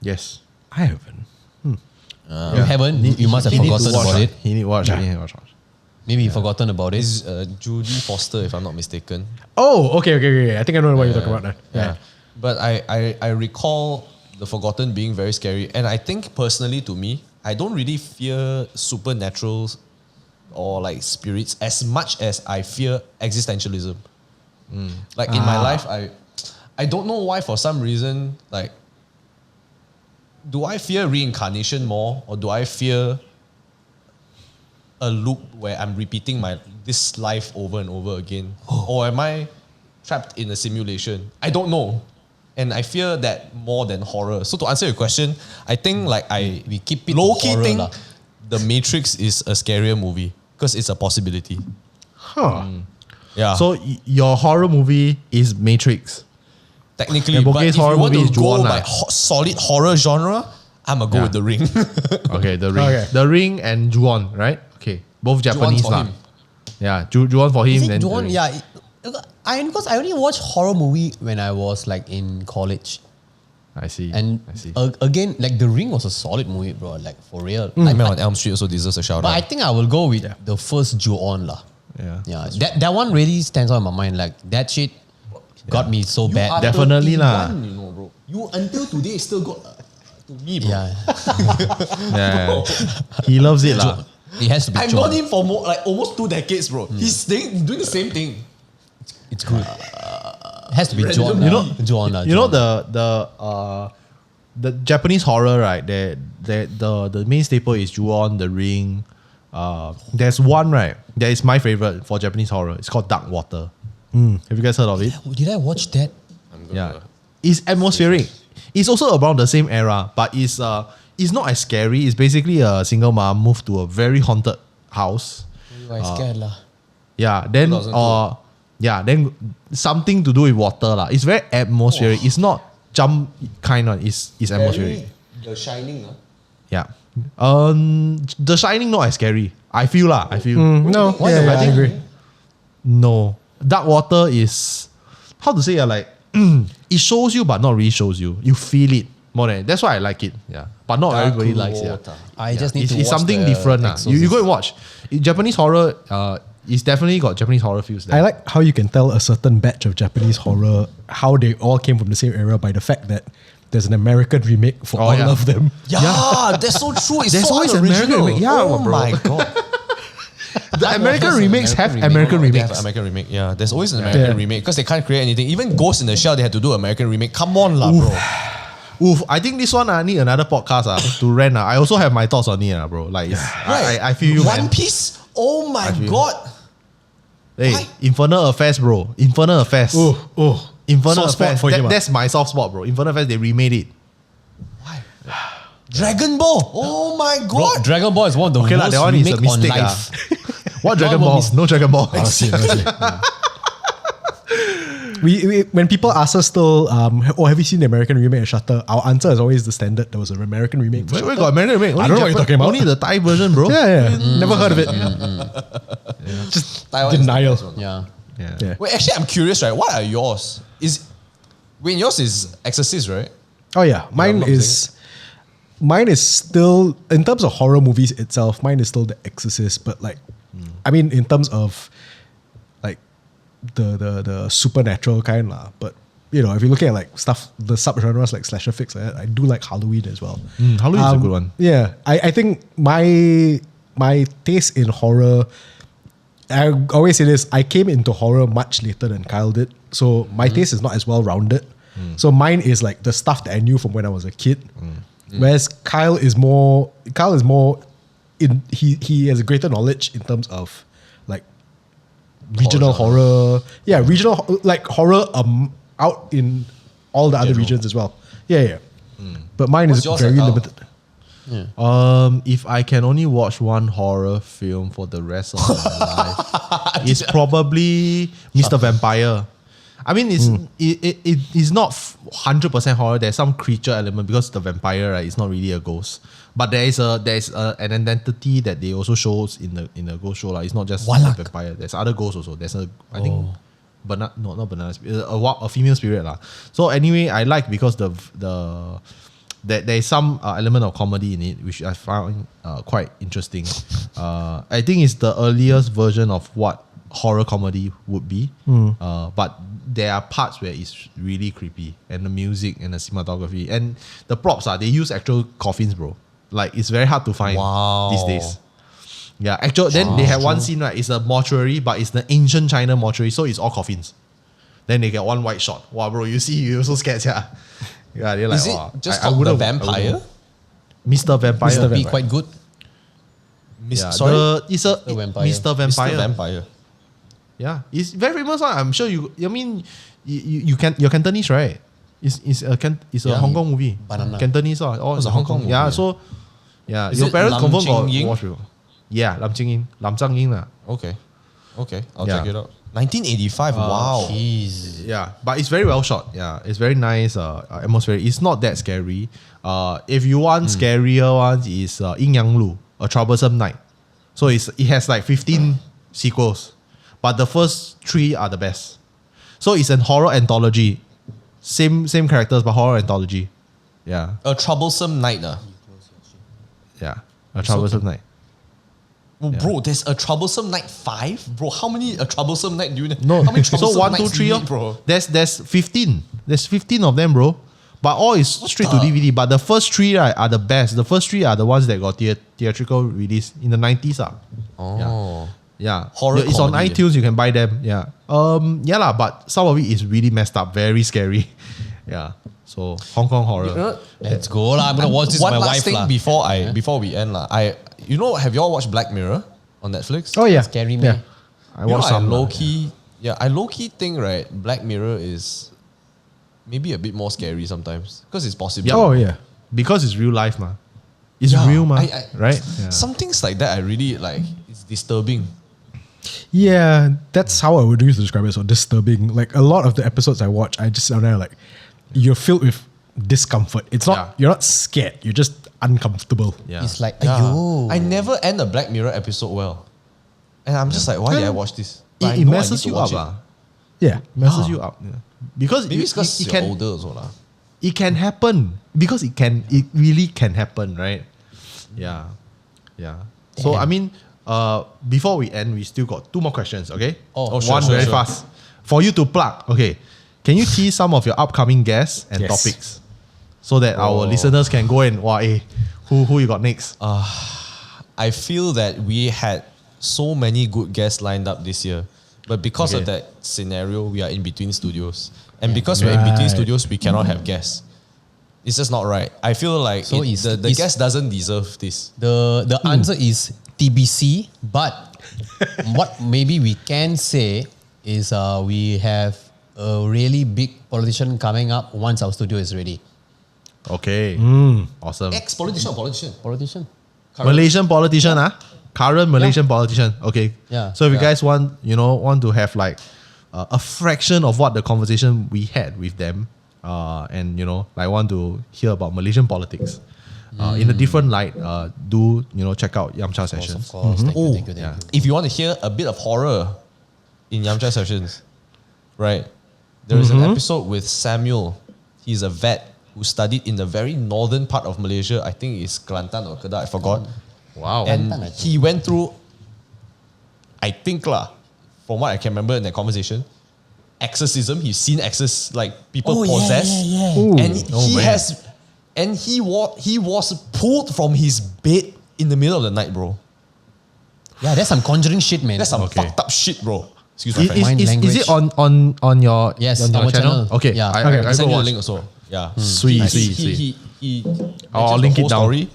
Yes.
I haven't.
You haven't? You must have
He need to
forgotten
watch,
about it.
He need to watch.
Yeah.
He need to watch.
Maybe you forgotten about it.
It's Judy Foster, if I'm not mistaken.
Oh, okay. I think I know what you're talking about now.
Yeah. But I recall The Forgotten being very scary. And I think personally to me, I don't really fear supernaturals or like spirits as much as I fear existentialism. Like in my life, I don't know why for some reason, like, do I fear reincarnation more or do I fear a loop where I'm repeating this life over and over again? Or am I trapped in a simulation? I don't know. And I fear that more than horror. So to answer your question, I think like
We keep it
low-key
horror
think
lah.
The Matrix is a scarier movie because it's a possibility.
Huh.
Yeah.
So your horror movie is Matrix.
technically,
and
but
Bokeh's
if you
horror
want
movie
to
is
go
Ju-on
by
lah.
solid horror genre, I'm gonna go with The Ring.
Okay, The Ring.
Okay.
The Ring and Ju-on, right? Okay. Both Japanese
for
lah.
him.
Yeah, Ju-on for him.
Is it
then The
John?
Ring.
Yeah. Because I only watched horror movie when I was like in college.
I see.
And
I see.
again, like The Ring was a solid movie, bro. Like for real.
Nightmare on Elm Street also deserves a shout
But I
out.
think I will go with the first Ju-on lah.
Yeah.
Yeah, that one really stands out in my mind. Like that shit got me so bad.
Definitely lah.
You know, bro. You until today still got to me, bro.
Yeah. He loves it lah.
It has to be
I've
Jon.
known him for almost 2 decades, bro. He's doing the same thing.
It's good. It has to be Jon.
You know the Japanese horror, right? The main staple is Ju-on, The Ring. There's one, right? That is my favorite for Japanese horror. It's called Dark Water. Have you guys heard of it?
Did I watch that?
Yeah. It's atmospheric. It's also around the same era, but it's not as scary. It's basically a single mom moved to a very haunted house.
I scared lah.
Yeah, then then something to do with water lah. It's very atmospheric. It's not jump kind of. It's atmospheric.
The Shining.
Yeah. The Shining not as scary. I feel lah. I feel.
No, I agree.
No. Dark Water is how to say like it shows you but not really shows you. You feel it more than that's why I like it. Yeah. But not everybody likes it.
I just need to watch
it's something different. You go and watch. Japanese horror it's definitely got Japanese horror feels there.
I like how you can tell a certain batch of Japanese horror, how they all came from the same era by the fact that there's an American remake for all of them.
Yeah, that's so true. It's
There's
so
always an American
unoriginal.
remake. Yeah,
oh
bro.
my god.
The American remakes have American
They
remakes.
have American remake. Yeah, there's always an American remake because they can't create anything. Even Ghost in the Shell, they had to do American remake. Come on, lah, bro.
Oof, I think this one I need another podcast to rent. I also have my thoughts on it, bro. Like, I feel you,
One
man.
Piece. Oh my god.
Hey, Infernal Affairs, bro. Infernal Affairs. Infernal
Soft spot
Affairs.
for him,
That's my soft spot, bro. Infernal Affairs, they remade it.
Why? Dragon Ball. Oh my god.
Bro, Dragon Ball is one of the
Okay,
most
that one is a
remake
mistake.
on life.
What Dragon Ball? No Dragon Ball.
We when people ask us still, have you seen the American remake of Shutter? Our answer is always the standard. There was an American remake.
Wait, got American remake?
I don't know what you're talking about.
Only the Thai version, bro.
Yeah. Never heard of it. Just
Taiwan is
denial.
the best one.
Yeah.
Wait, actually, I'm curious, right? What are yours? Yours is Exorcist, right?
Oh yeah, mine is still in terms of horror movies itself. Mine is still The Exorcist, but like, I mean, in terms of like the supernatural kind lah. But you know, if you're looking at like stuff, the subgenres like slasher fix, I do like Halloween as well.
Halloween is a good one.
Yeah, I think my taste in horror. I always say this. I came into horror much later than Kyle did, so my taste is not as well rounded. So mine is like the stuff that I knew from when I was a kid. Whereas Kyle is more in he has a greater knowledge in terms of like regional horror. Yeah, regional like horror out in all the other regions as well. Yeah. But mine
What's
is
yours,
very
Kyle?
limited.
If I can only watch one horror film for the rest of my life, it's probably Mr. Vampire. I mean, it's not 100% horror. There's some creature element because the vampire, right, is not really a ghost. But there's an identity that they also shows in the ghost show. It's not just a vampire. There's other ghosts also. There's I think not banana spirit, a female spirit lah. So anyway, I like because there is some element of comedy in it, which I found quite interesting. I think it's the earliest version of what horror comedy would be. But there are parts where it's really creepy, and the music and the cinematography and the props they use actual coffins, bro. Like it's very hard to find these days. Yeah, then they have one scene, right? It's a mortuary, but it's the ancient China mortuary, so it's all coffins. Then they get one white shot. Wow, bro, you're so scared, yeah. Yeah, they're like,
Is it just called The Vampire?
Mr. Vampire.
Mr. Be quite good.
Sorry?
It's a
The Vampire.
Mr. Vampire.
Mr. Vampire.
Yeah, it's very famous. I'm sure you're Cantonese, right? It's a Hong Kong movie.
Banana.
Cantonese, it's a Hong Kong movie. Yeah, so
Is
your
it
parents
Lam
confirm
Ching
got
Ying?
watch before. Yeah, Lam Zhang Ying lah.
Okay, I'll
Yeah.
check it out. 1985. Wow.
Jeez.
Yeah, but it's very well shot. Yeah, it's very nice atmosphere. It's not that scary. If you want scarier ones, is Yin Yang Lu, A Troublesome Night. So it has like 15 sequels, but the first 3 are the best. So it's an horror anthology. Same characters, but horror anthology. Yeah,
A Troublesome Night.
yeah, A Troublesome Night.
Oh, bro, there's A Troublesome Night 5? Bro, how many A Troublesome Night do you know?
No,
How many
so
Troublesome
1, 2,
Nights
3,
do you need, bro?
There's 15. There's 15 of them, bro. But all is straight to DVD. But the first 3 right, are the best. The first 3 are the ones that got theatrical release in the 90s.
Oh.
Yeah.
Horror
It's on
comedy.
iTunes, you can buy them. Yeah. Yeah lah, but some of it is really messed up, very scary. Yeah. So Hong Kong horror.
Let's go lah. I'm gonna watch this with
One
my
last
wife
thing
lah.
before we end lah. Have you all watched Black Mirror on Netflix?
Oh yeah.
Scary me.
Yeah.
I watched some.
I low key think right, Black Mirror is maybe a bit more scary sometimes because it's possible.
Oh yeah.
Because it's real life, ma. It's
Yeah,
real, ma. Right? Yeah.
Some things like that I really like. It's disturbing.
Yeah, that's how I would use to describe it. So disturbing. Like a lot of the episodes I watch, I just down there like you're filled with discomfort. It's not you're not scared. You're just uncomfortable.
Yeah.
It's like,
Yeah.
ayo.
I never end a Black Mirror episode well. And I'm just like, why did I watch this? But I
It
know I
messes
need to
you
watch
up.
it.
Yeah.
Messes you up. Yeah. Because
Maybe it's because
it
you're
can,
older also lah.
it can happen. Because it really can happen, right? Yeah. Yeah. So I mean, before we end, we still got 2 more questions, okay?
Sure,
very
sure.
fast. For you to plug, okay. Can you tease some of your upcoming guests and
Yes.
topics? So that our listeners can go and, who you got next?
I feel that we had so many good guests lined up this year. But because of that scenario, we are in between studios. And because we're in between
Right.
studios, we cannot have guests. It's just not right. I feel like
So
the guest doesn't deserve this.
The answer is TBC, but what maybe we can say is we have a really big politician coming up once our studio is ready.
Okay. Awesome.
Ex-politician or politician?
Politician?
Malaysian politician, current Malaysian politician. Okay.
Yeah.
So if you guys want to have like a fraction of what the conversation we had with them, and want to hear about Malaysian politics in a different light, do check out Yamcha Sessions.
Of course. Thank you, thank you.
If you want to hear a bit of horror in Yamcha Sessions, right? There is an episode with Samuel. He's a vet who studied in the very northern part of Malaysia. I think it's Kelantan or Kedah, I forgot.
Wow.
And he went through, I think from what I can remember in that conversation, exorcism. He's seen people possessed. And he was pulled from his bed in the middle of the night, bro.
Yeah, that's some conjuring shit, man.
That's some fucked up shit, bro. Excuse my French.
Mind
Is
language.
it on your
Yes,
on your
our channel.
Okay.
Yeah.
I
Send
go
you a
watch.
link also. Yeah.
Sweet.
He
I'll
mentions
link
the
it
whole
down.
story.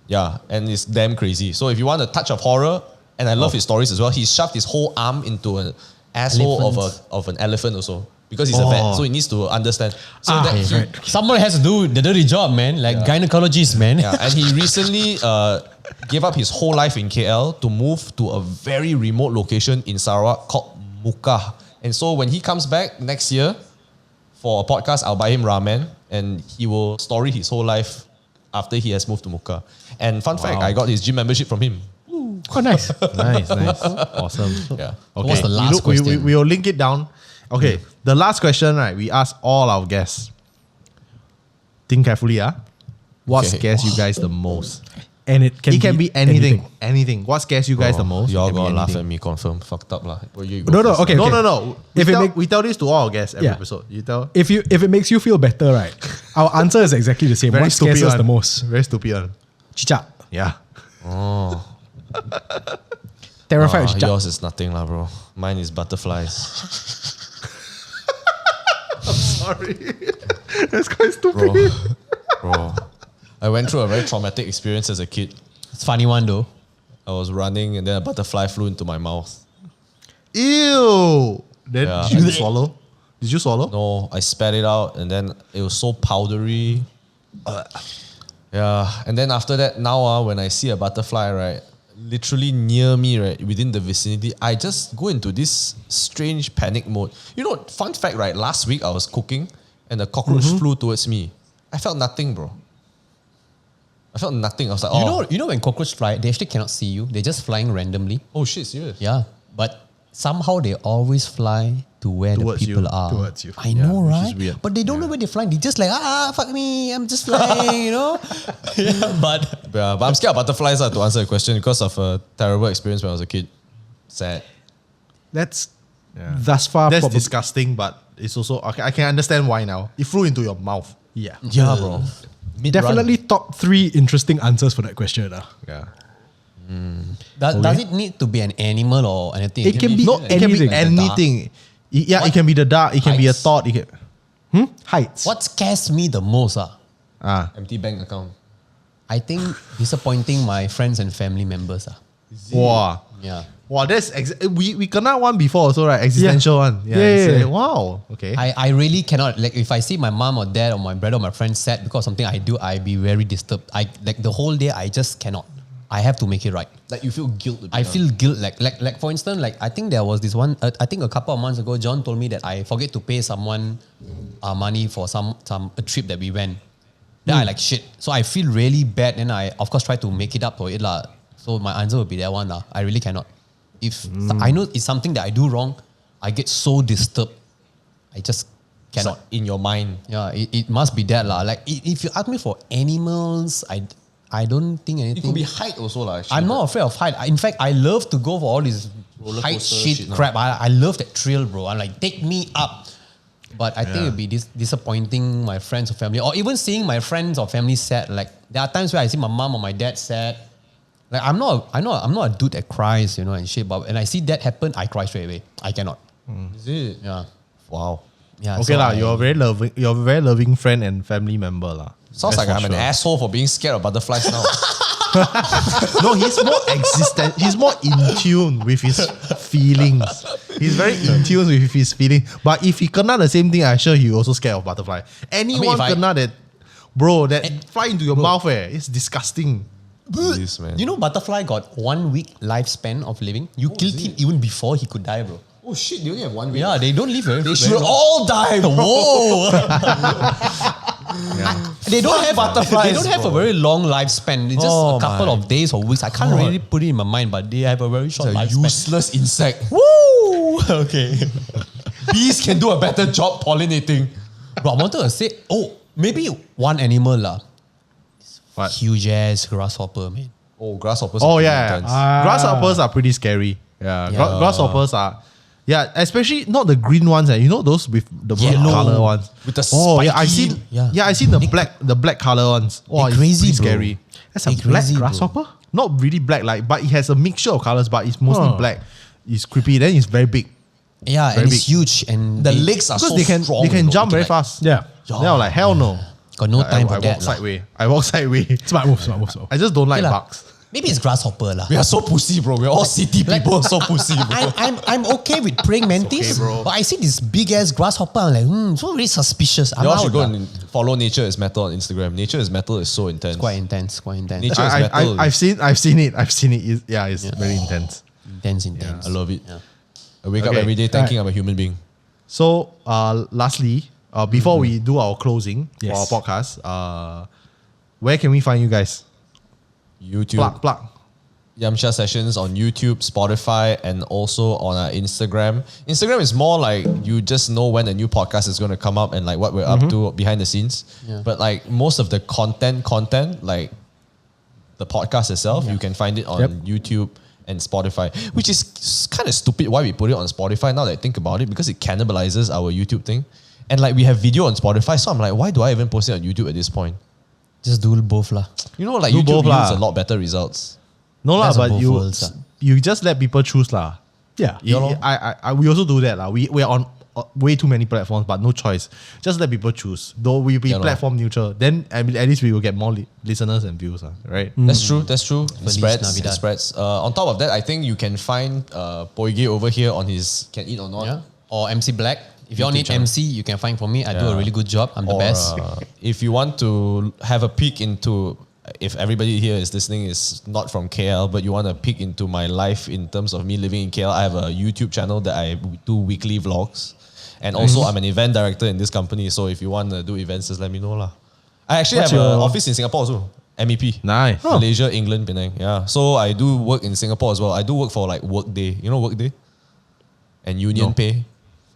Yeah, and it's damn crazy. So if you want a touch of horror, and I love his stories as well, he shoved his whole arm into an asshole of an elephant also. Because he's a vet, so he needs to understand. So
Someone has to do the dirty job, man. Like gynecologist, man.
yeah, and he recently gave up his whole life in KL to move to a very remote location in Sarawak called Muka. And so when he comes back next year for a podcast, I'll buy him ramen and he will story his whole life after he has moved to Muka. And fun fact, I got his gym membership from him.
Quite nice.
Nice. Awesome.
Yeah.
Okay.
What's the last question?
We will link it down. Okay. The last question, right? We ask all our guests. Think carefully, what
Okay.
scares you guys the most?
And it can
be anything. Anything. What scares you guys the most?
Y'all
It can be
gonna laugh
anything.
at me, confirm. Fucked up lah. Well, you go
No,
first.
okay.
No.
If
We tell this to all our guests every
Yeah.
episode. You tell.
If it makes you feel better, right? Our answer is exactly the same.
Very
What scares
stupid
us the
one.
most?
Very stupid one.
Chicha.
Yeah.
Terrified of chicha.
Yours is nothing lah, bro. Mine is butterflies.
Sorry. That's quite stupid.
Bro. I went through a very traumatic experience as a kid.
It's a funny one though.
I was running and then a butterfly flew into my mouth.
Ew. Then
Yeah.
did you swallow? Did you swallow?
No, I spat it out and then it was so powdery. Yeah, and then after that, now when I see a butterfly, right, literally near me, right, within the vicinity, I just go into this strange panic mode. You know, fun fact, right, last week I was cooking and a cockroach flew towards me. I felt nothing, bro. I felt nothing. I was like, oh,
You know when cockroach fly, they actually cannot see you. They're just flying randomly.
oh shit, serious?
Yeah. But somehow they always fly to where
Towards
the people
you.
are.
Towards you.
I know,
which
right?
is weird.
But they don't know where they're flying. They just like, fuck me, I'm just flying, you know? Yeah, but
Yeah, but I'm scared of butterflies to answer the question because of a terrible experience when I was a kid. Sad.
That's thus far
That's
probably.
disgusting, but it's also okay. I can understand why now. It flew into your mouth.
Yeah.
Yeah, bro.
Definitely top 3 interesting answers for that question.
Yeah.
Does it need to be an animal or anything?
It can be
No, it can be
anything.
anything. Yeah, it can be the dark. It can be a
Heights.
thought. It can,
Heights.
What scares me the most?
Empty bank account.
I think disappointing my friends and family members.
Wow.
Yeah.
Wow, that's we kena one before also, right? Existential one.
Yeah,
it's
yeah.
like, wow. Okay.
I really cannot, like, if I see my mom or dad or my brother or my friend sad because of something I do, I be very disturbed. I like the whole day I just cannot. I have to make it right.
Like you feel guilt.
I feel guilt. Like for instance, like I think there was this one. I think a couple of months ago, John told me that I forget to pay someone money for a trip that we went. Then I like shit. So I feel really bad. Then I of course try to make it up for it lah. So my answer would be that one lah. I really cannot. If I know it's something that I do wrong, I get so disturbed. I just cannot.
in your mind.
Yeah, it must be that lah. Like if you ask me for animals, I don't think anything.
It could be height also lah.
I'm not afraid of height. In fact, I love to go for all this
Roller
height
coaster
shit
shit, no?
crap. I love that thrill, bro. I'm like, take me up. But I think it'd be disappointing my friends or family, or even seeing my friends or family sad. Like there are times where I see my mom or my dad sad. Like I'm not a dude that cries, and shit. But when I see that happen, I cry straight away. I cannot.
Is it?
Yeah.
Wow.
Yeah.
Okay lah, you're a very loving friend and family member lah.
Sounds
That's
like
for
I'm an
sure.
asshole for being scared of butterflies now.
No, he's more existent. He's more in tune with his feelings. He's very in tune with his feelings. But if he kena the same thing, I'm sure he also scared of butterfly. Anyone kena that, bro, that fly into your mouth, it's disgusting.
This man.
You know, butterfly got 1 week lifespan of living. You killed him even before he could die, bro.
Oh shit, they only have 1 week.
Yeah, they don't live very.
They should all die, bro.
Whoa! They don't have
butterflies,
They don't have a
bro.
very long lifespan. It's just
Oh
a couple
my
of days or weeks. I can't
God.
really put it in my mind, but they have a very short
It's a
lifespan.
useless insect.
Woo! Okay.
Bees can do a better job pollinating.
Bro, I wanted to say, maybe one animal lah.
What?
Huge ass grasshopper, man.
Oh, grasshoppers.
Oh
are pretty
yeah,
intense.
grasshoppers are pretty scary. Yeah,
Yeah.
grasshoppers are. Yeah, especially not the green ones. You know those with the black
Yellow.
color ones.
With the
yeah, I
spiky-
seen.
Yeah.
Yeah, I seen the black color ones. Oh, it's
crazy,
pretty
bro.
scary.
That's a
Hey,
black
crazy, bro.
grasshopper?
Not really black, but it has a mixture of colors, but it's mostly black. It's creepy. Then it's very big
Yeah,
Very
and it's
big.
huge and
The
they
legs are
because
so
they can
strong.
jump very
like,
fast.
Yeah.
Then I'm like, hell no.
got no time for
I
that
walk
lah.
sideways. I walk sideways.
Smart move.
I just don't like
Okay lah.
bugs.
Maybe it's grasshopper lah.
We are so pussy, bro. We're all city people, so pussy, bro.
I'm okay with praying mantis,
okay, bro.
but I see this big ass grasshopper. I'm like, so really suspicious. I'm
You all
out
should go
lah.
and follow Nature is Metal on Instagram. Nature is Metal is so intense.
Quite intense.
Nature is metal.
I've seen it. It's very intense.
Intense.
I love it.
Yeah.
I wake up
Okay.
every day thinking I'm a human being.
So, lastly, before we do our closing for
Yes.
our podcast, where can we find you guys?
YouTube.
Plug.
Yamcha Sessions on YouTube, Spotify, and also on our Instagram. Instagram is more like you just know when a new podcast is going to come up and like what we're up to behind the scenes.
Yeah.
But like most of the content, like the podcast itself, you can find it on YouTube and Spotify, which is kind of stupid why we put it on Spotify now that I think about it, because it cannibalizes our YouTube thing. And like we have video on Spotify, so I'm like, why do I even post it on YouTube at this point?
Just do both lah.
You know, like
Do
YouTube
both lah.
yields a lot better results.
No lah,
Best of
but
both
you
worlds,
you just let people choose lah.
Yeah.
We also do that lah. We're on way too many platforms, but no choice. Just let people choose. Though we be
Yeah, lor.
platform neutral, then at least we will get more listeners and views, right?
That's true. It
Feliz
spreads.
Navidad.
It spreads. On top of that, I think you can find Poighai over here on his Can Eat or Not.
Yeah. Or MC Black. If you all
YouTube
need
channel.
MC, you can find for me. I do a
Yeah.
really good job. I'm the
Or,
best.
if you want to have a peek into, if everybody here is listening is not from KL, but you want to peek into my life in terms of me living in KL, I have a YouTube channel that I do weekly vlogs. And also I'm an event director in this company. So if you want to do events, just let me know lah. I actually
What's
have an
your-
office in Singapore also. MEP.
Nice.
Malaysia, England, Penang. Yeah. So I do work in Singapore as well. I do work for like Workday. You know Workday? And Union Pay.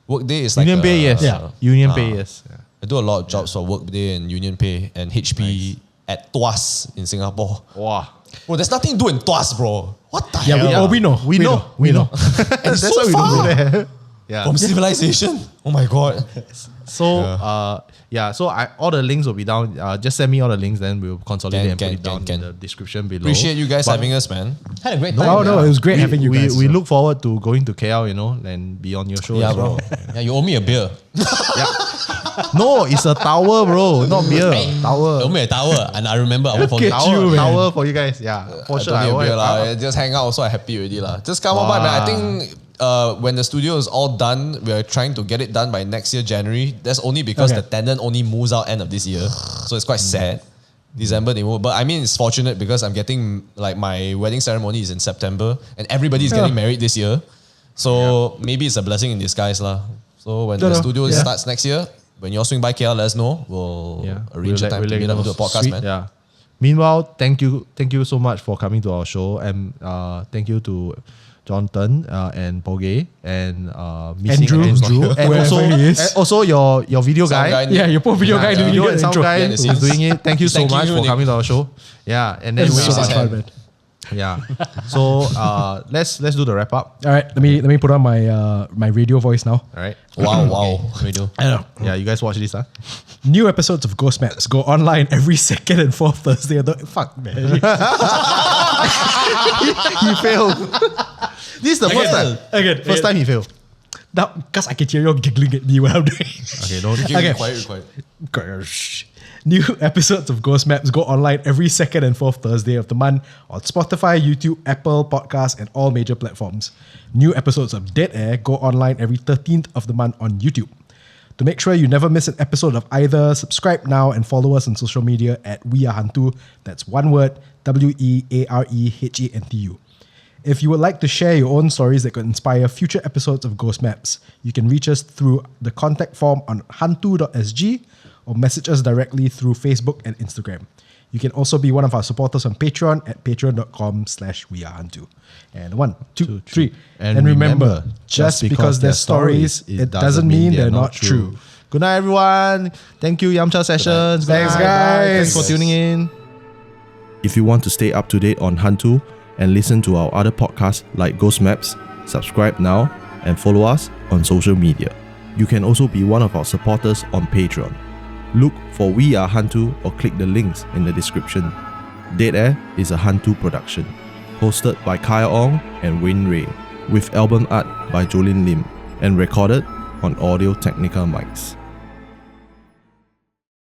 Workday is like
Union Pay, yes.
Yeah.
Union Pay, yes. Yeah.
I do a lot of jobs for Workday and Union Pay and HP at Tuas in Singapore.
Wow.
Bro, there's nothing to do in Tuas, bro. What the
Yeah,
hell?
we know.
We know.
And
That's
so
why we
far
don't do that. Yeah.
from civilization. Oh my god.
So so all the links will be down. Just send me all the links, then we'll consolidate and put it down in the description below.
Appreciate you guys having us, man.
Had a great time.
No, it was great having you guys.
We look forward to going to KL, and be on your show.
Yeah,
as well.
bro.
Yeah, you owe me a beer.
No, it's a tower, bro, not beer. Tower.
You owe me a tower, and I remember I won't forget.
At you, man.
Tower for you guys. Yeah, for sure.
I don't need a beer, lah. Just hang out, so I'm happy already, lah. Just come on by, man. I think when the studio is all done, we are trying to get it done by next year, January. That's only because the tenant only moves out end of this year. So it's quite sad. December they move. But I mean, it's fortunate because I'm getting, like, my wedding ceremony is in September and everybody's getting married this year. So maybe it's a blessing in disguise, lah. So when the studio starts next year, when you all swing by KL, let us know. We'll arrange a time to meet up and do a podcast,
Sweet.
man.
Yeah. Meanwhile, thank you so much for coming to our show, and thank you to Jonathan and Poighai and
Andrew,
and also your video
Sound
guy.
guy.
Yeah, your poor video guy doing
Video
the
and sound
intro.
guy
Yeah,
who's
he's
doing it. Thank you so
thanking
much
you,
for
Nick.
coming to our show. Yeah, and then
This is
waves
so
his
much
hand.
fun, man.
yeah. So let's do the wrap up.
All right, let me put on my radio voice now.
All right.
Wow.
Radio.
I know.
Yeah, you guys watch this, huh?
New episodes of Ghost Maps go online every second and fourth Thursday. Fuck, man.
He failed. This is the first time.
Again.
First time he failed.
Now, because I can hear you all giggling at me when I'm doing.
Okay, don't.
Okay.
Quiet.
New episodes of Ghost Maps go online every second and fourth Thursday of the month on Spotify, YouTube, Apple Podcasts, and all major platforms. New episodes of Dead Air go online every 13th of the month on YouTube. To make sure you never miss an episode of either, subscribe now and follow us on social media at We Are HANTU. That's one word, WeAreHANTU. If you would like to share your own stories that could inspire future episodes of Ghost Maps, you can reach us through the contact form on hantu.sg or message us directly through Facebook and Instagram. You can also be one of our supporters on Patreon at patreon.com/wearehantu. And 1, 2, 3. And remember, just because they're stories, it doesn't mean they're not true.
Good night, everyone. Thank you, Yamcha Sessions. Good
Thanks,
night.
guys.
Thanks for tuning in. If you want to stay up to date on HANTU and listen to our other podcasts like Ghost Maps, subscribe now and follow us on social media. You can also be one of our supporters on Patreon. Look for We Are HANTU or click the links in the description. Dead Air is a HANTU production, hosted by Kaya Ong and Wayne Ray, with album art by Joline Lim, and recorded on Audio Technica mics.